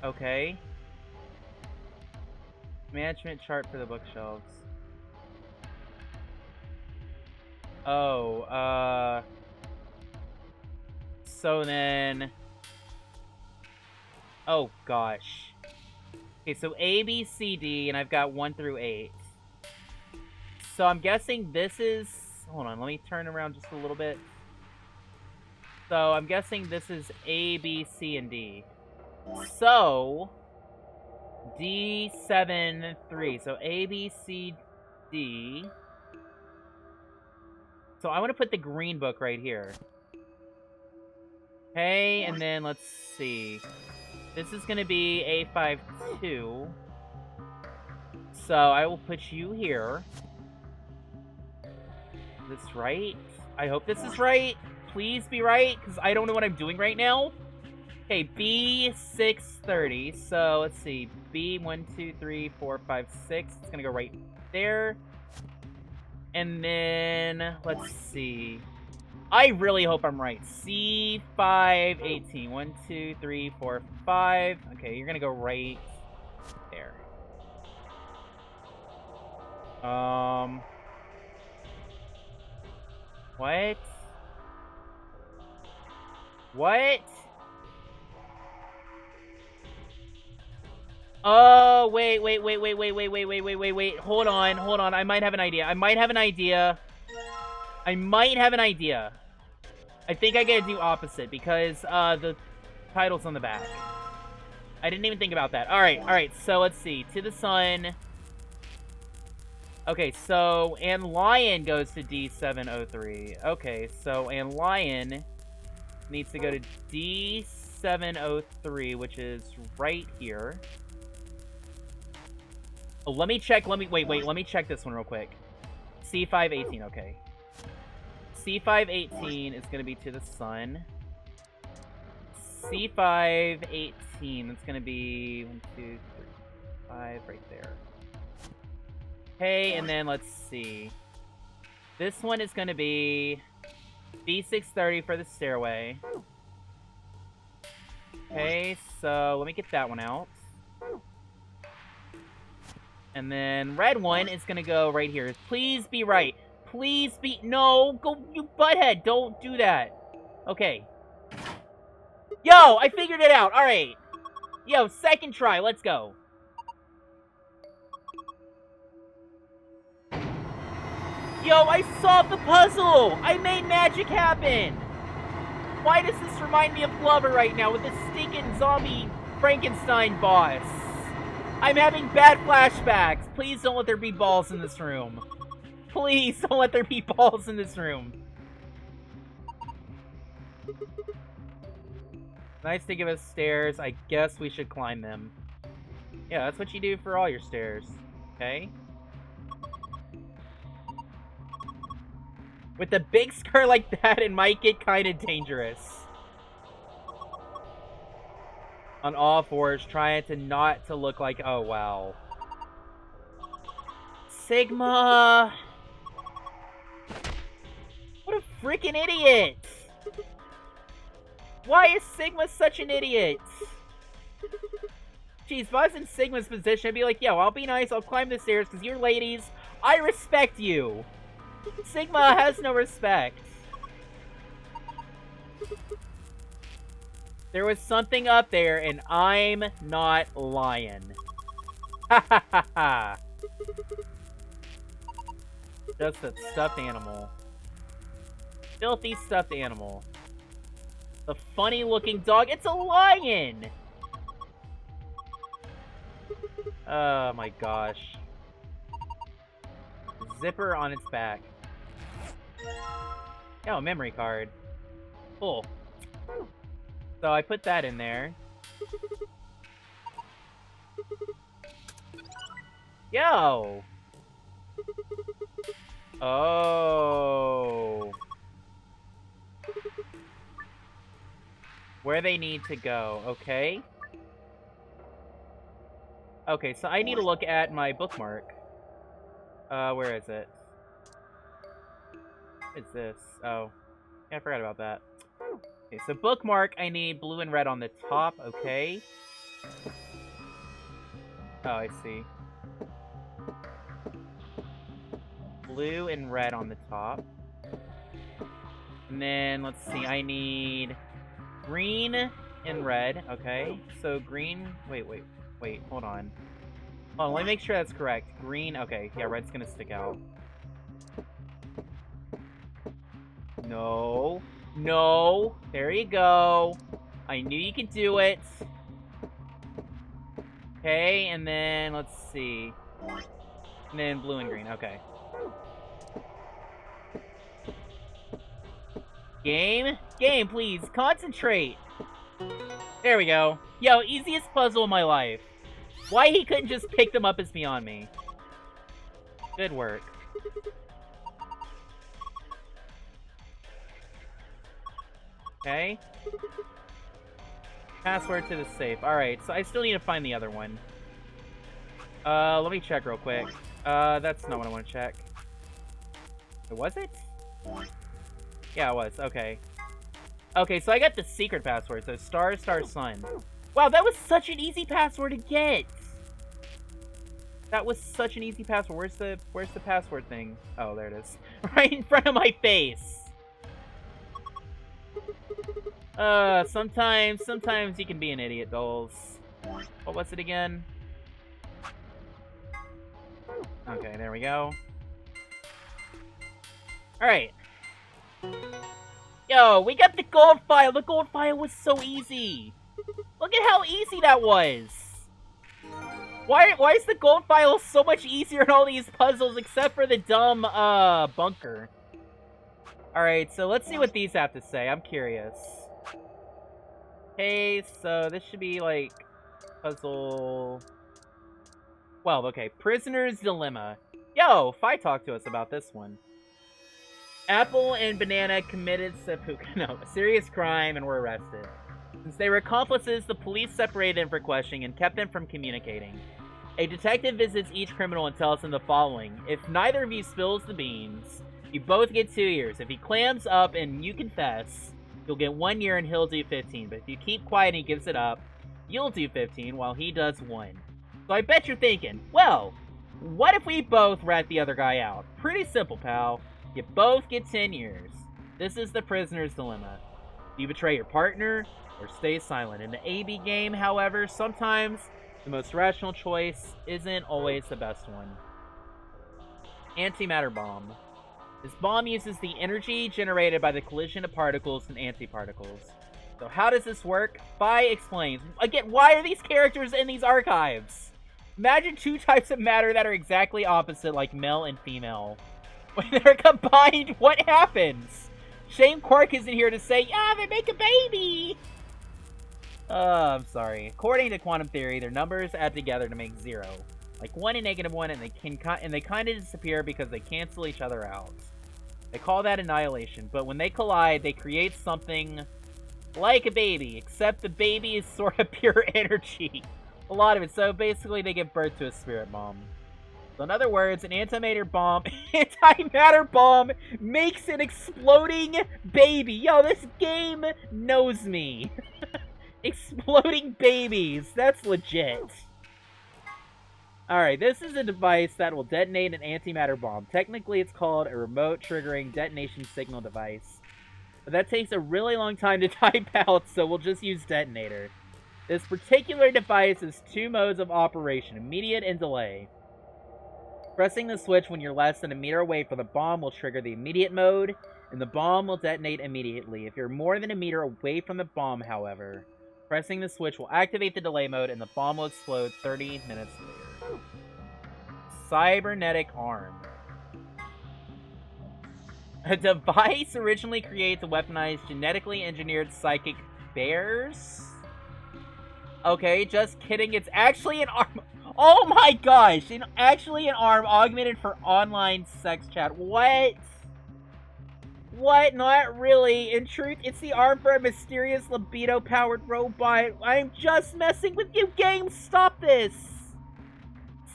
Okay. Management chart for the bookshelves. Oh, so then... oh, gosh. Okay, so A, B, C, D, and I've got 1 through 8. So I'm guessing this is... hold on, let me turn around just a little bit. So I'm guessing this is A, B, C, and D. So... D7, 3. So A, B, C, D. So I want to put the green book right here. Okay, and then let's see. This is going to be A52. So I will put you here. Is this right? I hope this is right. Please be right, because I don't know what I'm doing right now. Okay, B630. So let's see. B1, 2, 3, 4, 5, 6. It's going to go right there. And then, let's see. I really hope I'm right. C518. 1, 2, 3, 4, 5. Okay, you're gonna go right there. What? What? Oh, wait. Hold on. I might have an idea. I might have an idea. I think I gotta do opposite, because, the title's on the back. I didn't even think about that. Alright, so let's see. To the sun. Okay, so, and lion goes to D703. Okay, so, and lion needs to go to D703, which is right here. Oh, let me check, let me check this one real quick. C518, okay. C518 is going to be to the sun. C518, that's going to be 1, 2, 3, 5, right there. Okay, and then let's see. This one is going to be B630 for the stairway. Okay, so let me get that one out. And then red one is going to go right here. Please be right. Please be... no, go, you butthead. Don't do that. Okay. Yo, I figured it out. All right. Yo, second try. Let's go. Yo, I solved the puzzle. I made magic happen. Why does this remind me of Glover right now with the stinking zombie Frankenstein boss? I'm having bad flashbacks. Please don't let there be balls in this room. Please don't let there be balls in this room. Nice to give us stairs. I guess we should climb them. Yeah, that's what you do for all your stairs. Okay? With a big scar like that, it might get kind of dangerous. On all fours, trying to not to look like... oh, wow. Sigma! What a freaking idiot! Why is Sigma such an idiot? Jeez, if I was in Sigma's position, I'd be like, yo, I'll be nice, I'll climb the stairs, because you're ladies. I respect you! Sigma has no respect. There was something up there, and I'm not lying. Ha ha ha ha. Just that stuffed animal. Filthy stuffed animal. The funny-looking dog. It's a lion! Oh my gosh. Zipper on its back. Oh, memory card. Cool. So I put that in there. Yo! Oh. Where they need to go, okay. Okay, so I need to look at my bookmark. Where is it? What's this? Oh. Yeah, I forgot about that. Okay, so bookmark, I need blue and red on the top, okay. Oh, I see. Blue and red on the top. And then, let's see, I need green and red, okay. So green, wait, hold on. Oh, let me make sure that's correct. Green, okay, yeah, red's gonna stick out. No. No. There you go. I knew you could do it. Okay, and then, let's see. And then blue and green, okay. Game? Game, please. Concentrate. There we go. Yo, easiest puzzle of my life. Why he couldn't just pick them up is beyond me. Good work. Okay. Password to the safe. Alright, so I still need to find the other one. Let me check real quick. That's not what I want to check. Was it? Yeah, it was. Okay. Okay, so I got the secret password. So star, star, sun. Wow, that was such an easy password to get. That was such an easy password. Where's the password thing? Oh, there it is. Right in front of my face. Sometimes you can be an idiot, dolls. What was it again? Okay, there we go. Alright. Yo, we got the gold file! The gold file was so easy! Look at how easy that was! Why is the gold file so much easier in all these puzzles except for the dumb, bunker? Alright, so let's see what these have to say. I'm curious. Okay, so this should be, like, puzzle 12. Okay, Prisoner's Dilemma. Yo, Fi talked to us about this one. Apple and Banana committed a serious crime and were arrested. Since they were accomplices, the police separated them for questioning and kept them from communicating. A detective visits each criminal and tells them the following. If neither of you spills the beans, you both get 2 years. If he clams up and you confess, you'll get 1 year and he'll do 15. But if you keep quiet and he gives it up, you'll do 15 while he does 1. So I bet you're thinking, well, what if we both rat the other guy out? Pretty simple, pal. You both get 10 years. This is the prisoner's dilemma. Do you betray your partner or stay silent? In the AB game, however, sometimes the most rational choice isn't always the best one. Antimatter bomb. This bomb uses the energy generated by the collision of particles and antiparticles. So how does this work? Fi explains. Again, why are these characters in these archives? Imagine 2 types of matter that are exactly opposite, like male and female. When they're combined, what happens? Shame Quark isn't here to say, yeah, they make a baby! I'm sorry. According to quantum theory, their numbers add together to make 0. Like 1 and negative 1, and they kind of disappear because they cancel each other out. They call that annihilation, but when they collide, they create something like a baby, except the baby is sort of pure energy. A lot of it, so basically they give birth to a spirit bomb. So in other words, an antimatter bomb makes an exploding baby. Yo, this game knows me. Exploding babies, that's legit. Alright, this is a device that will detonate an antimatter bomb. Technically, it's called a remote triggering detonation signal device. But that takes a really long time to type out, so we'll just use detonator. This particular device has 2 modes of operation, immediate and delay. Pressing the switch when you're less than a meter away from the bomb will trigger the immediate mode, and the bomb will detonate immediately. If you're more than a meter away from the bomb, however, pressing the switch will activate the delay mode, and the bomb will explode 30 minutes later. Cybernetic arm. A device originally created to weaponize genetically engineered psychic bears? Okay, just kidding. It's actually an arm. Oh my gosh! Actually an arm augmented for online sex chat. What? What? Not really. In truth, it's the arm for a mysterious libido-powered robot. I'm just messing with you, game. Stop this.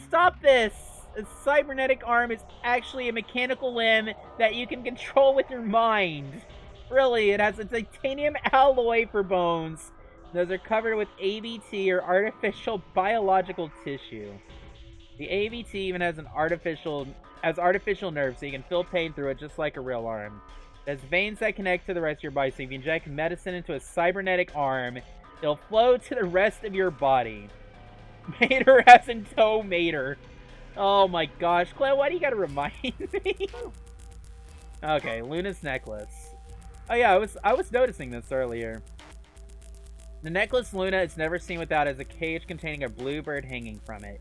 Stop this. A cybernetic arm is actually a mechanical limb that you can control with your mind. Really, it has a titanium alloy for bones. Those are covered with ABT, or artificial biological tissue. The ABT even has artificial nerves, so you can feel pain through it just like a real arm. It has veins that connect to the rest of your body, so if you inject medicine into a cybernetic arm, it'll flow to the rest of your body. Mater as in toe Mater. Oh my gosh, Claire, why do you gotta remind me? Okay, Luna's necklace. Oh yeah, I was noticing this earlier. The necklace Luna is never seen without is a cage containing a bluebird hanging from it.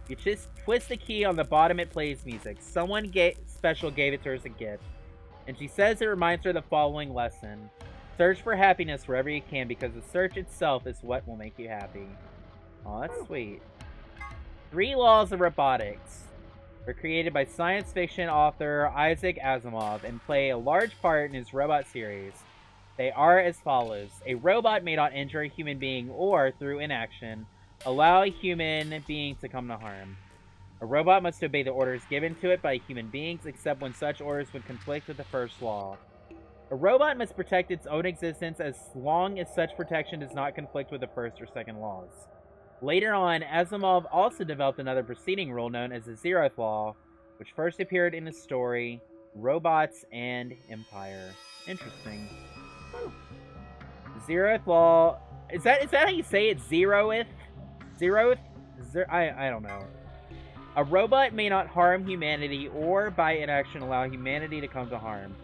You just twist the key on the bottom, it plays music. Someone special gave it to her as a gift. And she says it reminds her of the following lesson. Search for happiness wherever you can, because the search itself is what will make you happy. Oh, that's sweet. 3 Laws of Robotics were created by science fiction author Isaac Asimov and play a large part in his robot series. They are as follows. A robot may not injure a human being or, through inaction, allow a human being to come to harm. A robot must obey the orders given to it by human beings, except when such orders would conflict with the first law. A robot must protect its own existence as long as such protection does not conflict with the first or second laws. Later on, Asimov also developed another preceding rule known as the Zeroth Law, which first appeared in his story, Robots and Empire. Interesting. Zeroth Law... Is that how you say it? Zeroth? Zeroth? I don't know. A robot may not harm humanity or, by inaction, allow humanity to come to harm.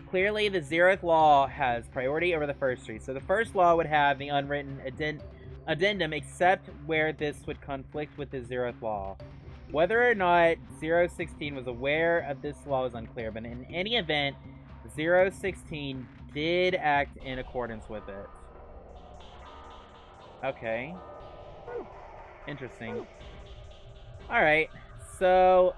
Clearly, the Zeroth Law has priority over the first 3, so the first law would have the unwritten addendum except where this would conflict with the Zeroth Law. Whether or not 016 was aware of this law is unclear, but in any event, 016 did act in accordance with it. Okay. Interesting. Alright, so...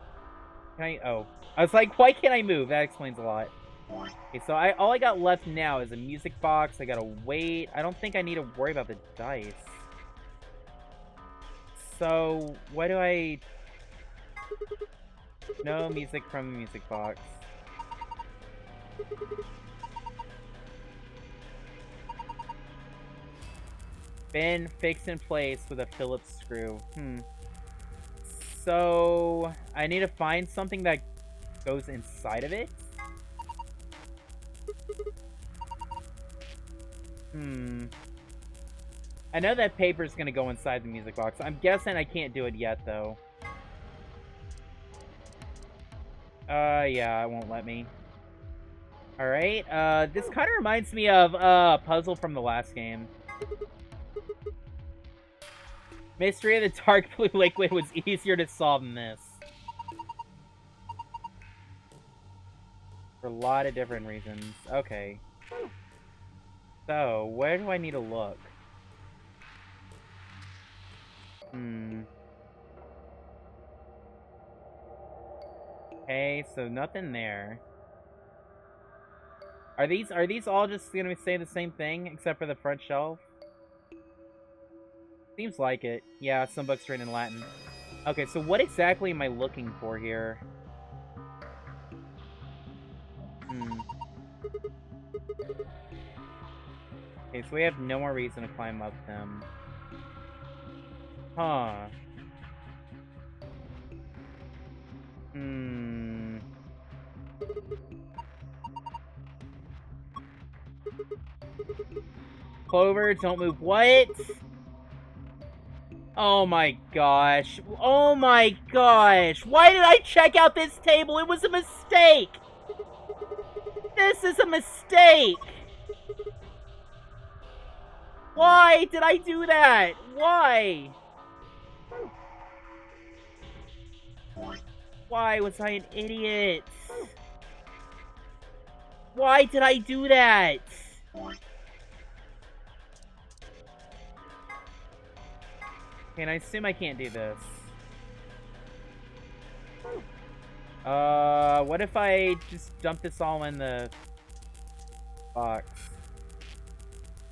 I was like, why can't I move? That explains a lot. Okay, so all I got left now is a music box. I gotta wait. I don't think I need to worry about the dice. So, what do I... No music from the music box. Been fixed in place with a Phillips screw. So, I need to find something that goes inside of it? I know that paper's gonna go inside the music box. I'm guessing I can't do it yet, though. Yeah, it won't let me. Alright, this kind of reminds me of a puzzle from the last game. Mystery of the Dark Blue Liquid was easier to solve than this. For a lot of different reasons. Okay. So, where do I need to look? Okay, so nothing there. Are these all just gonna say the same thing, except for the front shelf? Seems like it. Yeah, some books written in Latin. Okay, so what exactly am I looking for here? Okay, so we have no more reason to climb up them. Huh. Clover, don't move. What? Oh my gosh. Oh my gosh. Why did I check out this table? It was a mistake. This is a mistake. Why did I do that? Why? Why was I an idiot? Why did I do that? And I assume I can't do this. What if I just dump this all in the box?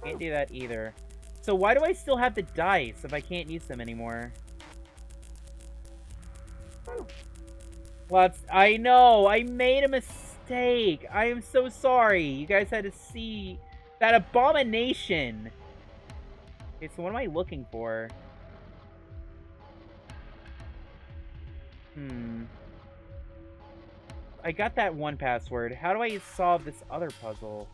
Can't do that either. So why do I still have the dice if I can't use them anymore? Well, I know! I made a mistake! I am so sorry! You guys had to see that abomination! Okay, so what am I looking for? I got that one password. How do I solve this other puzzle?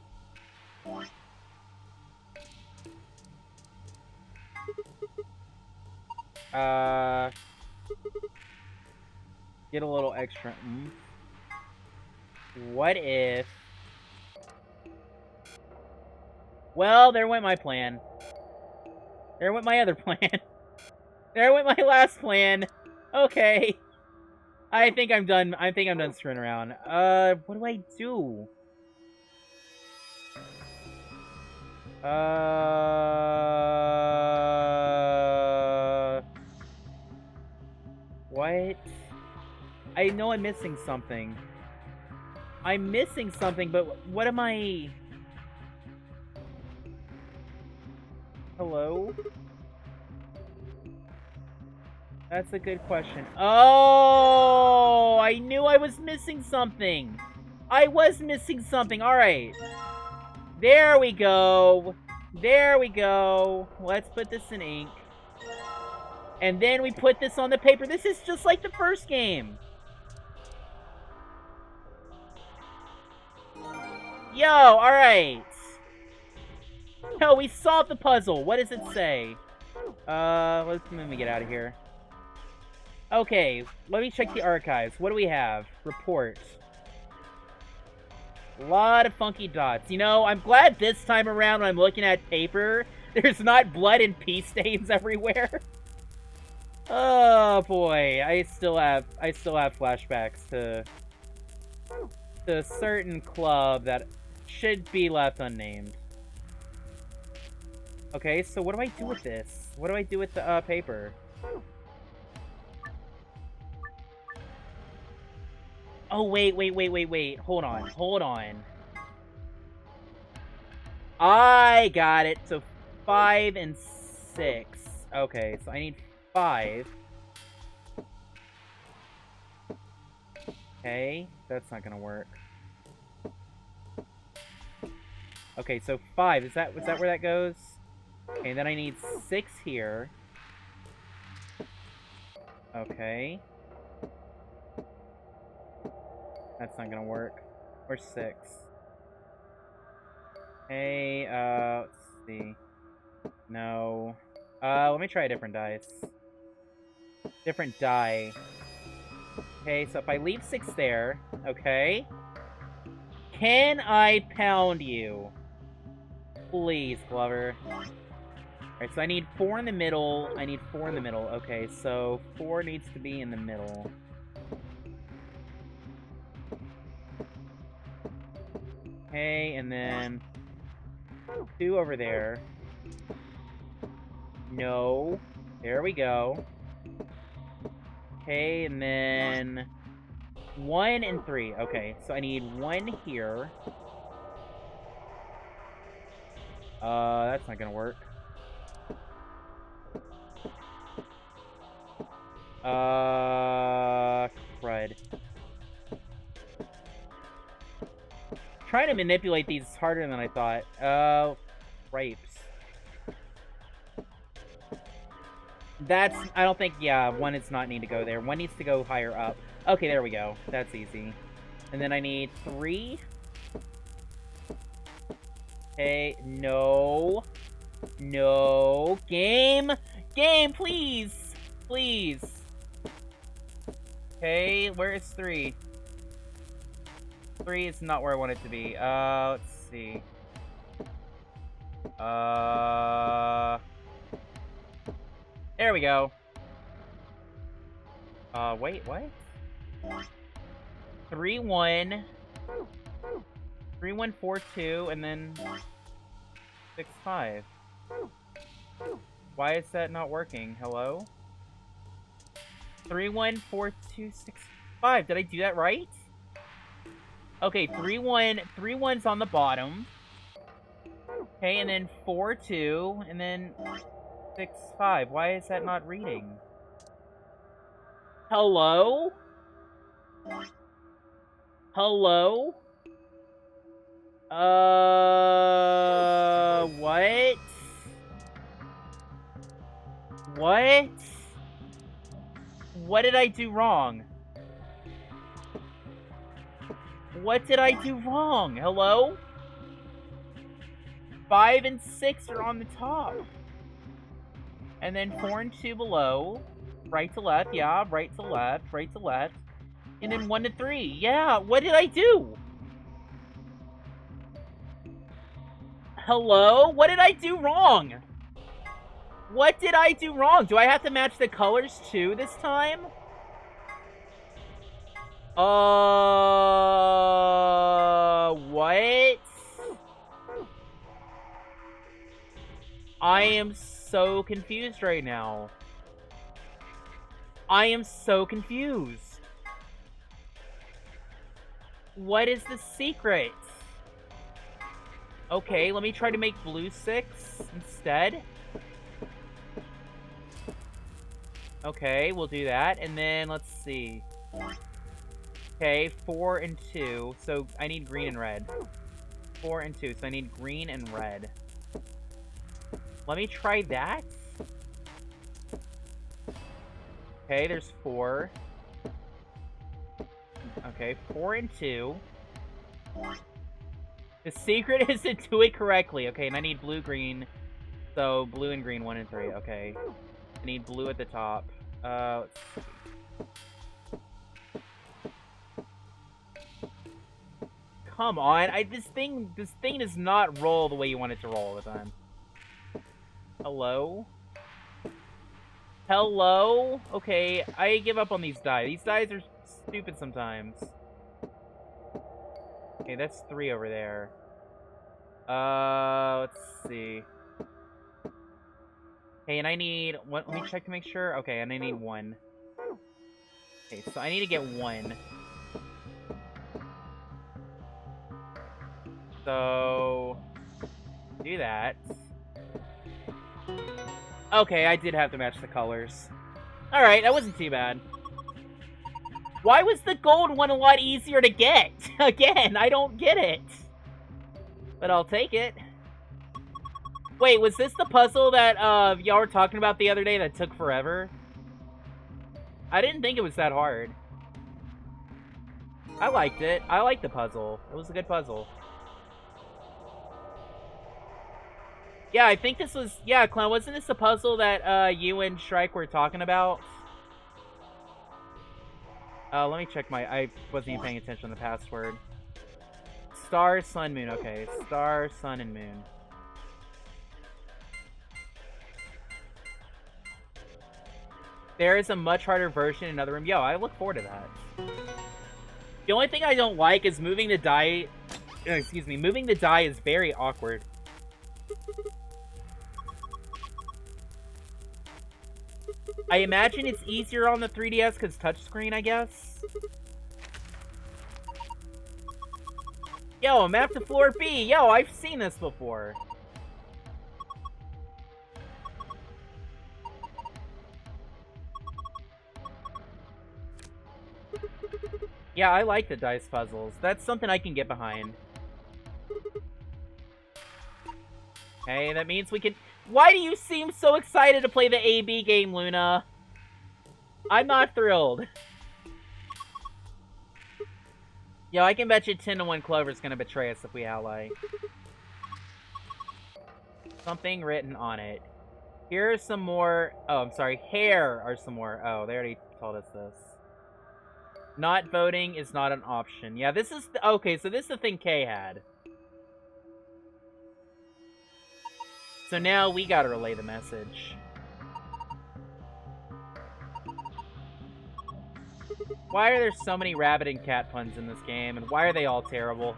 Get a little extra. What if... Well, there went my plan. There went my other plan. There went my last plan. Okay. I think I'm done. I think I'm done screwing around. What do I do? What? I know I'm missing something. I'm missing something, but what am I... Hello? That's a good question. Oh! I knew I was missing something! I was missing something! Alright. There we go! There we go! Let's put this in ink. And then we put this on the paper. This is just like the first game! Yo! Alright! No, we solved the puzzle! What does it say? Let me get out of here. Okay, let me check the archives. What do we have? Report. A lot of funky dots. You know, I'm glad this time around when I'm looking at paper, there's not blood and pee stains everywhere. Oh boy, I still have flashbacks to a certain club that should be left unnamed. Okay, so what do I do with this? What do I do with the paper? Oh, wait. Hold on. I got it. So 5 and 6. Okay, so I need 5. Okay, that's not gonna work. Okay, so 5. Is that where that goes? Okay, then I need 6 here. Okay. That's not gonna work. Where's 6? Hey, let's see. No. Let me try a different dice. Different die. Okay, so if I leave 6 there, okay. Can I pound you? Please, Glover. Alright, so I need 4 in the middle. I need 4 in the middle. Okay, so 4 needs to be in the middle. Okay, and then 2 over there. No. There we go. Okay, and then 1 and 3. Okay, so I need 1 here. That's not gonna work. Crud. Trying to manipulate these is harder than I thought. Rapes. That's, I don't think, yeah, 1 does not need to go there. 1 needs to go higher up. Okay, there we go. That's easy. And then I need 3. Okay, no. No. Game! Game, please! Please. Okay, where is 3? 3 is not where I want it to be. Let's see. There we go. Wait, what? 3, 1. 3, 1, 4, 2, and then 6, 5. Why is that not working? Hello? 3, 1, 4, 2, 6, 5. Did I do that right? Okay, 3, 1. 3, 1's on the bottom. Okay, and then 4, 2, and then 6, 5. Why is that not reading? Hello? Hello? What? What? What did I do wrong? What did I do wrong? Hello? 5 and 6 are on the top. And then 4 and 2 below. Right to left, yeah. Right to left, right to left. And then 1 to 3. Yeah, what did I do? Hello? What did I do wrong? What did I do wrong? Do I have to match the colors too this time? What? I am so confused right now. I am so confused. What is the secret? Okay, let me try to make blue 6 instead. Okay, we'll do that. And then, let's see. Okay, 4 and 2. So, I need green and red. 4 and 2. So, I need green and red. Let me try that. Okay, there's 4. Okay, 4 and 2. The secret is to do it correctly. Okay, and I need blue, green. So, blue and green, 1 and 3. Okay. I need blue at the top. Let's see. Come on, this thing does not roll the way you want it to roll all the time. Hello? Hello? Okay, I give up on these die. These dies are stupid sometimes. Okay, that's 3 over there. Let's see. Okay, and I need... Let me check to make sure. Okay, and I need 1. Okay, so I need to get 1. So... do that. Okay, I did have to match the colors. Alright, that wasn't too bad. Why was the gold one a lot easier to get? Again, I don't get it. But I'll take it. Wait, was this the puzzle that y'all were talking about the other day that took forever? I didn't think it was that hard. I liked it. I liked the puzzle. It was a good puzzle. Yeah, I think this was... Yeah, Clown, wasn't this the puzzle that you and Shrike were talking about? Let me check my... I wasn't even paying attention to the password. Star, Sun, Moon. Okay, Star, Sun, and Moon. There is a much harder version in another room. Yo, I look forward to that. The only thing I don't like is moving the die... Excuse me. Moving the die is very awkward. I imagine it's easier on the 3DS because touchscreen, I guess. Yo, map to floor B. Yo, I've seen this before. Yeah, I like the dice puzzles. That's something I can get behind. Okay, that means we can... Why do you seem so excited to play the AB game, Luna? I'm not thrilled. Yo, I can bet you 10-1 Clover's gonna betray us if we ally. Something written on it. Here's some more. Oh, I'm sorry. Here are some more. Oh, they already told us this. Not voting is not an option. Yeah, this is... okay, so this is the thing Kay had. So now we gotta relay the message. Why are there so many rabbit and cat puns in this game, and why are they all terrible?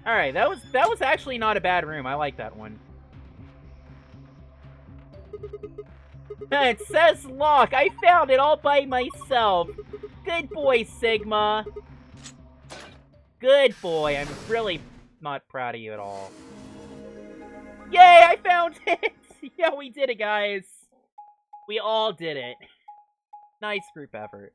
Alright, that was actually not a bad room. I like that one. It says lock! I found it all by myself! Good boy, Sigma! Good boy, I'm really not proud of you at all. Yay, I found it! Yeah, we did it, guys. We all did it. Nice group effort.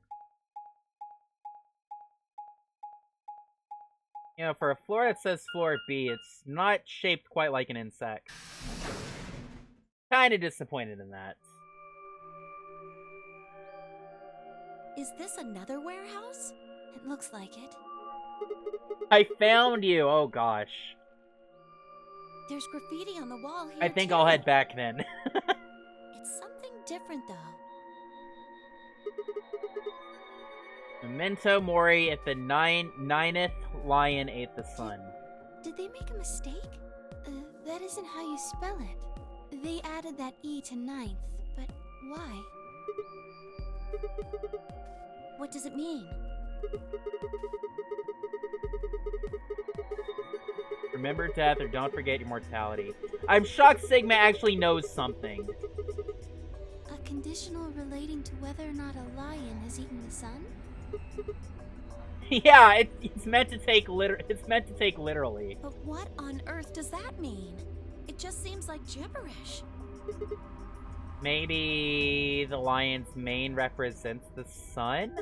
You know, for a floor that says floor B, it's not shaped quite like an insect. Kinda disappointed in that. Is this another warehouse? It looks like it. I found you! Oh gosh. There's graffiti on the wall here, I think too. I'll head back then. It's something different, though. Memento Mori at the nineth lion ate the sun. Did they make a mistake? That isn't how you spell it. They added that E to ninth, but why? What does it mean? Remember death or don't forget your mortality. I'm shocked Sigma actually knows something. A conditional relating to whether or not a lion has eaten the sun? Yeah, it's meant to take literally. But what on earth does that mean? It just seems like gibberish. Maybe the lion's mane represents the sun?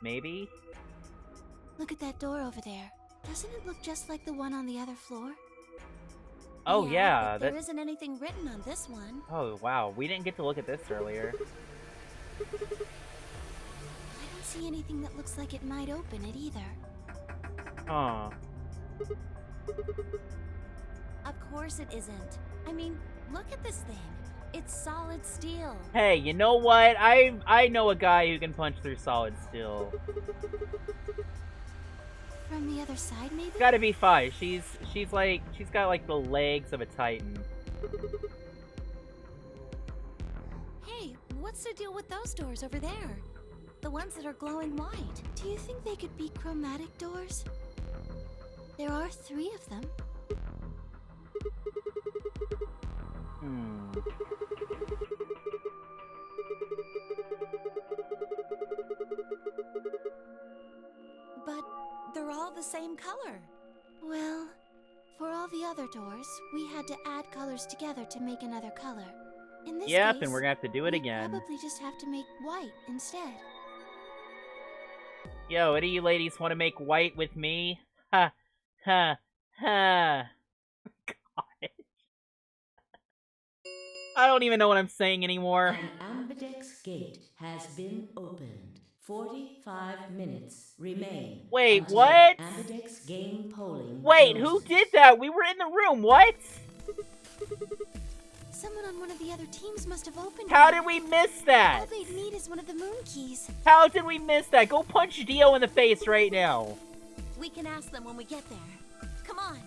Maybe? Look at that door over there. Doesn't it look just like the one on the other floor? Oh yeah, but there isn't anything written on this one. Oh wow, we didn't get to look at this earlier. I don't see anything that looks like it might open it either. Huh. Of course it isn't. I mean, look at this thing. It's solid steel. Hey, you know what? I know a guy who can punch through solid steel. From the other side, maybe? Gotta be Fi. She's got like the legs of a titan. Hey, what's the deal with those doors over there? The ones that are glowing white. Do you think they could be chromatic doors? There are 3 of them. But they're all the same color. Well, for all the other doors, we had to add colors together to make another color. In this Yep, case, and we're gonna have to do it again. Probably just have to make white instead. Yo, any of you ladies want to make white with me? Ha, ha, ha. God. I don't even know what I'm saying anymore. An ambidex gate has been opened. 45 minutes remain. Wait, what? Ambidex game polling. Wait, who did that? We were in the room. What? Someone on one of the other teams must have opened How it. did we miss that? All they'd need is one of the moon keys. How did we miss that? Go punch Dio in the face right now. We can ask them when we get there. Come on.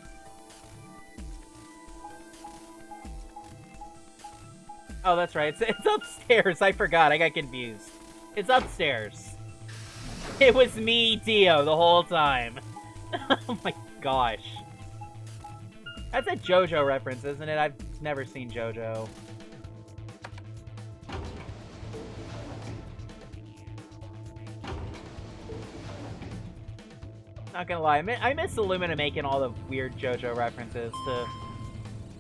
Oh, that's right. It's upstairs. I forgot. I got confused. It's upstairs. It was me, Dio, the whole time. Oh my gosh. That's a JoJo reference, isn't it? I've never seen JoJo. Not gonna lie, I miss Illumina making all the weird JoJo references to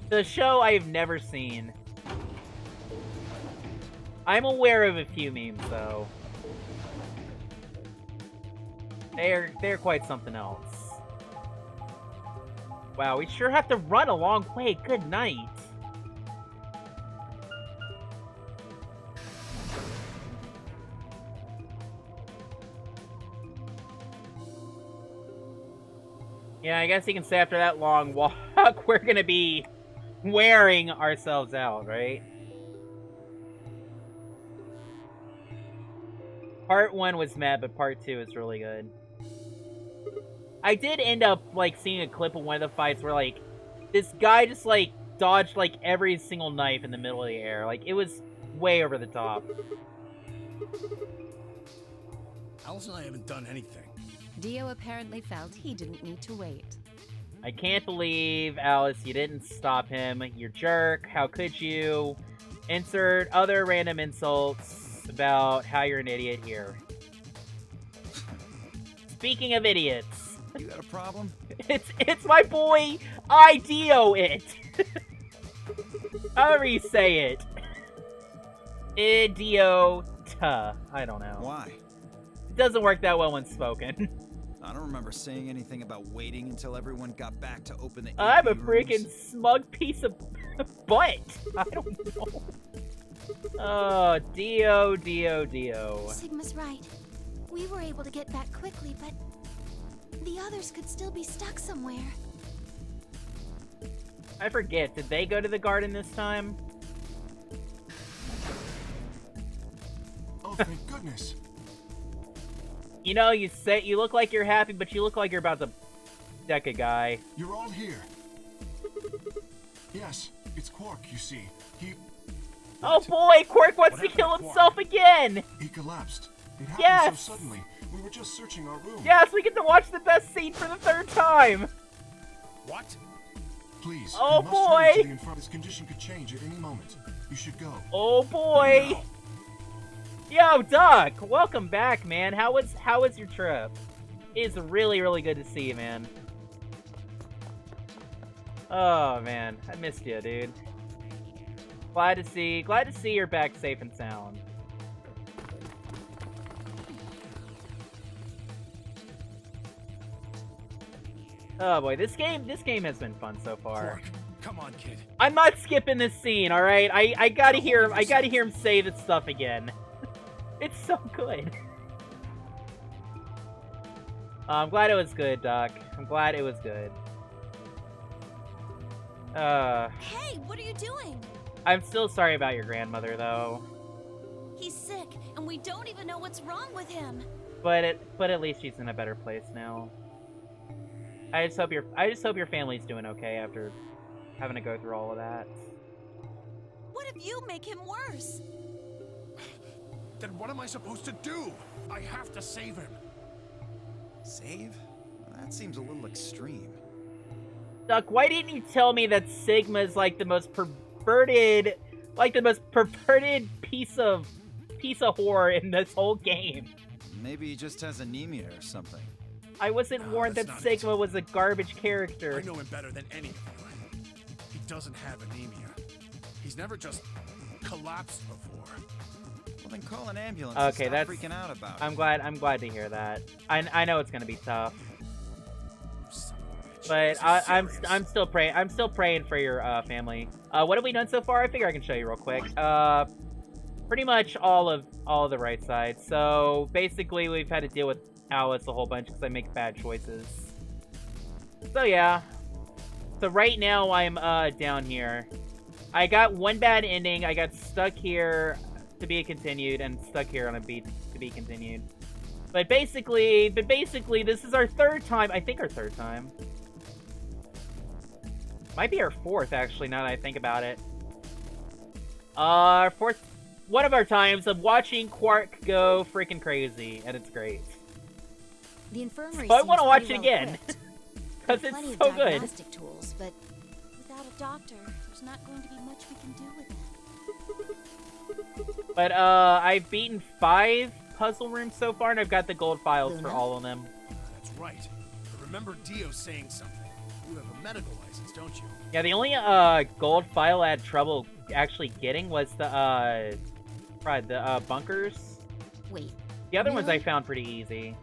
the show I've never seen. I'm aware of a few memes, though. They're quite something else. Wow, we sure have to run a long way. Good night. Yeah, I guess you can say after that long walk, we're gonna be wearing ourselves out, right? Part 1 was mad, but part 2 is really good. I did end up, like, seeing a clip of one of the fights where, like, this guy just, like, dodged, like, every single knife in the middle of the air. Like, it was way over the top. Alice and I haven't done anything. Dio apparently felt he didn't need to wait. I can't believe, Alice, you didn't stop him. You're jerk. How could you? Insert other random insults about how you're an idiot here. Speaking of idiots. You got a problem? It's my boy, Dio it. However you say it. Idiota. I don't know. Why? It doesn't work that well when spoken. I don't remember saying anything about waiting until everyone got back to open the I'm a AP freaking rooms. smug piece of butt. I don't know. Oh, Dio. Sigma's right. We were able to get back quickly, but the others could still be stuck somewhere. I forget, did they go to the garden this time? Oh, thank goodness. You know, you look like you're happy, but you look like you're about to deck a guy. You're all here. Yes, it's Quark, you see. Oh boy, Quark wants to kill himself again! He collapsed. It happened Yes! so suddenly. We were just searching our room. Yes, we get to watch the best scene for the 3rd time! What? Please, oh you must hurry to boy! the infirmary. This condition could change at any moment. You should go. Oh boy! Yo, Doc! Welcome back, man. How was your trip? It's really, really good to see you, man. Oh man, I missed you, dude. Glad to see you're back safe and sound. Oh boy, this game has been fun so far. Quark, come on, kid. I'm not skipping this scene, all right? I gotta hear him say this stuff again. It's so good. I'm glad it was good, Doc. I'm glad it was good. Hey, what are you doing? I'm still sorry about your grandmother, though. He's sick, and we don't even know what's wrong with him. But at least she's in a better place now. I just hope your family's doing okay after having to go through all of that. What if you make him worse? Then what am I supposed to do? I have to save him. Save? That seems a little extreme. Duck, why didn't you tell me that Sigma's like the most perverted piece of horror in this whole game? Maybe he just has anemia or something. I wasn't warned that Sigma was a garbage character. I know him better than any of you. He doesn't have anemia. He's never just collapsed before. Well, then call an ambulance. Okay, and that's. stop freaking out about I'm it. glad to hear that. I know it's gonna be tough, Son of a bitch. but This is I'm still praying. I'm still praying for your family. What have we done so far? I figure I can show you real quick. Pretty much all of the right sides. So basically, we've had to deal with Alice a whole bunch because I make bad choices. So yeah. So right now I'm down here. I got one bad ending. I got stuck here to be continued and stuck here on a beat to be continued. But basically this is our 3rd time. I think our 3rd time. Might be our 4th actually now that I think about it. One of our times of watching Quark go freaking crazy, and it's great. The infirmary So I want to seems watch it pretty again because Plenty it's of so good. diagnostic tools, but Without a doctor, there's not going to be much we can do with it. But I've beaten 5 puzzle rooms so far, and I've got the gold files for Luna? all of them. That's right. I remember Dio saying something. You have a medical license, don't you? Yeah, the only gold file I had trouble actually getting was the bunkers. wait. The other ones I Really? found pretty easy.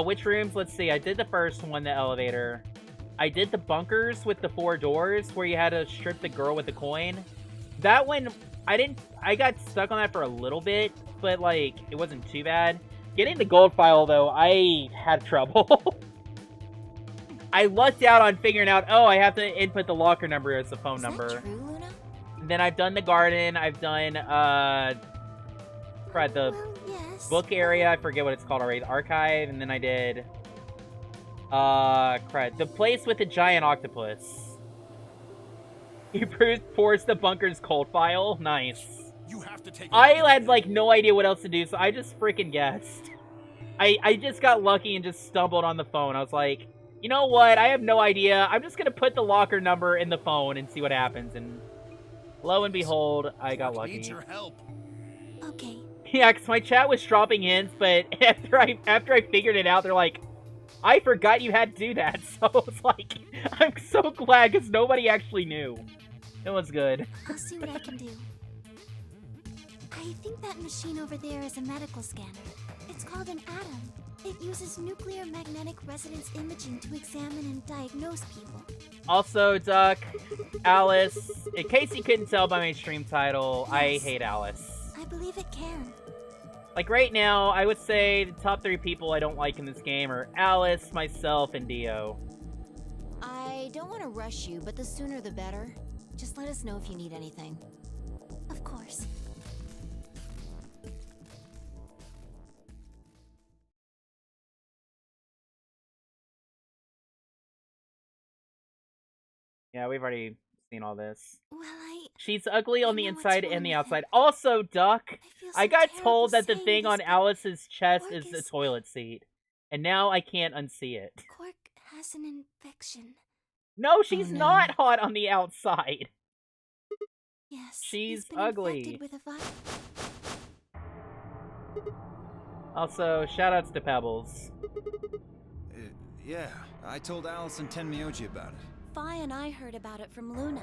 Which rooms? Let's see. I did the first one, the elevator. I did the bunkers with the 4 doors where you had to strip the girl with the coin. That one, I got stuck on that for a little bit, but like, it wasn't too bad. Getting the gold file though, I had trouble. I lucked out on figuring out, oh, I have to input the locker number as the phone Is number. that true, Luna? And then I've done the garden, I've done, crud, the Well, yes. book area, I forget what it's called already, the archive, and then I did, crud, the place with the giant octopus. He pours the bunker's cold file? Nice. You have to take. I had, like, no idea what else to do, so I just freaking guessed. I just got lucky and just stumbled on the phone. I was like, you know what? I have no idea. I'm just gonna put the locker number in the phone and see what happens. And lo and behold, I got lucky. Needs your help. Okay. Yeah, because my chat was dropping hints, but after I figured it out, they're like, I forgot you had to do that. So it's like, I'm so glad because nobody actually knew. It was good. I'll see what I can do. I think that machine over there is a medical scanner. It's called an atom. It uses nuclear magnetic resonance imaging to examine and diagnose people. Also, Duck, Alice, in case you couldn't tell by my stream title, I hate Alice. I believe it can. Like, right now, I would say the top 3 people I don't like in this game are Alice, myself, and Dio. I don't want to rush you, but the sooner the better. Just let us know if you need anything. Of course. Yeah, we've already seen all this. Well, She's ugly on the know what's inside wrong and the with outside. it. Also, Duck, feel I so got terrible told that the saying thing this, on but Alice's chest Quark is the is- toilet seat. And now I can't unsee it. Quark has an infection. No, she's no. not hot on the outside. Yes. She's he's been ugly. infected with a Also, shoutouts to Pebbles. Yeah, I told Alice and Tenmyoji about it. Fi and I heard about it from Luna.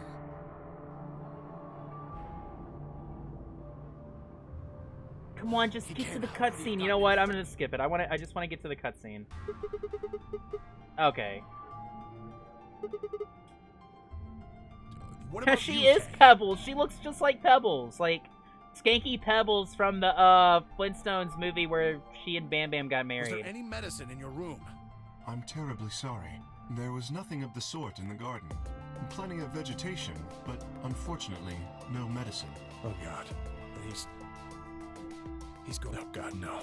Come on, just get to the cutscene. You know what? I'm gonna skip it. I just want to get to the cutscene. Okay. What Cause about she you, is Kay? Pebbles. She looks just like Pebbles. Like, Skanky Pebbles from the, Flintstones movie where she and Bam Bam got Is married. there any medicine in your room? I'm terribly sorry. There was nothing of the sort in the garden. Plenty of vegetation, but unfortunately, no medicine. Oh God, he's going. Oh God, no.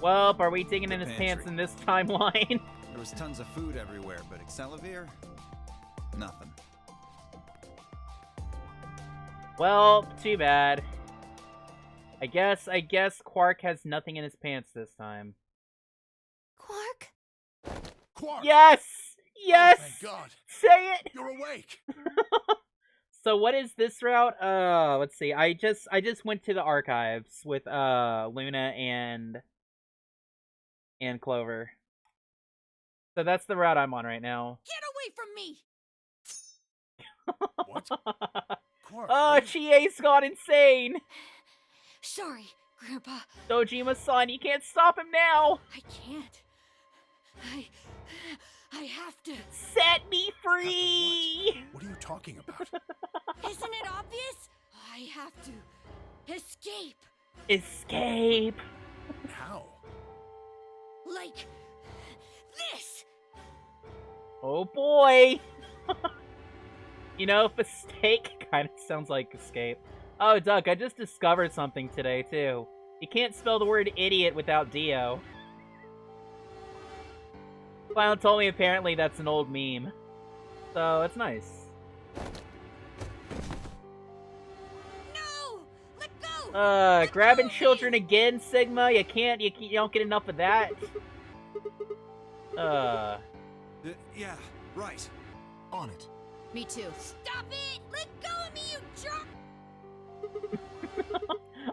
Well, are we digging in his Pantry. pants in this timeline? There was tons of food everywhere, but Excelivir? Nothing. Well, too bad. I guess Quark has nothing in his pants this time. Quark? Quark! Yes! Yes! Oh, thank God. Say it! You're awake! So what is this route? Let's see. I just went to the archives with Luna and Clover. So that's the route I'm on right now. Get away from me! What? Quark, Oh, what? Chie's gone insane! Sorry, Grandpa. Dojima-san, you can't stop him now! I can't. I have to. Set me free! What are you talking about? Isn't it obvious? I have to escape. Escape! How? Like this. Oh boy! You know, Fistake kind of sounds like escape. Oh, Duck, I just discovered something today, too. You can't spell the word idiot without Dio. Clown told me apparently that's an old meme. So, it's nice. No! Let go! Grabbing children again, Sigma? You don't get enough of that? Yeah, right. On it. Me too. Stop it! Let go of me, you jerk!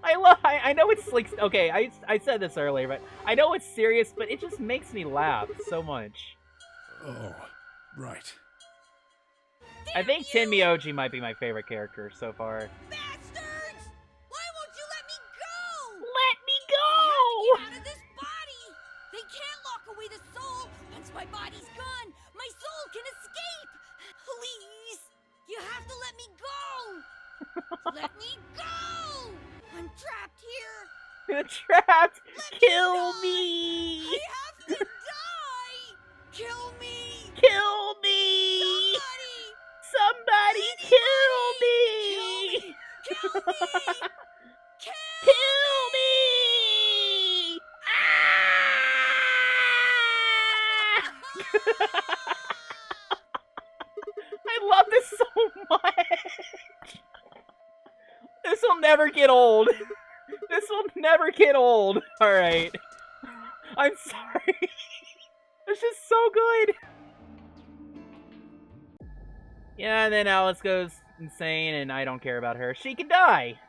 I know it's like, okay, I said this earlier, but I know it's serious, but it just makes me laugh so much. Oh, right. I think Tenmyoji might be my favorite character so far. Bastards! Why won't you let me go? Let me I go! have to get out of this body! They can't lock away the soul! Once my body's gone, my soul can escape! Please! You have to let me go! Let me go! I'm trapped here! You're trapped! Let me Kill die! me! I have to die! Kill me! Somebody kill me! Kill me! Kill me! I love this so much! This will never get old. This will never get old. Alright. I'm sorry. It's just so good. Yeah, and then Alice goes insane, and I don't care about her. She can die!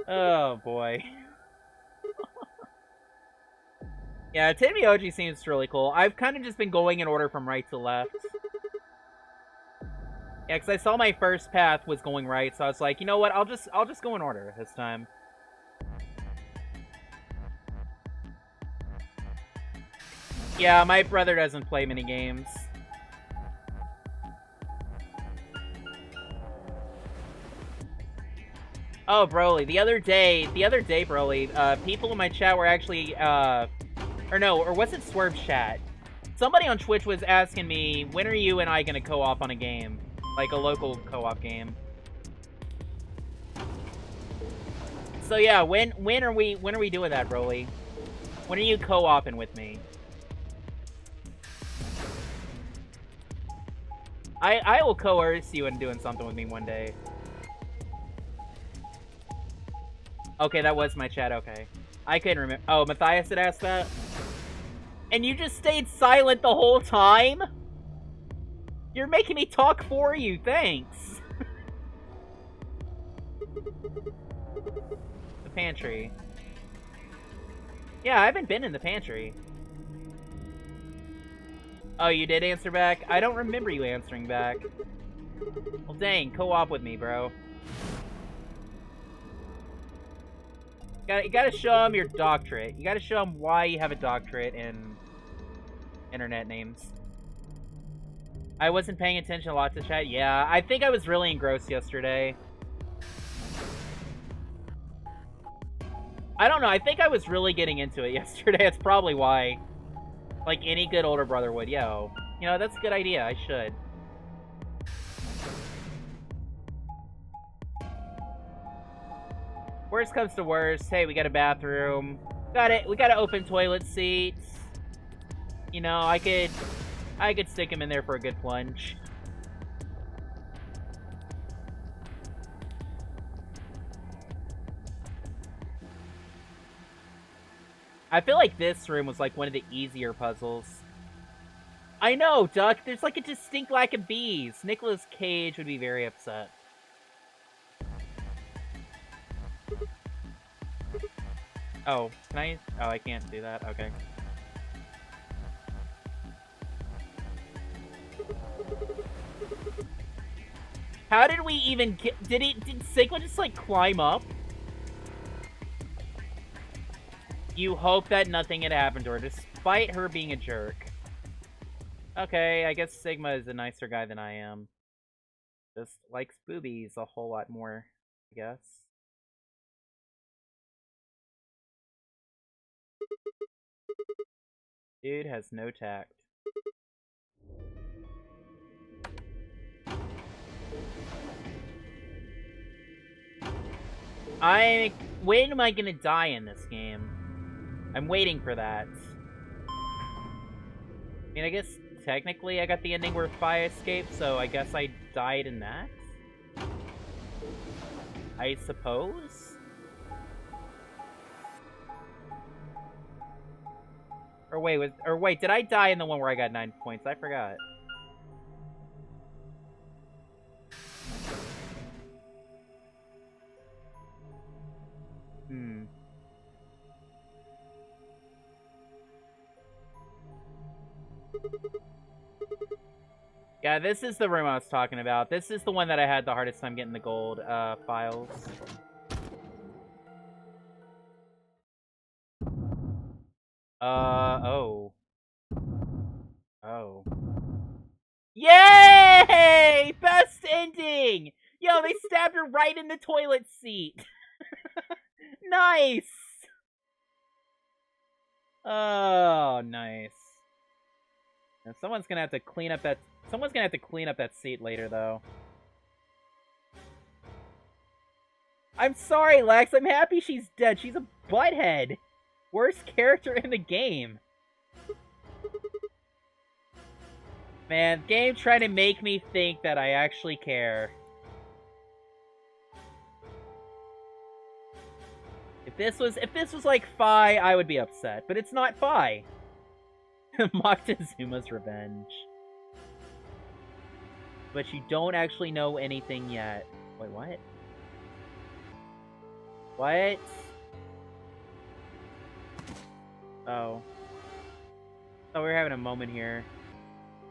Oh, boy. Yeah, Tenmyoji seems really cool. I've kind of just been going in order from right to left. Yeah, because I saw my first path was going right, so I was like, you know what, I'll just go in order this time. Yeah, my brother doesn't play many games. Oh, Broly, the other day, Broly, people in my chat were actually, or was it Swerve's chat? Somebody on Twitch was asking me, when are you and I gonna co-op on a game? Like a local co-op game. So yeah, when are we doing that, Broly? When are you co-oping with me? I will coerce you into doing something with me one day. Okay, that was my chat, okay. I couldn't remember. Oh, Matthias had asked that? And you just stayed silent the whole time? You're making me talk for you, thanks. The pantry. Yeah, I haven't been in the pantry. Oh, you did answer back? I don't remember you answering back. Well, dang, co-op with me, bro. You gotta show him your doctorate. You gotta show him why you have a doctorate in internet names. I wasn't paying attention a lot to chat. Yeah, I think I was really engrossed yesterday. I don't know, I think I was really getting into it yesterday. That's probably why. Like any good older brother would. Yo, you know, that's a good idea. I should. Worst comes to worst. Hey, we got a bathroom. Got it. We got an open toilet seat. You know, I could stick him in there for a good plunge. I feel like this room was like one of the easier puzzles. I know, Duck. There's like a distinct lack of bees. Nicolas Cage would be very upset. Oh, can I? Oh, I can't do that. Okay. How did we even get? Did Sigma just like climb up? You hope that nothing had happened to her, despite her being a jerk. Okay, I guess Sigma is a nicer guy than I am. Just likes boobies a whole lot more, I guess. Dude has no tact. When am I gonna die in this game? I'm waiting for that. I mean, I guess technically I got the ending where Fi escaped, so I guess I died in that? I suppose? Or wait, did I die in the one where I got 9 points? I forgot. Yeah, this is the room I was talking about. This is the one that I had the hardest time getting the gold files. Oh. Oh. Yay! Best ending! Yo, they stabbed her right in the toilet seat. Nice! Oh, nice. Now, someone's gonna have to clean up that. Someone's gonna have to clean up that seat later, though. I'm sorry, Lex. I'm happy she's dead. She's a butthead. Worst character in the game. Man, game trying to make me think that I actually care. If this was like Fi, I would be upset, but it's not Fi. Moctezuma's revenge. But you don't actually know anything yet. Wait, what? What? Oh. Oh, we're having a moment here.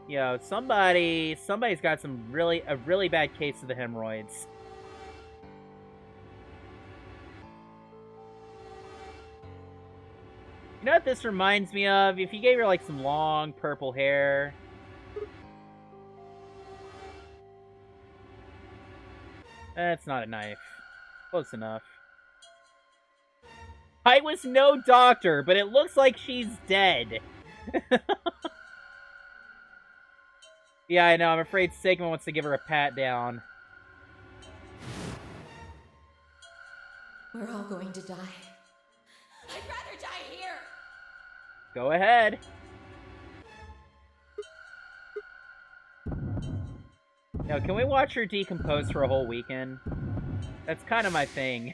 Yo, somebody's got a really bad case of the hemorrhoids. You know what this reminds me of? If you gave her, like, some long purple hair. That's not a knife. Close enough. I was no doctor, but it looks like she's dead. Yeah, I know. I'm afraid Sigma wants to give her a pat down. We're all going to die. I'd rather die here. Go ahead. Now, can we watch her decompose for a whole weekend? That's kind of my thing.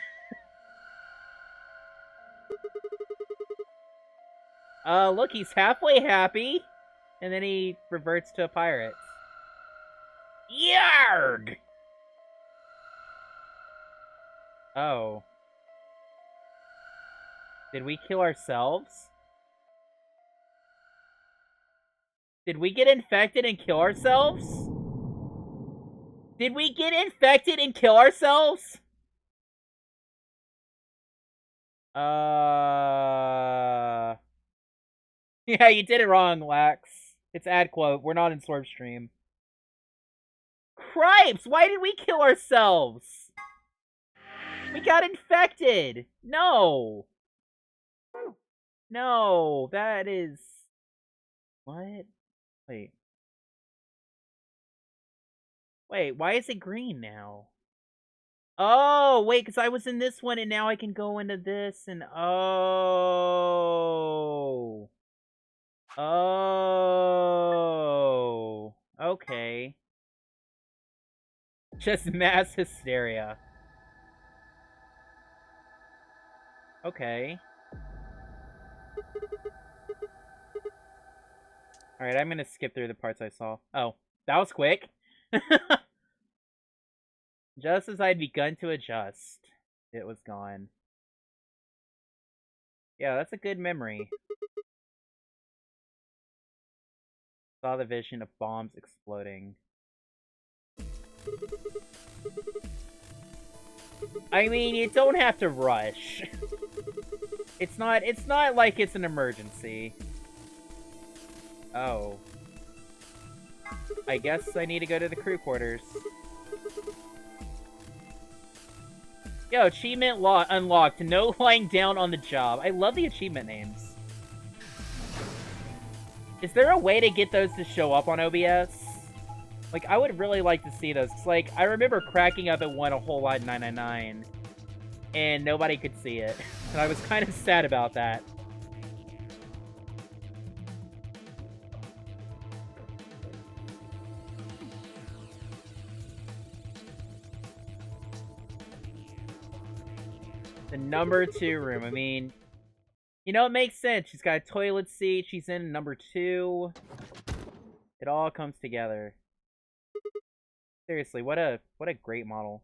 Look, he's halfway happy, and then he reverts to a pirate. Yarg! Oh. Did we kill ourselves? Did we get infected and kill ourselves? Did we get infected and kill ourselves? Yeah, you did it wrong, Lax. It's ad quote. We're not in Slurpstream. Cripes! Why did we kill ourselves? We got infected! No! No, that is... What? Wait. Wait, why is it green now? Oh, wait, because I was in this one and now I can go into this and... Oh... Oh... Okay. Just mass hysteria. Okay. Alright, I'm gonna skip through the parts I saw. Oh, that was quick. Just as I'd begun to adjust, it was gone. Yeah, that's a good memory. Saw the vision of bombs exploding. I mean, you don't have to rush. It's not like it's an emergency. Oh. I guess I need to go to the crew quarters. Yo, achievement unlocked. No lying down on the job. I love the achievement names. Is there a way to get those to show up on OBS? Like, I would really like to see those. It's like, I remember cracking up at one a whole lot in 999. And nobody could see it. And I was kind of sad about that. The number 2 room. I mean, you know, it makes sense. She's got a toilet seat. She's in number 2. It all comes together. Seriously, what a great model.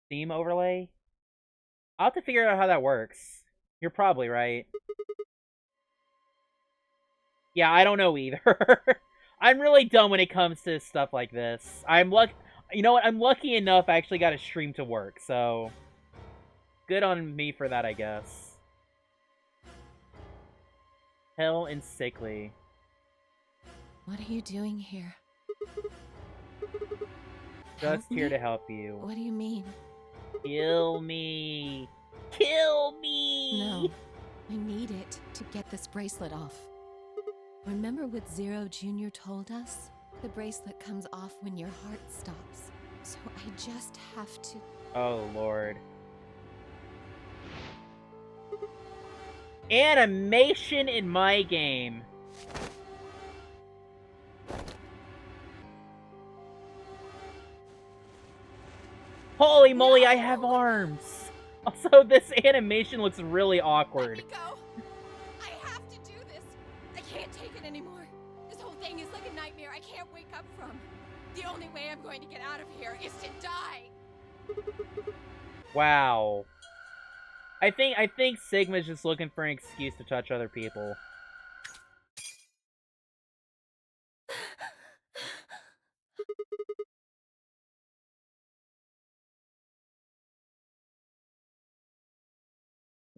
Theme overlay? I'll have to figure out how that works. You're probably right. Yeah, I don't know either. I'm really dumb when it comes to stuff like this. You know what? I'm lucky enough I actually got a stream to work, so... Good on me for that, I guess. Hell and sickly. What are you doing here? Just here to help you. What do you mean? Kill me! Kill me! No. I need it. to get this bracelet off. Remember what Zero Jr. told us? The bracelet comes off when your heart stops. So I just have to... Oh, Lord. Animation in my game. Holy moly, I have arms! Also, this animation looks really awkward. Let me go! I have to do this! I can't take it anymore. This whole thing is like a nightmare I can't wake up from. The only way I'm going to get out of here is to die! Wow. I think Sigma's just looking for an excuse to touch other people.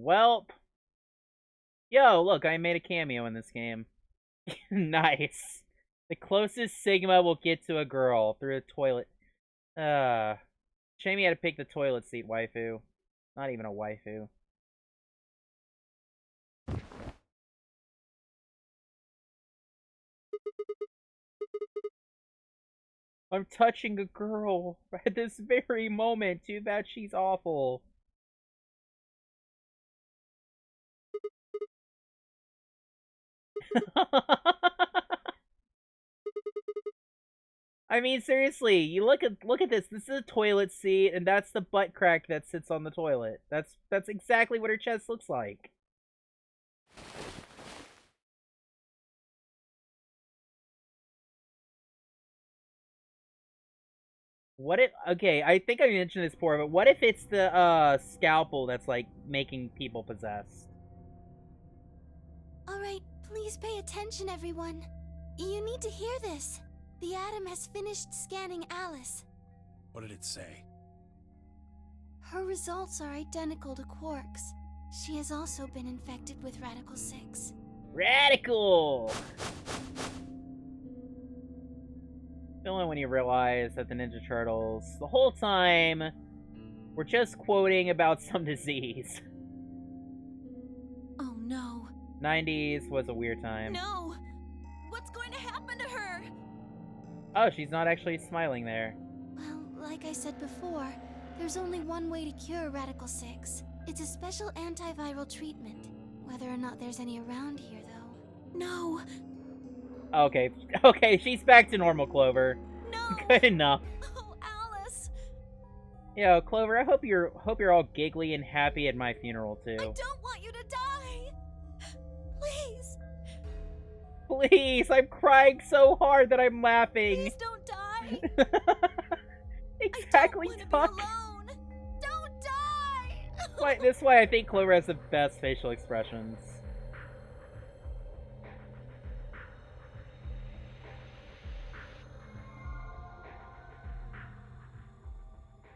Welp. Yo, look, I made a cameo in this game. Nice. The closest Sigma will get to a girl through a toilet. Shame you had to pick the toilet seat waifu. Not even a waifu. I'm touching a girl at this very moment. Too bad she's awful. I mean, seriously, you look at this. This is a toilet seat, and that's the butt crack that sits on the toilet. That's exactly what her chest looks like. What if... Okay, I think I mentioned this before, but what if it's the, scalpel that's, like, making people possessed? Alright, please pay attention, everyone. You need to hear this. The Atom has finished scanning Alice. What did it say? Her results are identical to Quark's. She has also been infected with Radical 6. Radical! Feeling when you realize that the Ninja Turtles, the whole time, were just quoting about some disease. Oh no. 90s was a weird time. No! What's going to happen to her? Oh, she's not actually smiling there. Well, like I said before, there's only one way to cure Radical 6. It's a special antiviral treatment. Whether or not there's any around here, though. No! Okay, she's back to normal, Clover. No! Good enough. Oh, Alice! Yo, Clover, I hope you're all giggly and happy at my funeral, too. I don't want you to die! Please! Please, I'm crying so hard that I'm laughing. Please don't die! Exactly, I don't Tuck. want to be alone! Don't die! This is why I think Clover has the best facial expressions.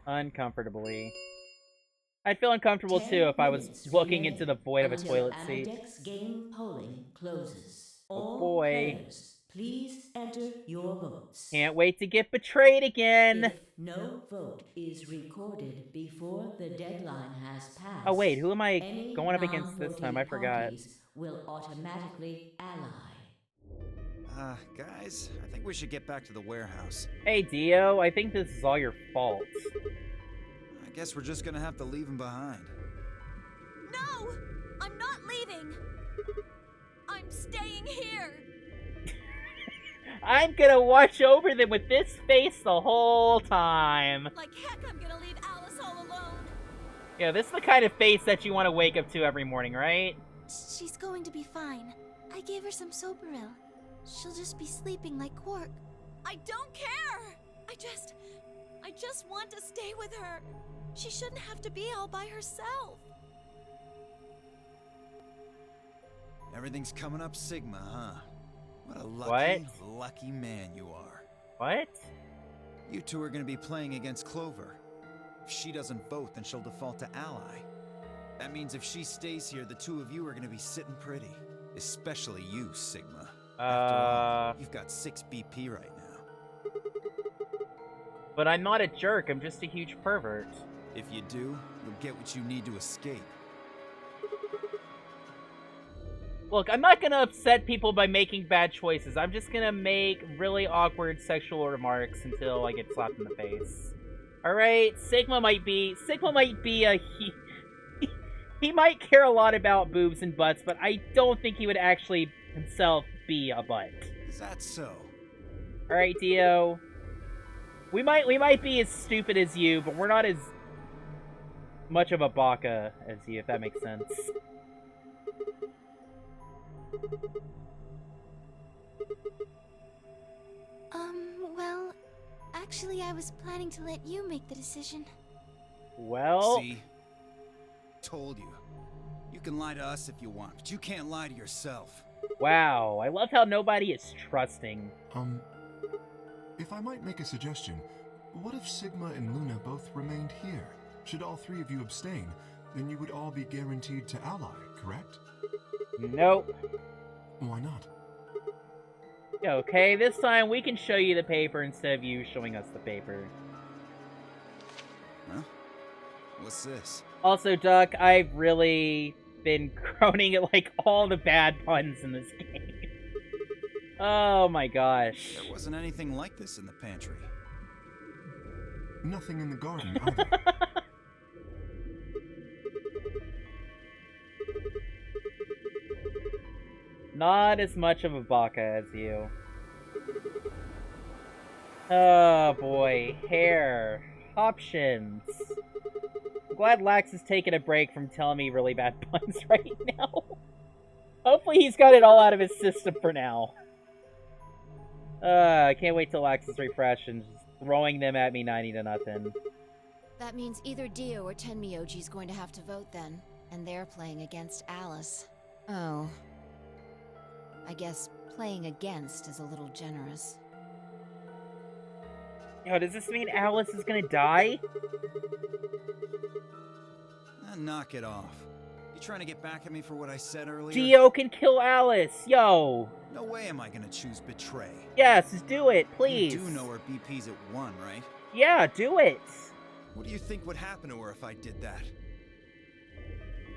Uncomfortably. I'd feel uncomfortable too if I was looking into the void of a toilet seat. Game polling closes. Oh boy. Players, please enter your votes. Can't wait to get betrayed again. If no vote is recorded before the deadline has passed. Oh wait, who am I any going up against this time? I forgot. parties will automatically ally. Guys, I think we should get back to the warehouse. Hey Dio, I think this is all your fault. I guess we're just gonna have to leave him behind. No! I'm not leaving! I'm staying here! I'm gonna watch over them with this face the whole time. Like heck, I'm gonna leave Alice all alone! Yeah, this is the kind of face that you want to wake up to every morning, right? She's going to be fine. I gave her some Soparil. She'll just be sleeping like Quark. I don't care! I just want to stay with her. She shouldn't have to be all by herself. Everything's coming up Sigma, huh? What a lucky man you are. What? You two are gonna be playing against Clover. If she doesn't vote, then she'll default to ally. That means if she stays here, the two of you are gonna be sitting pretty. Especially you, Sigma. After all, you've got 6 BP right now. But I'm not a jerk, I'm just a huge pervert. If you do, you'll get what you need to escape. Look, I'm not gonna upset people by making bad choices. I'm just gonna make really awkward sexual remarks until I get slapped in the face. Alright, Sigma might be a he might care a lot about boobs and butts, but I don't think he would actually himself be a butt. Is that so? Alright, Dio. We might be as stupid as you, but we're not as much of a baka as you, if that makes sense. Well, actually I was planning to let you make the decision. Well... See? Told you. You can lie to us if you want, but you can't lie to yourself. Wow, I love how nobody is trusting. If I might make a suggestion, what if Sigma and Luna both remained here? Should all three of you abstain, then you would all be guaranteed to ally, correct? Nope. Why not? Okay, this time we can show you the paper instead of you showing us the paper. Huh? What's this? Also, Duck, I've really been groaning at, like, all the bad puns in this game. Oh my gosh. There wasn't anything like this in the pantry. Nothing in the garden either. Not as much of a baka as you. Oh boy, hair. Options. I'm glad Lax is taking a break from telling me really bad puns right now. Hopefully he's got it all out of his system for now. I can't wait till Lax is refreshed and just throwing them at me 90-0. That means either Dio or Tenmyoji's going to have to vote then, and they're playing against Alice. Oh. I guess playing against is a little generous. Yo, does this mean Alice is gonna die? Knock it off. You trying to get back at me for what I said earlier? Dio can kill Alice, yo! No way am I gonna choose betray. Yes, do it, please. You do know her BP's at 1, right? Yeah, do it. What do you think would happen to her if I did that?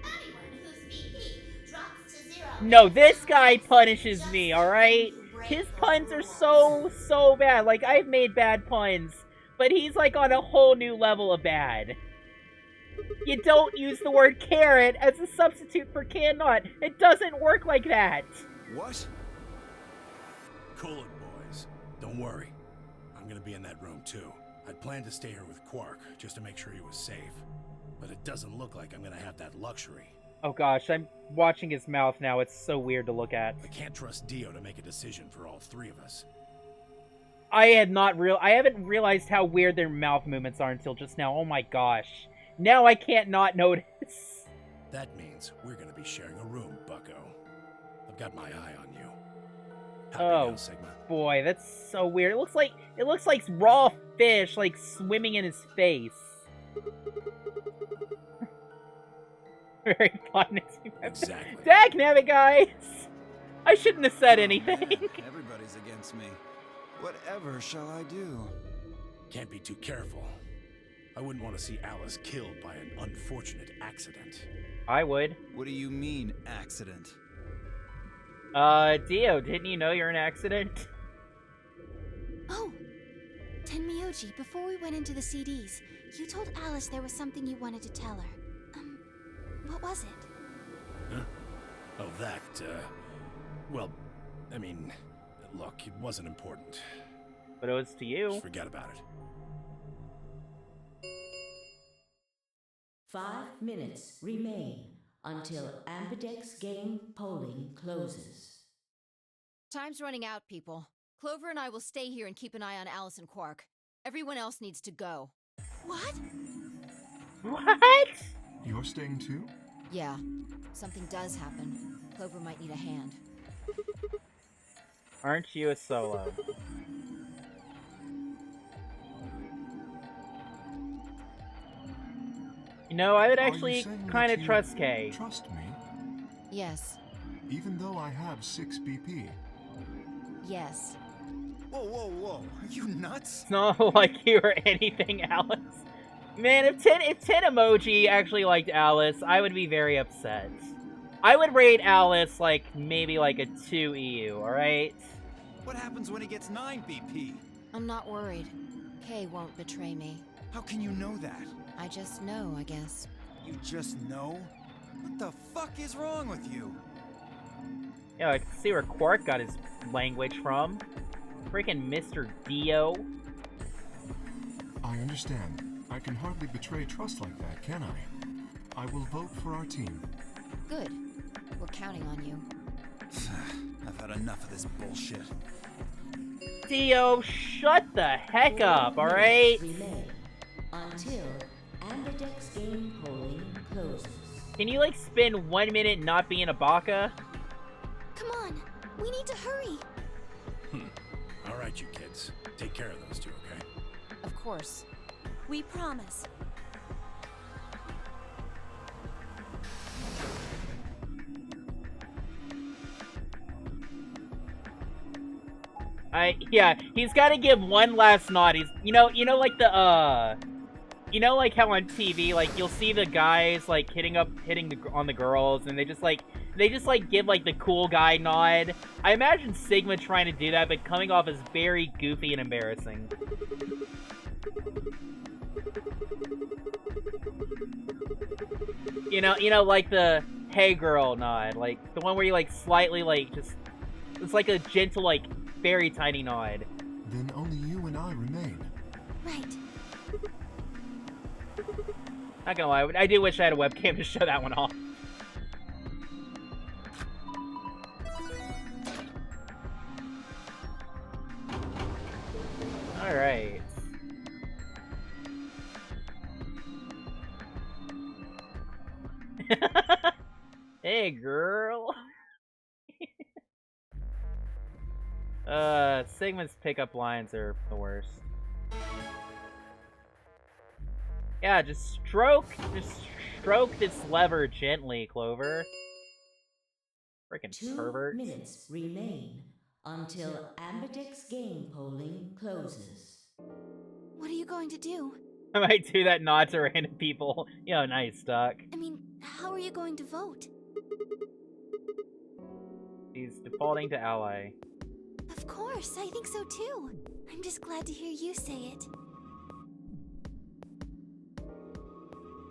Anyone whose BP drops to 0. No, this guy punishes me, alright? His puns are so bad. Like, I've made bad puns, but he's like on a whole new level of bad. You don't use the word carrot as a substitute for cannot. It doesn't work like that. What? Cool it, boys. Don't worry. I'm gonna be in that room too. I'd planned to stay here with Quark, just to make sure he was safe. But it doesn't look like I'm gonna have that luxury. Oh gosh, I'm watching his mouth now. It's so weird to look at. I can't trust Dio to make a decision for all three of us. I haven't realized how weird their mouth movements are until just now. Oh my gosh. Now I can't not notice. That means we're gonna be sharing a room, bucko. I've got my eye on you. Happy now, Sigma. Boy, that's so weird. It looks like raw fish, like, swimming in his face. Very fun. Exactly. Dagnabbit, guys! I shouldn't have said anything. Everybody's against me. Whatever shall I do? Can't be too careful. I wouldn't want to see Alice killed by an unfortunate accident. I would. What do you mean, accident? Dio, didn't you know you're an accident? Oh! Tenmyoji, before we went into the CDs, you told Alice there was something you wanted to tell her. What was it? Huh? Oh, that, well, I mean, look, it wasn't important. But it was to you. Just forget about it. 5 minutes remain until Ambidex game polling closes. Time's running out, people. Clover and I will stay here and keep an eye on Alice and Quark. Everyone else needs to go. What? What? You're staying too? Yeah. Something does happen. Clover might need a hand. Aren't you a solo? You know, I would actually kind of trust Kay. Trust me? Yes. Even though I have 6 BP? Yes. Whoa. Are you nuts? It's not like you or anything, Alice. Man, if Ten Emoji actually liked Alice, I would be very upset. I would rate Alice like maybe like a 2 EU, alright? What happens when he gets 9 BP? I'm not worried. Kay won't betray me. How can you know that? I just know, I guess. You just know? What the fuck is wrong with you? Yeah, I can see where Quark got his language from. Freaking Mr. Dio. I understand. I can hardly betray trust like that, can I? I will vote for our team. Good. We're counting on you. I've had enough of this bullshit. Dio, shut the heck up, alright? Remain until Ambidex game polling closes. Can you, like, spend 1 minute not being a baka? Come on, we need to hurry. All right, you kids. Take care of those two, okay? Of course. We promise. Yeah, he's gotta give one last nod. He's, you know, like the, you know, like how on TV, like, you'll see the guys, like, hitting on the girls, and they just, like, give, like, the cool guy nod. I imagine Sigma trying to do that, but coming off as very goofy and embarrassing. You know, like the, hey girl nod, like, the one where you, like, slightly, like, just, it's like a gentle, like, very tiny nod. Then only you and I remain. Right. Not gonna lie, I do wish I had a webcam to show that one off. Alright. Hey, girl. Sigma's pickup lines are the worst. Yeah, just stroke this lever gently, Clover. Frickin' 2 pervert. minutes remain until Ambidex game polling closes. What are you going to do? I might do that nod to random people. Yo, nice, Doc. I mean, how are you going to vote? He's defaulting to ally. Of course, I think so too. I'm just glad to hear you say it.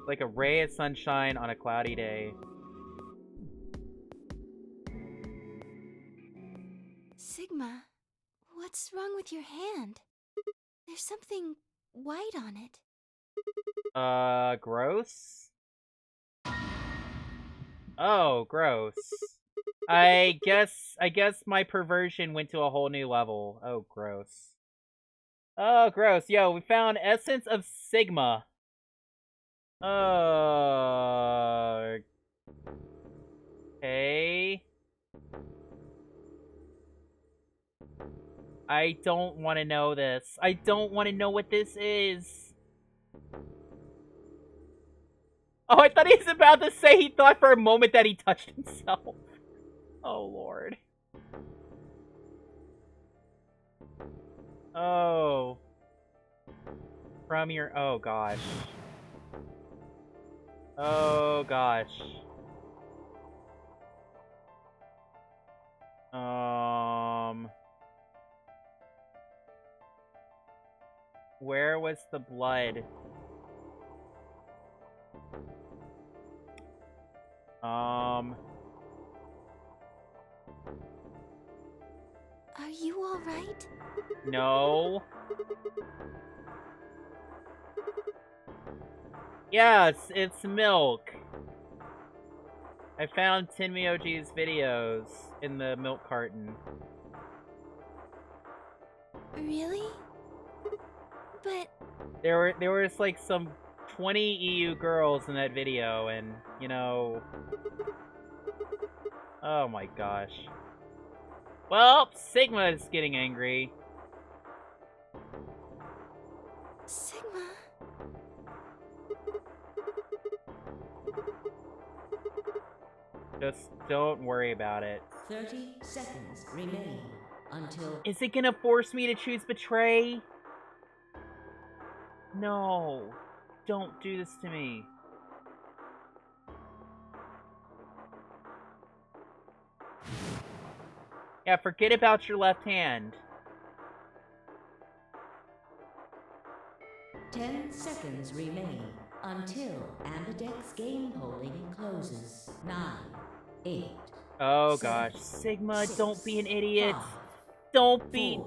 Like a ray of sunshine on a cloudy day. Sigma, what's wrong with your hand? There's something white on it. Gross? Oh, gross. I guess my perversion went to a whole new level. Oh, gross. Oh, gross. Yo, we found Essence of Sigma. Okay. I don't want to know this. I don't want to know what this is. Oh, I thought he was about to say he thought for a moment that he touched himself. Oh, Lord. Oh. From your... Oh, gosh. Oh, gosh. Where was the blood? Are you alright? No. Yeah, it's milk. I found Tenmyoji's videos in the milk carton. Really? But... There was like some 20 EU girls in that video, and, you know... Oh my gosh. Well, Sigma is getting angry. Sigma... Just don't worry about it. 30 seconds remain until... Is it gonna force me to choose Betray? No. Don't do this to me. Yeah, forget about your left hand. 10 seconds remain until Ambidex game polling closes. 9, 8. Oh 7, gosh, Sigma, 6, don't be an idiot. 5, Don't 4, be.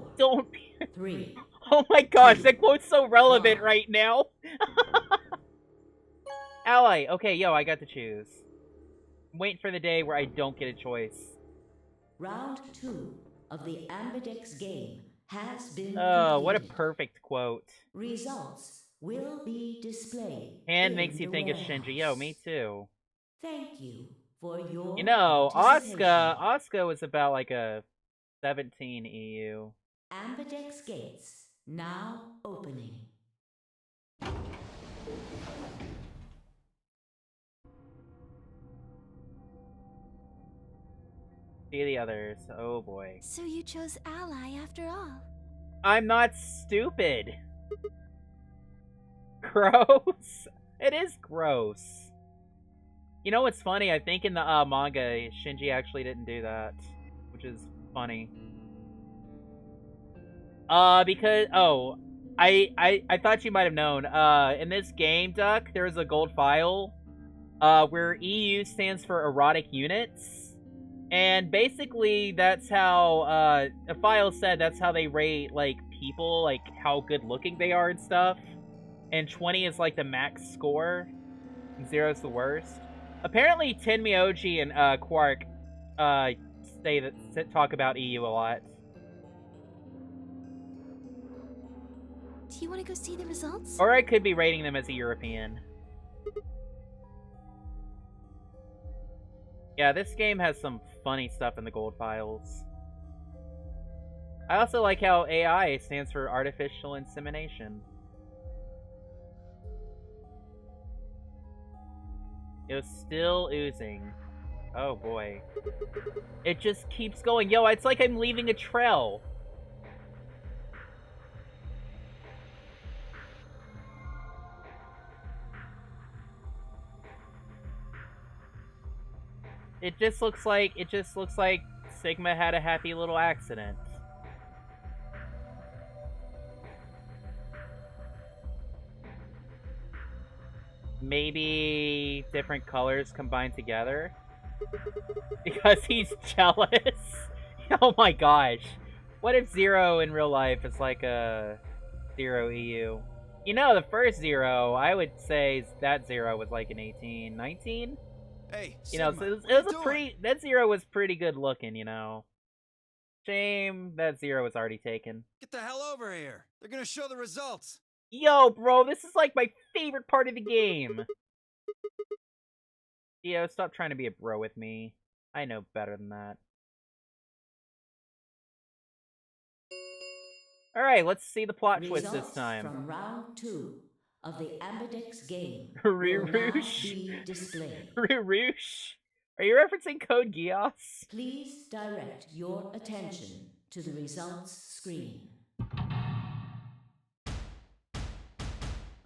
3. Oh my gosh, 2, that quote's so relevant 1. right now. Ally, okay, yo, I got to choose. I'm waiting for the day where I don't get a choice. Round 2 of the Ambidex game has been Oh, completed. what a perfect quote. Results will be displayed. And in makes you the think of warehouse. Shinji. Yo, me too. Thank you for your You know, participation. Asuka was about like a 17 EU. Ambidex gates now opening. See the others. Oh boy. So you chose Ally after all. I'm not stupid. Gross. It is gross. You know what's funny? I think in the manga, Shinji actually didn't do that, which is funny. Because I thought you might have known. In this game, Duck, there is a gold file, where EU stands for erotic units. And basically, that's how, the file said that's how they rate, like, people, like, how good looking they are and stuff. And 20 is, like, the max score, and 0 is the worst. Apparently, Tenmyoji and, Quark, talk about EU a lot. Do you want to go see the results? Or I could be rating them as a European. Yeah, this game has some funny stuff in the gold files. I also like how AI stands for artificial insemination. It was still oozing. Oh boy. It just keeps going. Yo, it's like I'm leaving a trail. It just looks like Sigma had a happy little accident. Maybe different colors combined together? Because he's jealous? Oh my gosh. What if Zero in real life is like a Zero EU? You know, the first Zero, I would say that Zero was like an 18, 19? Hey, You know, Sigma, so what it was you a doing? pretty... That Zero was pretty good looking, you know. Shame that Zero was already taken. Get the hell over here. They're gonna show the results. Yo, bro, this is like my favorite part of the game. Yo, stop trying to be a bro with me. I know better than that. Alright, let's see the plot twist this time. From round 2 of the Ambidex game will now be displayed. Roosh? Are you referencing Code Geass? Please direct your attention to the results screen.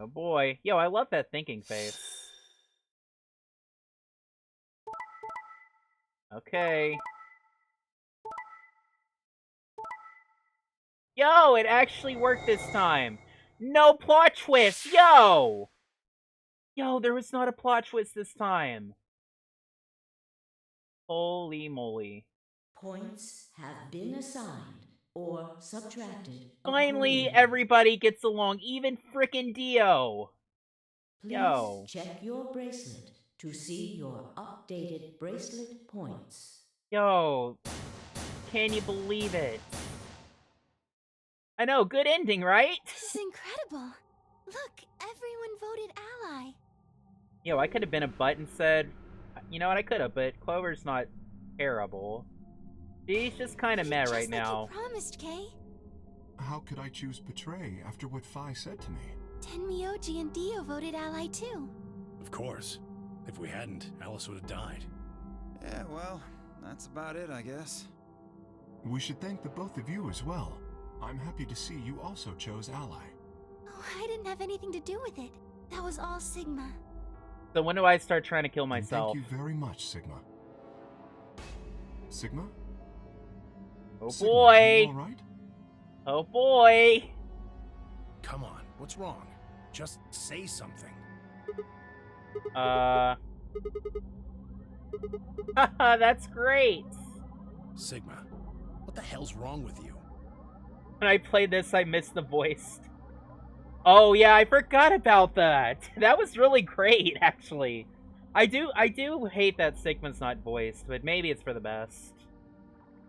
Oh boy. Yo, I love that thinking face. Okay. Yo, it actually worked this time. No plot twist, yo! Yo, there was not a plot twist this time. Holy moly. Points have been assigned or subtracted. Finally, everybody gets along, even frickin' Dio. Please Yo. check your bracelet to see your updated bracelet points. Yo. Can you believe it? I know, good ending, right? This is incredible. Look, everyone voted Ally. Yo, I could have been a butt and said, you know what, I could have, but Clover's not terrible. She's just kind of meh right now. Just like you promised, Kay. How could I choose Betray after what Phi said to me? Tenmyoji and Dio voted Ally too. Of course. If we hadn't, Alice would have died. Yeah, well, that's about it, I guess. We should thank the both of you as well. I'm happy to see you also chose Ally. Oh, I didn't have anything to do with it. That was all Sigma. So when do I start trying to kill myself? Thank you very much, Sigma. Sigma? Oh Sigma, boy! you all right? Oh boy! Come on, what's wrong? Just say something. That's great! Sigma, what the hell's wrong with you? When I played this, I missed the voice. Oh yeah, I forgot about that! That was really great, actually. I do hate that Sigma's not voiced, but maybe it's for the best.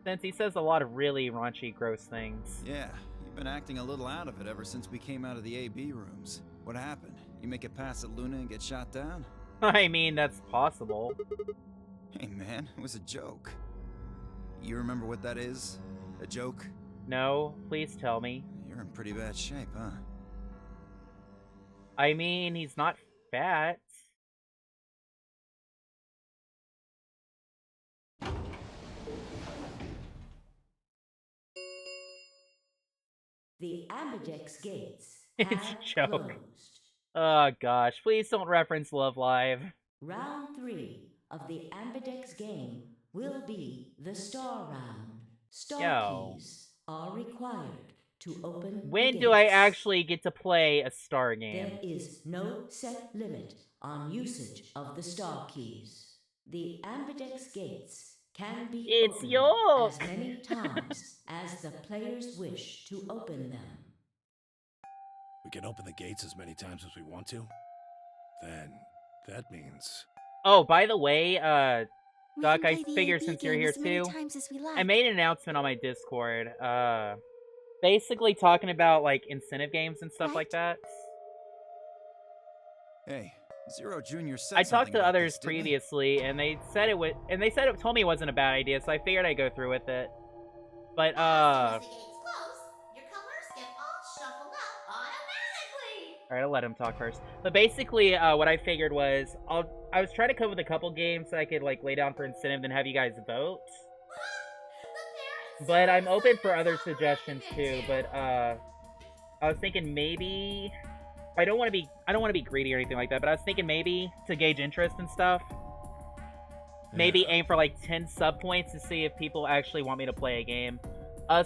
Since he says a lot of really raunchy, gross things. Yeah, you've been acting a little out of it ever since we came out of the AB rooms. What happened? You make it past at Luna and get shot down? I mean, that's possible. Hey man, it was a joke. You remember what that is? A joke? No, please tell me. You're in pretty bad shape, huh? I mean, he's not fat. The Ambidex gates It's have a joke. closed. Oh gosh, please don't reference Love Live. Round 3 of the Ambidex game will be the Star Round. Star Yo. keys are required to open When the do I gates. actually get to play a Star There game? is no set limit on usage of the Star keys. The Ambidex gates can be It's opened yours. as many times as the players wish to open them. We can open the gates as many times as we want to? Then, that means... Oh, by the way, We Doc, can I play the figured AB since you're game here as many too, times as we like. I made an announcement on my Discord, basically talking about, like, incentive games and stuff like that. Hey, Zero Jr. said I something talked to about others this, didn't he? previously, and they said it would, told me it wasn't a bad idea, so I figured I'd go through with it. But, As soon as the gates close, your colors get all shuffled up automatically. Alright, I'll let him talk first. But basically, what I figured was, I was trying to come up with a couple games that I could, like, lay down for incentive and have you guys vote. But I'm open for other suggestions, too, but, I was thinking maybe... I don't want to be greedy or anything like that, but I was thinking maybe, to gauge interest and stuff, maybe aim for, like, 10 sub points to see if people actually want me to play a game.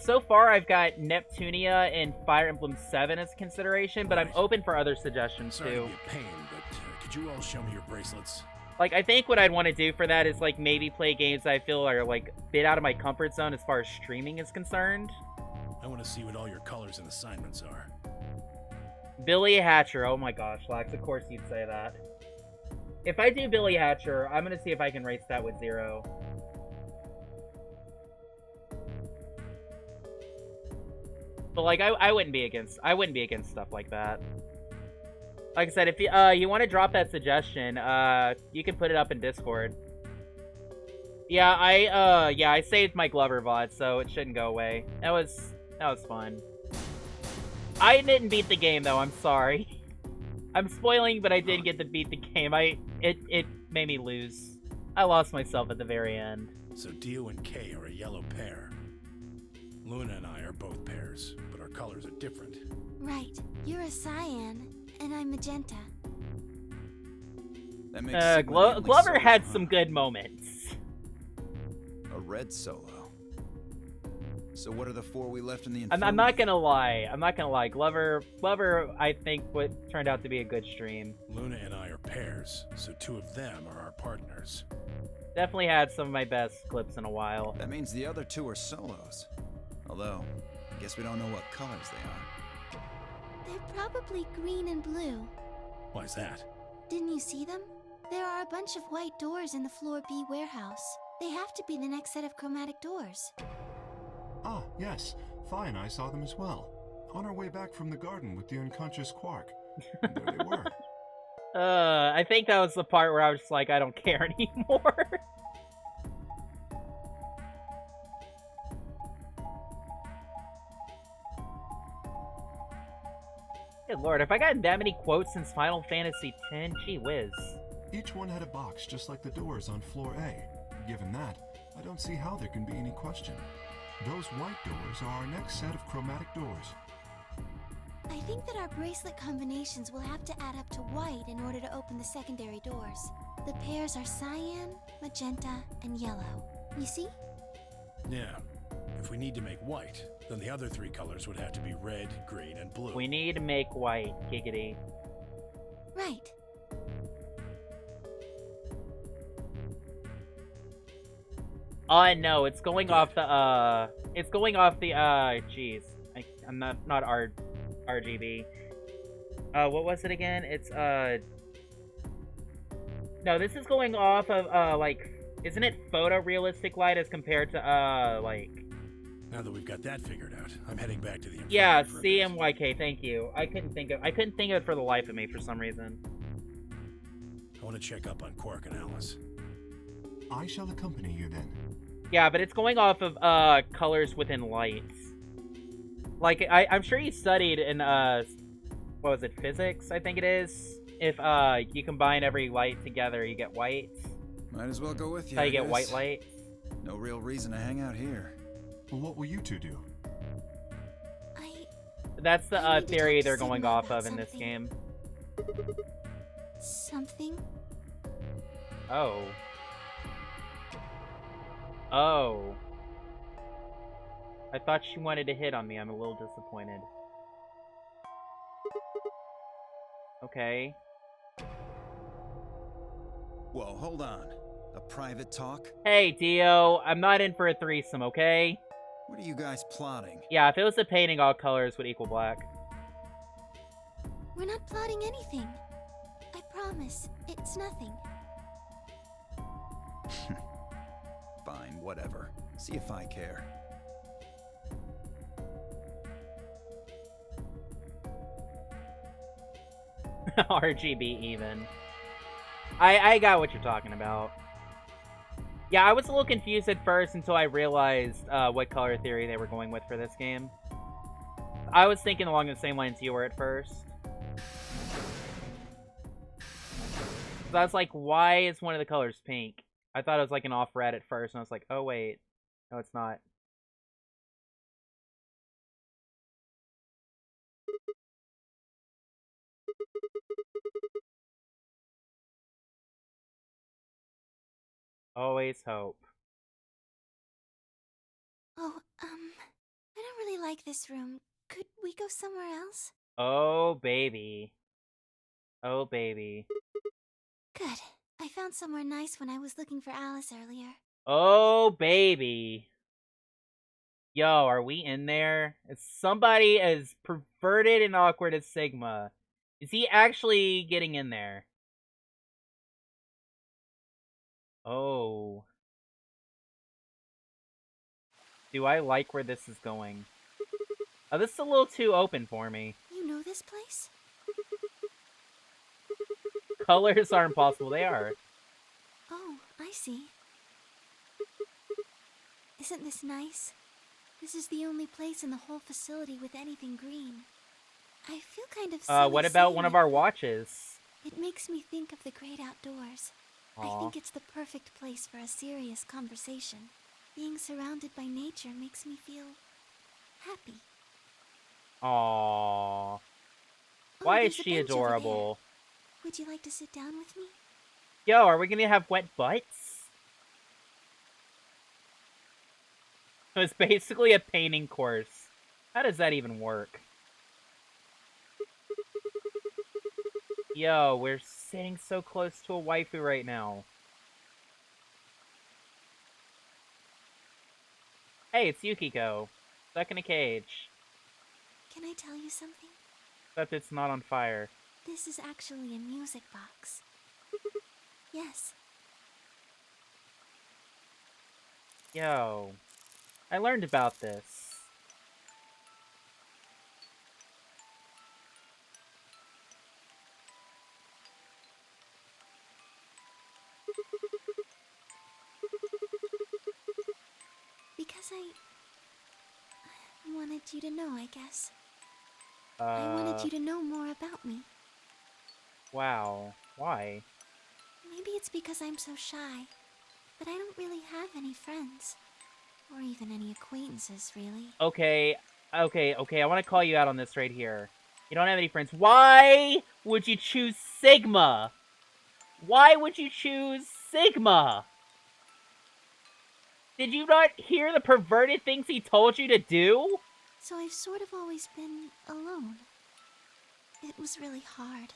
So far, I've got Neptunia and Fire Emblem 7 as consideration, but I'm open for other suggestions, Sorry too. to be a pain, but could you all show me your bracelets? Like, I think what I'd want to do for that is, like, maybe play games that I feel are, like, a bit out of my comfort zone as far as streaming is concerned. I want to see what all your colors and assignments are. Billy Hatcher. Oh my gosh, Lax, of course you'd say that. If I do Billy Hatcher, I'm gonna see if I can race that with Zero. But, like, I wouldn't be against stuff like that. Like I said, if you want to drop that suggestion, you can put it up in Discord. Yeah, I saved my Glover VOD, so it shouldn't go away. That was fun. I didn't beat the game, though, I'm sorry. I'm spoiling, but I did get to beat the game. It made me lose. I lost myself at the very end. So Dio and Kay are a yellow pair. Luna and I are both pairs, but our colors are different. Right. You're a cyan, and I'm magenta. That makes Sigma the only Glover solo, had huh? some good moments. A red solo. So what are the 4 we left in the I'm infirmary? not gonna lie. Glover, I think, what turned out to be a good stream. Luna and I are pairs, so 2 of them are our partners. Definitely had some of my best clips in a while. That means the other 2 are solos. Although, I guess we don't know what colors they are. They're probably green and blue. Why's that? Didn't you see them? There are a bunch of white doors in the Floor B warehouse. They have to be the next set of chromatic doors. Ah, yes. Fine, I saw them as well. On our way back from the garden with the unconscious Quark. And there they were. I think that was the part where I was just like, I don't care anymore. Good lord, have I gotten that many quotes since Final Fantasy X? Gee whiz. Each one had a box just like the doors on floor A. Given that, I don't see how there can be any question. Those white doors are our next set of chromatic doors. I think that our bracelet combinations will have to add up to white in order to open the secondary doors. The pairs are cyan, magenta, and yellow. You see? Yeah. If If we need to make white, then the other 3 colors would have to be red, green, and blue. We need to make white, giggity. Right. No, it's going off the, jeez. I'm not RGB. What was it again? It's, no, this is going off of, like, isn't it photorealistic light as compared to, like... Now that we've got that figured out, I'm heading back to the infirmary. Yeah, CMYK, thank you. I couldn't think of it for the life of me for some reason. I want to check up on Quark and Alice. I shall accompany you then. Yeah, but it's going off of, colors within lights. Like, I'm sure you studied in, what was it, physics, I think it is? If, you combine every light together, you get white. Might as well go with you. How you get white light. No real reason to hang out here. What will you two do? That's the, theory they're going off of in this game. Something? Oh. Oh. I thought she wanted to hit on me. I'm a little disappointed. Okay. Whoa, hold on. A private talk? Hey, Dio. I'm not in for a threesome, okay? What are you guys plotting? Yeah, if it was a painting, all colors would equal black. We're not plotting anything. I promise. It's nothing. Fine, whatever. See if I care. RGB even. I got what you're talking about. Yeah, I was a little confused at first until I realized what color theory they were going with for this game. I was thinking along the same lines you were at first. So I was like, why is one of the colors pink? I thought it was like an off-red at first, and I was like, oh wait. No, it's not. Always hope. Oh, I don't really like this room. Could we go somewhere else? Oh, baby. Oh, baby. Good. I found somewhere nice when I was looking for Alice earlier. Oh, baby. Yo, are we in there? Is somebody as perverted and awkward as Sigma? Is he actually getting in there? Oh. Do I like where this is going? Oh, this is a little too open for me. You know this place? Colors are impossible. They are. Oh, I see. Isn't this nice? This is the only place in the whole facility with anything green. I feel kind of silly what about saying one of it, our but watches? It makes me think of the great outdoors. Aw. I think it's the perfect place for a serious conversation. Being surrounded by nature makes me feel happy. Aww. Oh, Why is there's a she bench over there. adorable? Would you like to sit down with me? Yo, are we gonna have wet butts? So it's basically a painting course. How does that even work? Yo, we're sitting so close to a waifu right now. Hey, it's Yukiko. Stuck in a cage. Can I tell you something? Except it's not on fire. This is actually a music box. Yes. Yo. I learned about this. Because I wanted you to know, I guess. I wanted you to know more about me. Wow. Why? Maybe it's because I'm so shy, but I don't really have any friends. Or even any acquaintances, really. Okay, I want to call you out on this right here. You don't have any friends. Why would you choose Sigma? Why would you choose Sigma? Did you not hear the perverted things he told you to do? So I've sort of always been alone. It was really hard.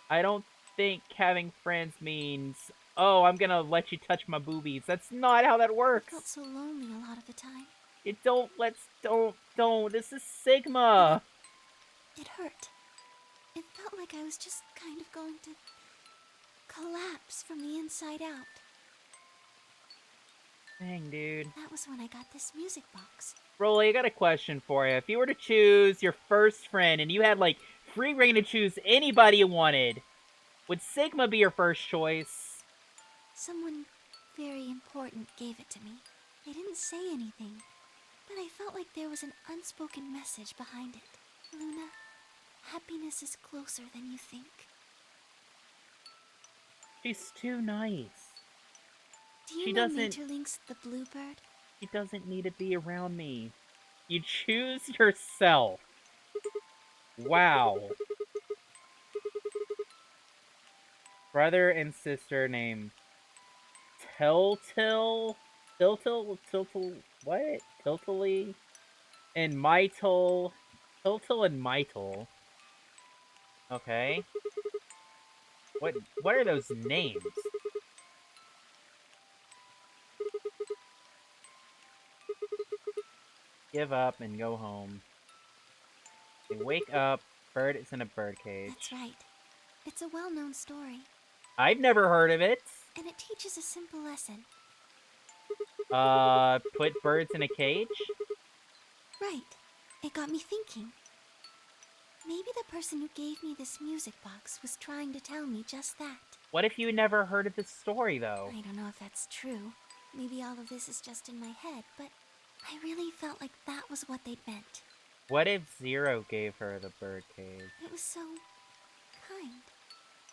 I don't think having friends means, oh, I'm gonna let you touch my boobies. That's not how that works. I felt so lonely a lot of the time. Don't. This is Sigma. It hurt. It felt like I was just kind of going to collapse from the inside out. Dang, dude. That was when I got this music box. Rolly, I got a question for you. If you were to choose your first friend and you had, like, free reign to choose anybody you wanted, would Sigma be your first choice? Someone very important gave it to me. They didn't say anything, but I felt like there was an unspoken message behind it. Luna, happiness is closer than you think. She's too nice. Do you know Majorlink's the Bluebird? She doesn't need to be around me. You choose yourself. Wow. Brother and sister named Tiltil, what? Tiltily? And Mytel. Tiltil and Mytel. Okay. What are those names? Give up and go home. They wake up, bird is in a birdcage. That's right. It's a well-known story. I've never heard of it. And it teaches a simple lesson. Put birds in a cage? Right. It got me thinking. Maybe the person who gave me this music box was trying to tell me just that. What if you never heard of this story, though? I don't know if that's true. Maybe all of this is just in my head, but I really felt like that was what they'd meant. What if Zero gave her the birdcage? It was so kind.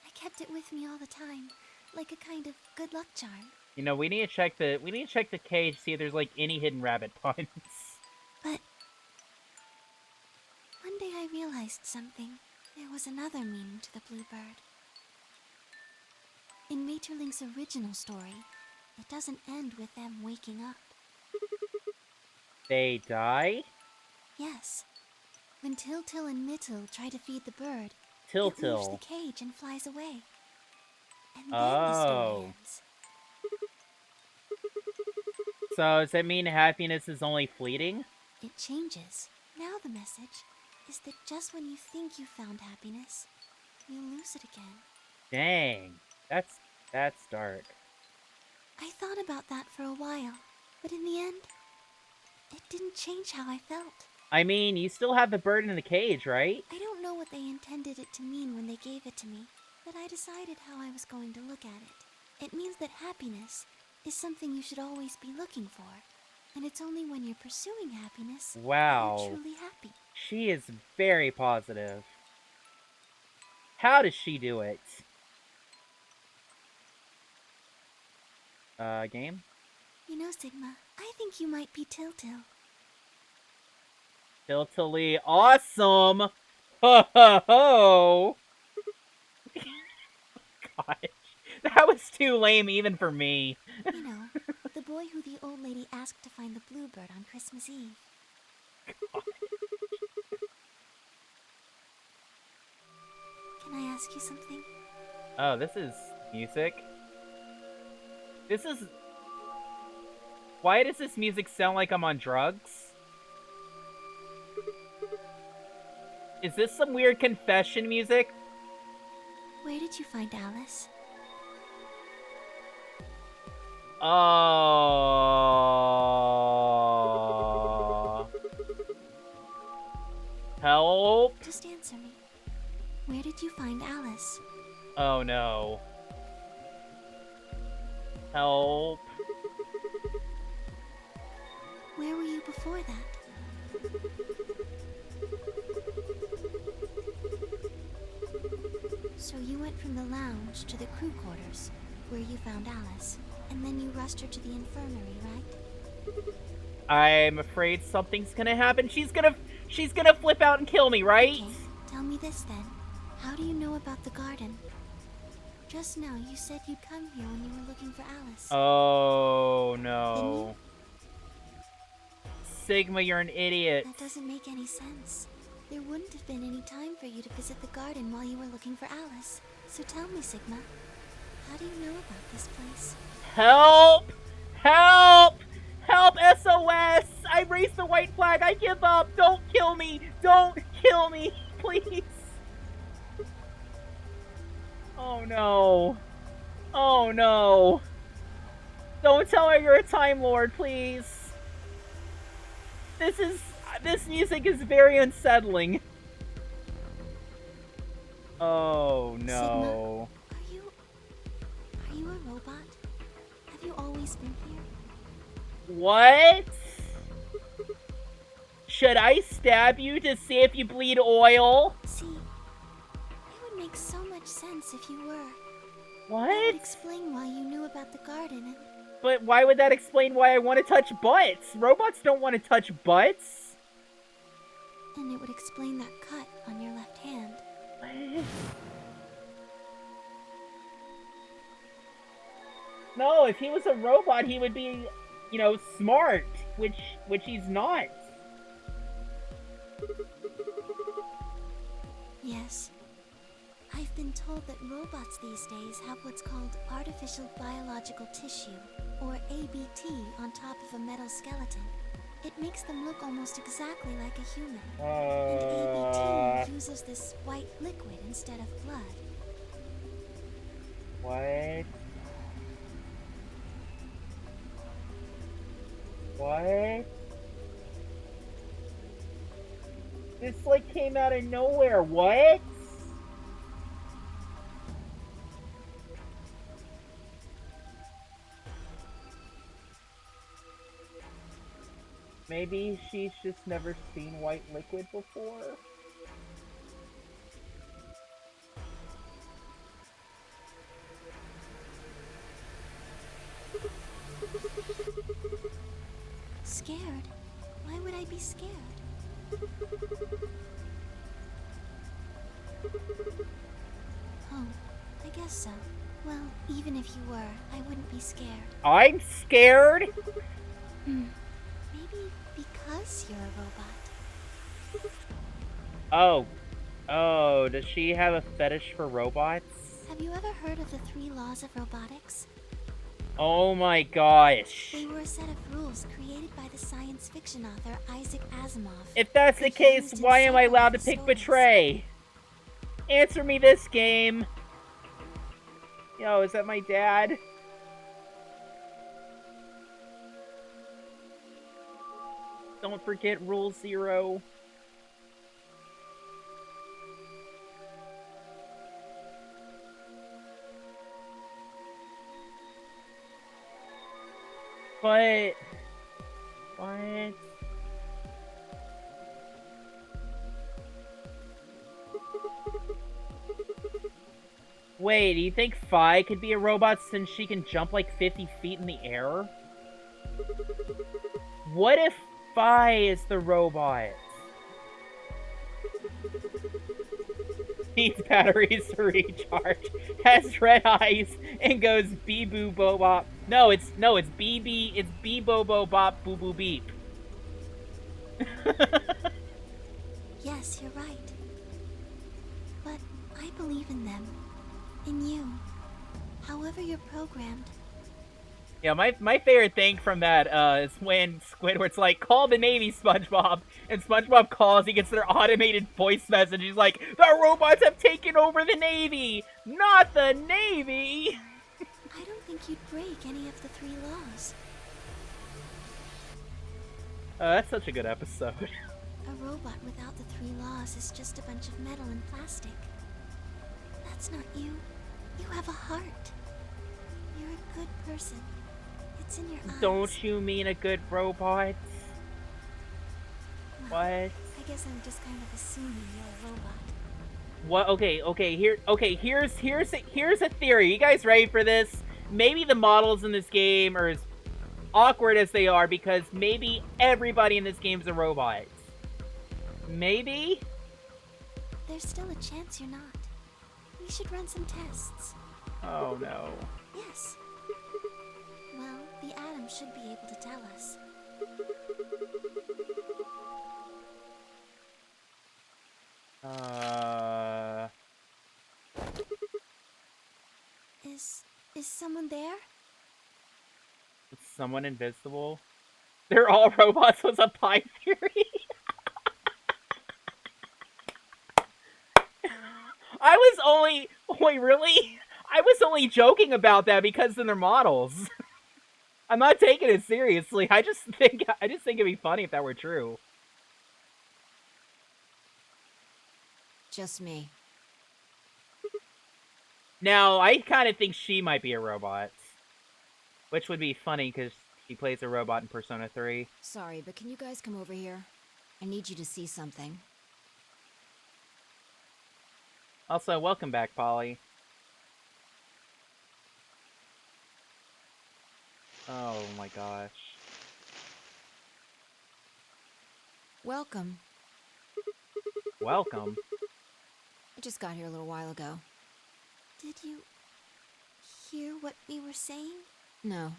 I kept it with me all the time, like a kind of good luck charm. You know, we need to check the cage, see if there's like any hidden rabbit puns. But one day I realized something. There was another meaning to the Bluebird. In Maeterlinck's original story, it doesn't end with them waking up. They die? Yes. When Tiltil and Myttil try to feed the bird, Tiltil. it leaves the cage and flies away. And then the story ends. So does that mean happiness is only fleeting? It changes. Now the message is that just when you think you found happiness, you lose it again. Dang. That's dark. I thought about that for a while, but in the end, it didn't change how I felt. I mean, you still have the bird in the cage, right? I don't know what they intended it to mean when they gave it to me, but I decided how I was going to look at it. It means that happiness is something you should always be looking for, and it's only when you're pursuing happiness that you're truly happy. She is very positive. How does she do it? Game? You know, Sigma, I think you might be Tiltil. Tiltily awesome! Ho ho ho! Gosh, that was too lame even for me. You know, the boy who the old lady asked to find the Bluebird on Christmas Eve. Gosh. Can I ask you something? Oh, this is music. This is... Why does this music sound like I'm on drugs? Is this some weird confession music? Where did you find Alice? Help? Just answer me. Where did you find Alice? Oh no. Help. Where were you before that? So you went from the lounge to the crew quarters, where you found Alice, and then you rushed her to the infirmary, right? I'm afraid something's gonna happen. She's gonna flip out and kill me, right? Okay, tell me this then. How do you know about the garden? Just now you said you'd come here when you were looking for Alice. Oh no. Sigma, you're an idiot. That doesn't make any sense. There wouldn't have been any time for you to visit the garden while you were looking for Alice. So tell me, Sigma, how do you know about this place? Help! Help! Help, SOS! I raised the white flag, I give up! Don't kill me! Don't kill me! Please! Oh no. Oh no. Don't tell her you're a Time Lord, please. This music is very unsettling. Oh no. Sigma, are you a robot? Have you always been here? What? Should I stab you to see if you bleed oil? See, it would make so much sense if you were. What? That would explain why you knew about the garden and... But why would that explain why I want to touch butts? Robots don't want to touch butts. And it would explain that cut on your left hand. What? No, if he was a robot, he would be, you know, smart, which he's not. Yes. I've been told that robots these days have what's called artificial biological tissue, or ABT, on top of a metal skeleton. It makes them look almost exactly like a human. And ABT uses this white liquid instead of blood. What? What? This, like, came out of nowhere. What? Maybe she's just never seen white liquid before? Scared? Why would I be scared? Oh, I guess so. Well, even if you were, I wouldn't be scared. I'm scared? Maybe because you're a robot. Oh. Oh, does she have a fetish for robots? Have you ever heard of the 3 laws of robotics? Oh my gosh. They were a set of rules created by the science fiction author Isaac Asimov. If that's the case, why am I allowed to pick Betray? Answer me this, game. Yo, is that my dad? Don't forget Rule 0. But... What? Wait, do you think Fi could be a robot since she can jump like 50 feet in the air? What if Fi is the robot? Needs batteries to recharge, has red eyes, and goes beep boo bo bop. No, it's BB, it's beep bo bo bop boo boo beep. Yes, you're right. But I believe in them. In you. However you're programmed. Yeah, my favorite thing from that is when Squidward's like, call the Navy, SpongeBob, and SpongeBob calls, he gets their automated voice message, he's like, the robots have taken over the Navy! Not the Navy! I don't think you'd break any of the 3 laws. That's such a good episode. A robot without the 3 laws is just a bunch of metal and plastic. That's not you. You have a heart. You're a good person. It's in your eyes. Don't you mean a good robot? Well, What? I guess I'm just kind of assuming you're a robot. What? Here's a theory. You guys ready for this? Maybe the models in this game are as awkward as they are because maybe everybody in this game is a robot. Maybe? There's still a chance you're not. We should run some tests. Oh no. Yes. Well, the atom should be able to tell us. Is someone there? Is someone invisible? They're all robots was a pie theory. I was only... Wait, really? I was only joking about that because they're models. I'm not taking it seriously. I just think it'd be funny if that were true. Just me. Now, I kind of think she might be a robot. Which would be funny, because she plays a robot in Persona 3. Sorry, but can you guys come over here? I need you to see something. Also, welcome back, Polly. Oh my gosh. Welcome. Welcome? I just got here a little while ago. Did you hear what we were saying? No.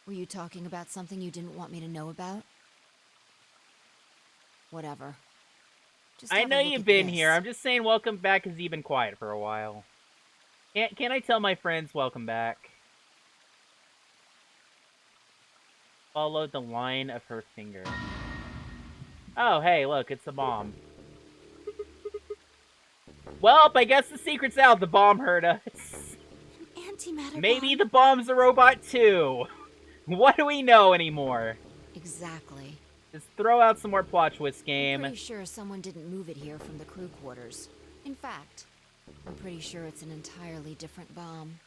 Were you talking about something you didn't want me to know about? Whatever. Just I have a know look you've at been this. here. I'm just saying welcome back because you've been quiet for a while. Can I tell my friends welcome back? Follow the line of her finger. Oh, hey, look, it's a bomb. Well, I guess the secret's out. The bomb hurt us. An antimatter Maybe bomb. the bomb's a robot too. What do we know anymore? Exactly. Just throw out some more plot twist, I'm game. pretty sure someone didn't move it here from the crew quarters. In fact, I'm pretty sure it's an entirely different bomb.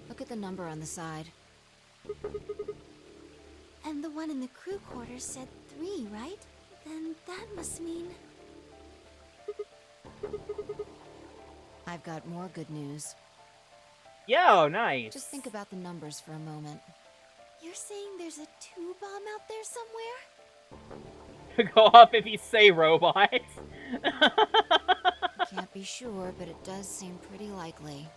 Look at the number on the side. And the one in the crew quarters said 3, right? Then that must mean... I've got more good news. Yo, nice. Just think about the numbers for a moment. You're saying there's a 2 bomb out there somewhere? Go off if you say robot. Can't be sure, but it does seem pretty likely.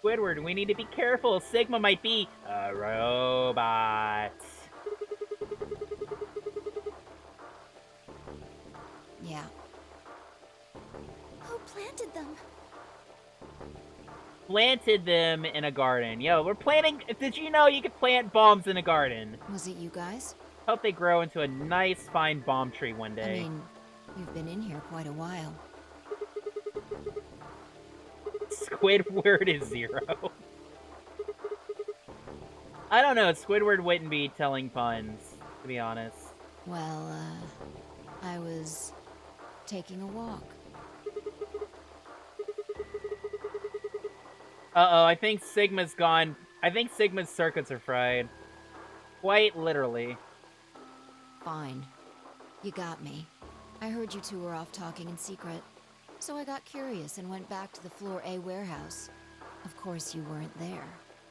Squidward, we need to be careful. Sigma might be a robot. Yeah. Who planted them? Planted them in a garden. Yo, we're planting... Did you know you could plant bombs in a garden? Was it you guys? Hope they grow into a nice, fine bomb tree one day. I mean, you've been in here quite a while. Squidward is 0. I don't know, Squidward wouldn't be telling puns, to be honest. Well, I was taking a walk. Uh-oh, I think Sigma's gone. I think Sigma's circuits are fried. Quite literally. Fine. You got me. I heard you two were off talking in secret. So I got curious and went back to the Floor A warehouse. Of course you weren't there.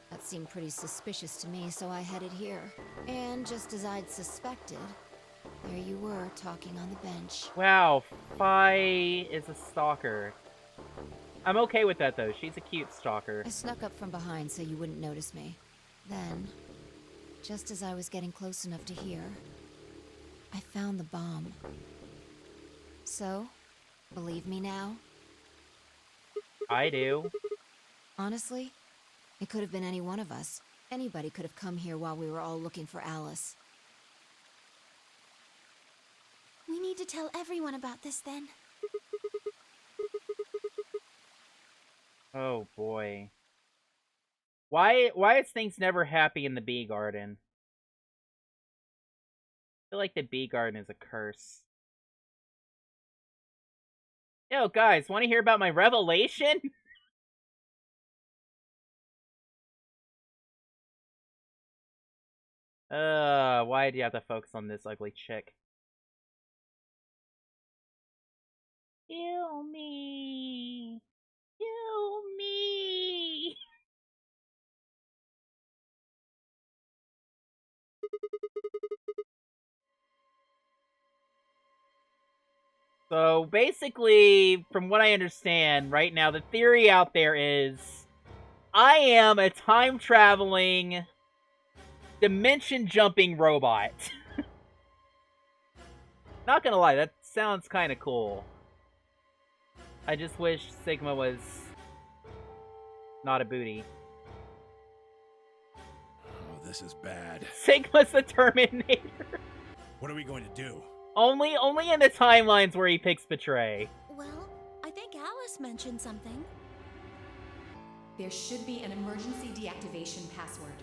That seemed pretty suspicious to me, so I headed here. And just as I'd suspected, there you were, talking on the bench. Wow, Fi is a stalker. I'm okay with that, though. She's a cute stalker. I snuck up from behind so you wouldn't notice me. Then, just as I was getting close enough to hear, I found the bomb. So, believe me now? I do. Honestly, it could have been any one of us. Anybody could have come here while we were all looking for Alice. We need to tell everyone about this then. Oh boy. Why is things never happy in the bee garden? I feel like the bee garden is a curse. Yo, guys, want to hear about my revelation? Why do you have to focus on this ugly chick? Kill me! Kill me! So basically, from what I understand right now, the theory out there is I am a time-traveling, dimension-jumping robot. Not gonna lie, that sounds kind of cool. I just wish Sigma was not a booty. Oh, this is bad. Sigma's the Terminator. What are we going to do? Only in the timelines where he picks Betray. Well, I think Alice mentioned something. There should be an emergency deactivation password.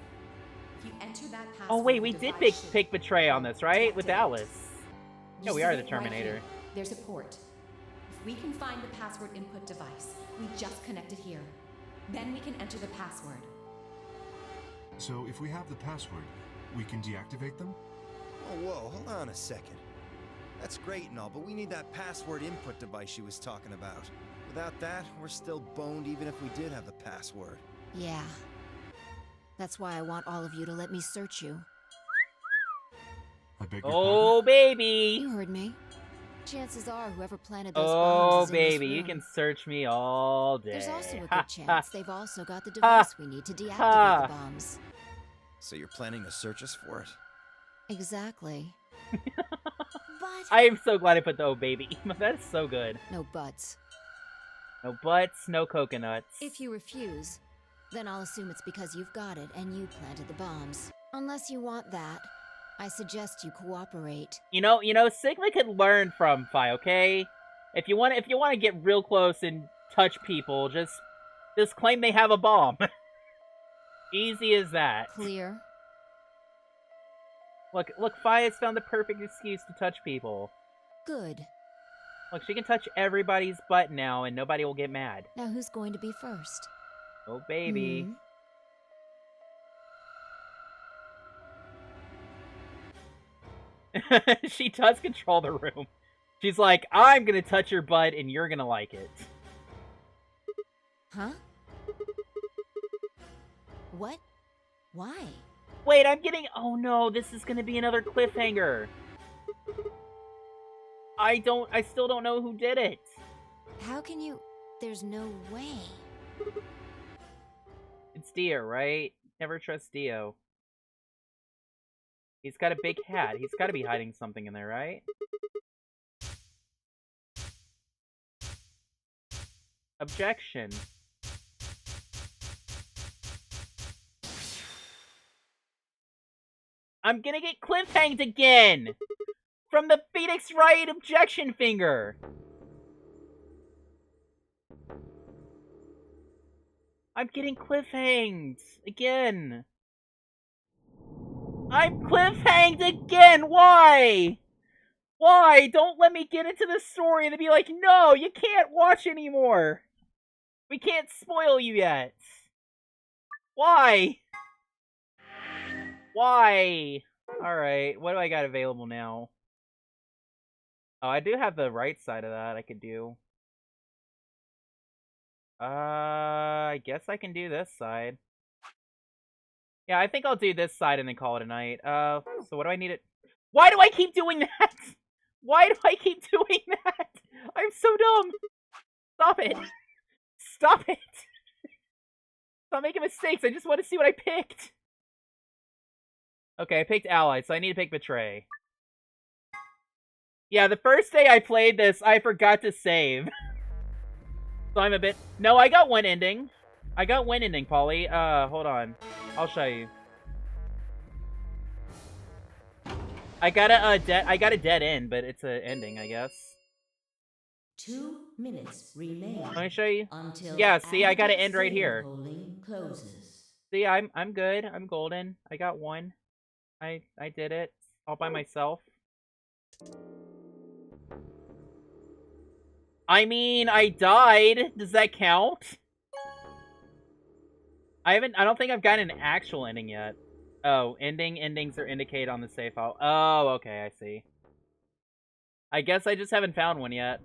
If you enter that password, Oh wait, we did pick Betray on this, right? With Alice. Yeah, we are the Terminator. Right, there's a port. If we can find the password input device, we just connect it here. Then we can enter the password. So if we have the password, we can deactivate them? Oh, whoa, hold on a second. That's great and all, but we need that password input device she was talking about. Without that, we're still boned even if we did have the password. Yeah. That's why I want all of you to let me search you. I beg your Oh, baby! You heard me. Chances are whoever planted those Oh, bombs is in this baby, you room. can search me all day. There's also a Ha, good chance they've also got the ha, device we need to deactivate ha. the bombs. So you're planning to search us for it? Exactly. But I am so glad I put the oh baby. That's so good. No buts. No butts, no coconuts. If you refuse, then I'll assume it's because you've got it and you planted the bombs. Unless you want that, I suggest you cooperate. You know, Sigma could learn from Fi, okay? If you want to get real close and touch people, just claim they have a bomb. Easy as that. Clear? Look, Fi has found the perfect excuse to touch people. Good. Look, she can touch everybody's butt now and nobody will get mad. Now who's going to be first? Oh, baby. She does control the room. She's like, I'm gonna touch your butt and you're gonna like it. Huh? What? Why? Wait, I'm getting... Oh no, this is gonna be another cliffhanger. I still don't know who did it. How can you... There's no way. It's Dio, right? Never trust Dio. He's got a big hat. He's gotta be hiding something in there, right? Objection. I'm gonna get cliffhanged again! From the Phoenix Wright objection finger! I'm getting cliffhanged again! I'm cliffhanged again! Why? Why? Don't let me get into the story and be like, no, you can't watch anymore! We can't spoil you yet! Why? Why? Alright, what do I got available now? Oh, I do have the right side of that I could do. I guess I can do this side. Yeah, I think I'll do this side and then call it a night. So what do I need it? Why do I keep doing that? Why do I keep doing that? I'm so dumb. Stop it. Stop it. Stop making mistakes. I just want to see what I picked. Okay, I picked Ally, so I need to pick Betray. Yeah, the first day I played this, I forgot to save. So I'm a bit... No, I got one ending. I got one ending, Polly. Hold on. I'll show you. I got a dead end, but it's an ending, I guess. 2 minutes remain. Let me show you. Until Yeah, see, I got an end right active here. polling closes. See, I'm good. I'm golden. I got one. I did it all by myself. I mean, I died. Does that count? I don't think I've gotten an actual ending yet. Oh, endings are indicated on the save file. Oh, okay, I see. I guess I just haven't found one yet.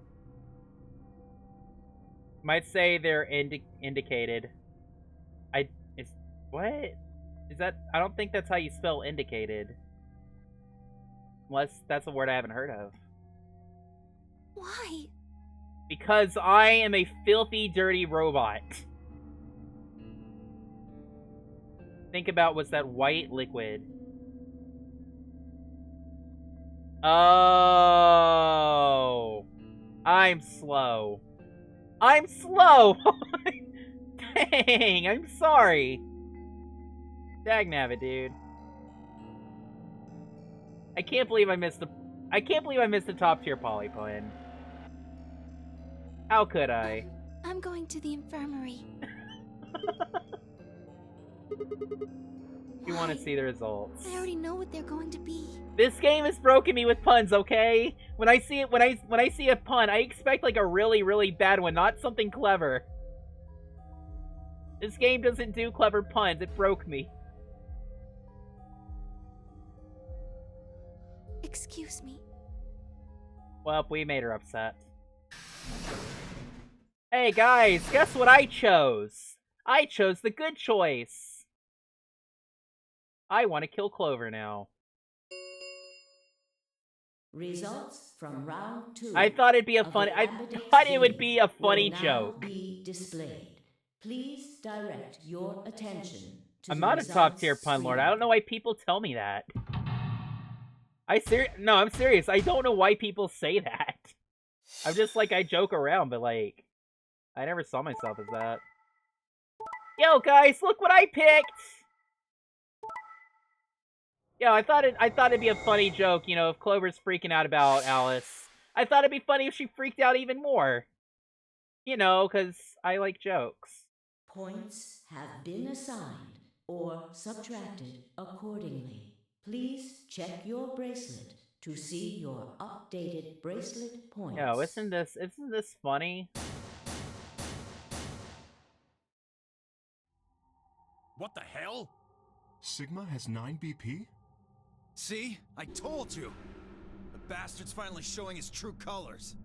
Might say they're indicated. What? Is that... I don't think that's how you spell indicated. Unless that's a word I haven't heard of. why? Because I am a filthy, dirty robot. Think about what's that white liquid. Oh. I'm slow. I'm slow! Dang, I'm sorry. Dagnabbit, dude. I can't believe I missed the top tier polypun. How could I? I'm going to the infirmary. You want to see the results. I already know what they're going to be. This game has broken me with puns, okay? When I see a pun, I expect like a really, really bad one, not something clever. This game doesn't do clever puns. It broke me. Excuse me. Well, we made her upset. Hey guys, guess what I chose? I chose the good choice. I want to kill Clover now. Results from round 2. I thought it'd be a funny. I thought it would be a funny joke. Be displayed. Please direct your attention to I'm not a top tier pun lord. I don't know why people tell me that. No, I'm serious. I don't know why people say that. I'm just like, I joke around, but like, I never saw myself as that. Yo, guys, look what I picked! Yo, I thought it'd be a funny joke, you know, if Clover's freaking out about Alice. I thought it'd be funny if she freaked out even more. You know, because I like jokes. Points have been assigned or subtracted accordingly. Please check your bracelet to see your updated bracelet points. Yo, isn't this funny? What the hell? Sigma has 9 BP? See? I told you! The bastard's finally showing his true colors.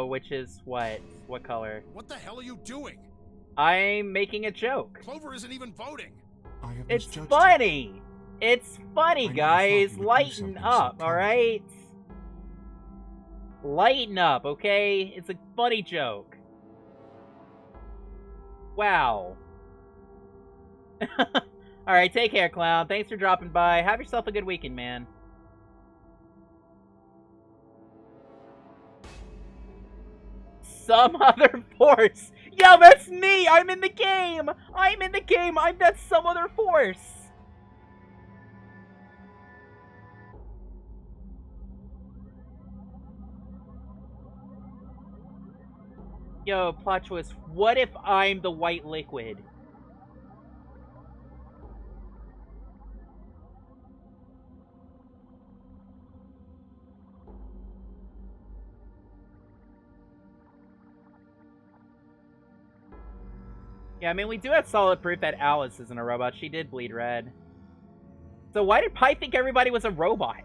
Which is what? What color? What the hell are you doing? I'm making a joke. Clover isn't even voting. It's funny! It's funny, guys! Lighten up, alright? Lighten up, okay? It's a funny joke. Wow. Alright, take care, clown. Thanks for dropping by. Have yourself a good weekend, man. Some other force. Yo, that's me! I'm in the game! I'm in the game! That's some other force! Yo, plot twist. What if I'm the white liquid? Yeah, I mean, we do have solid proof that Alice isn't a robot. She did bleed red. So why did Pi think everybody was a robot?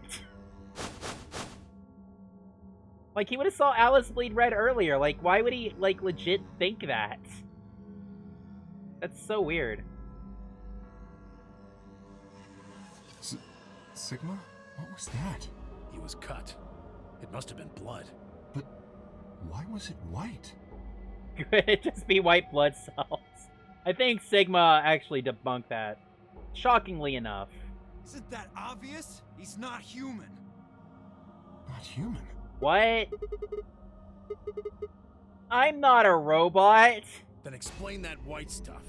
Like, he would have saw Alice bleed red earlier. Like, why would he, like, legit think that? That's so weird. Sigma? What was that? He was cut. It must have been blood. But why was it white? Could it just be white blood cells? I think Sigma actually debunked that. Shockingly enough. Isn't that obvious? He's not human. Not human? What? I'm not a robot. Then explain that white stuff.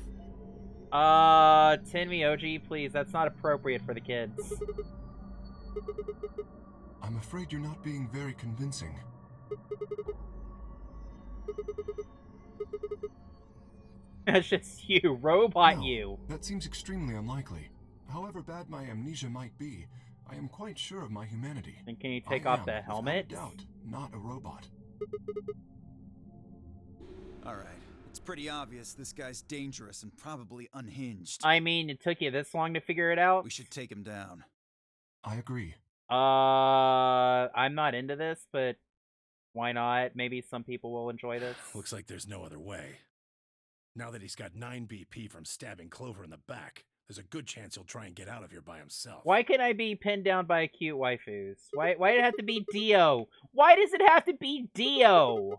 Tenmi OG, please. That's not appropriate for the kids. I'm afraid you're not being very convincing. That's just you, robot No, you. That seems extremely unlikely. However bad my amnesia might be, I am quite sure of my humanity. And can you take off the helmet? Without a doubt, not a robot. Alright, it's pretty obvious this guy's dangerous and probably unhinged. I mean, it took you this long to figure it out? We should take him down. I agree. I'm not into this, but why not? Maybe some people will enjoy this. Looks like there's no other way. Now that he's got 9 BP from stabbing Clover in the back, there's a good chance he'll try and get out of here by himself. Why can't I be pinned down by a cute waifus? Why did it have to be Dio? Why does it have to be Dio?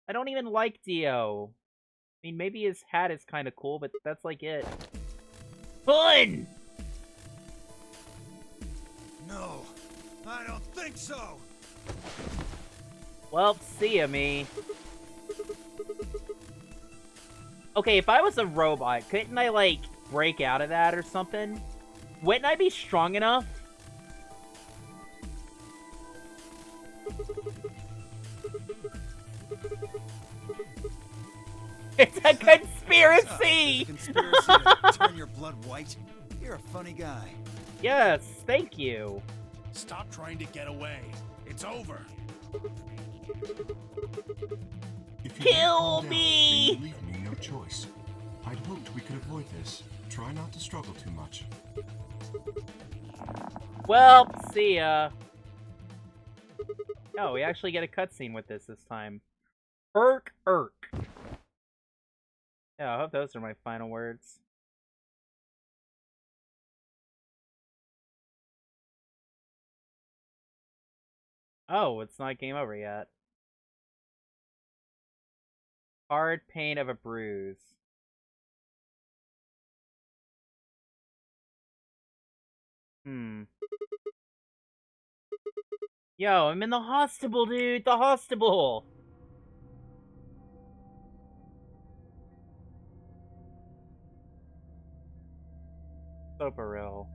I don't even like Dio. I mean, maybe his hat is kind of cool, but that's like it. Fun! No. I don't think so! Well, see ya, me. Okay, if I was a robot, couldn't I, like, break out of that or something? Wouldn't I be strong enough? It's a conspiracy! Conspiracy to turn your blood white? You're a funny guy. Yes, thank you. Stop trying to get away. It's over. If you Kill calm down, me! then you leave me no choice. I'd hoped we could avoid this. Try not to struggle too much. Well, see ya. Oh, we actually get a cutscene with this time. Irk. Yeah, I hope those are my final words. Oh, it's not game over yet. Hard pain of a bruise. Yo, I'm in the hospital, dude! The hospital! So for real.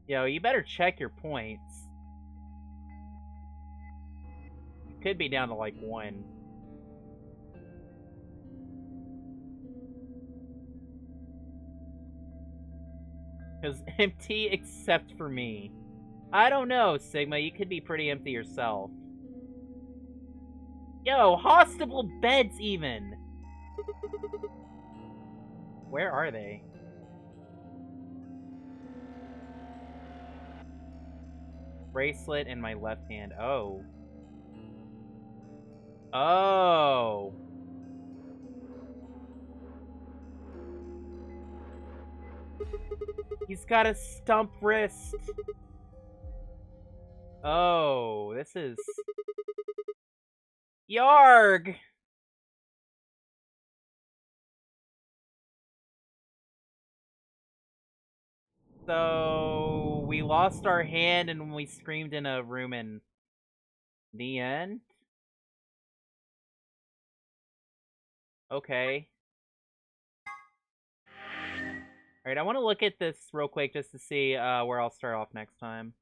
Yo, you better check your points. You could be down to like 1. Because empty except for me. I don't know, Sigma. You could be pretty empty yourself. Yo, hospital beds even! Where are they? Bracelet in my left hand. Oh. Oh! He's got a stump wrist! Oh, this is... Yarg! So... we lost our hand and we screamed in a room in... the end? Okay. Alright, I want to look at this real quick just to see where I'll start off next time.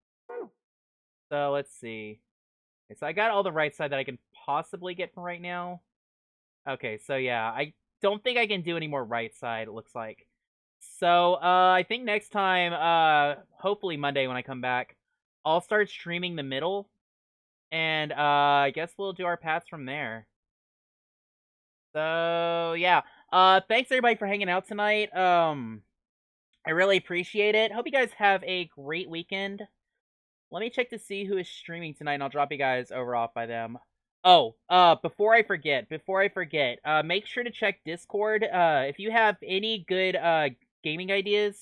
So, let's see. Okay, so I got all the right side that I can possibly get for right now. Okay, so yeah, I don't think I can do any more right side, it looks like. So, I think next time, hopefully Monday when I come back, I'll start streaming the middle. And, I guess we'll do our paths from there. So, yeah. Thanks everybody for hanging out tonight. I really appreciate it. Hope you guys have a great weekend. Let me check to see who is streaming tonight, and I'll drop you guys over off by them. Oh, before I forget, make sure to check Discord. If you have any good, gaming ideas,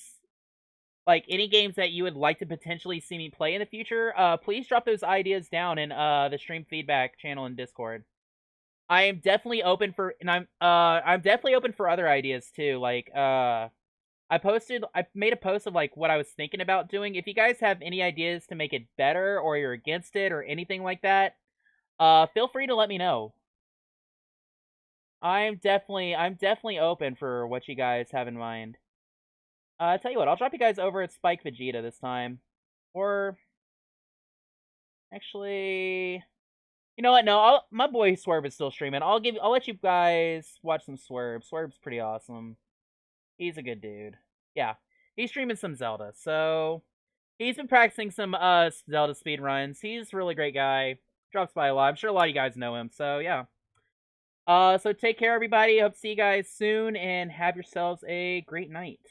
like any games that you would like to potentially see me play in the future, please drop those ideas down in, the stream feedback channel in Discord. I am definitely open for, and I'm definitely open for other ideas too, like, I made a post of, like, what I was thinking about doing. If you guys have any ideas to make it better, or you're against it, or anything like that, feel free to let me know. I'm definitely open for what you guys have in mind. I'll tell you what, I'll drop you guys over at Spike Vegeta this time. Or... actually... you know what, no, my boy Swerve is still streaming. I'll let you guys watch some Swerve. Swerve's pretty awesome. He's a good dude. Yeah, he's streaming some Zelda, so he's been practicing some Zelda speedruns. He's a really great guy. Drops by a lot. I'm sure a lot of you guys know him, so yeah. So take care, everybody. Hope to see you guys soon, and have yourselves a great night.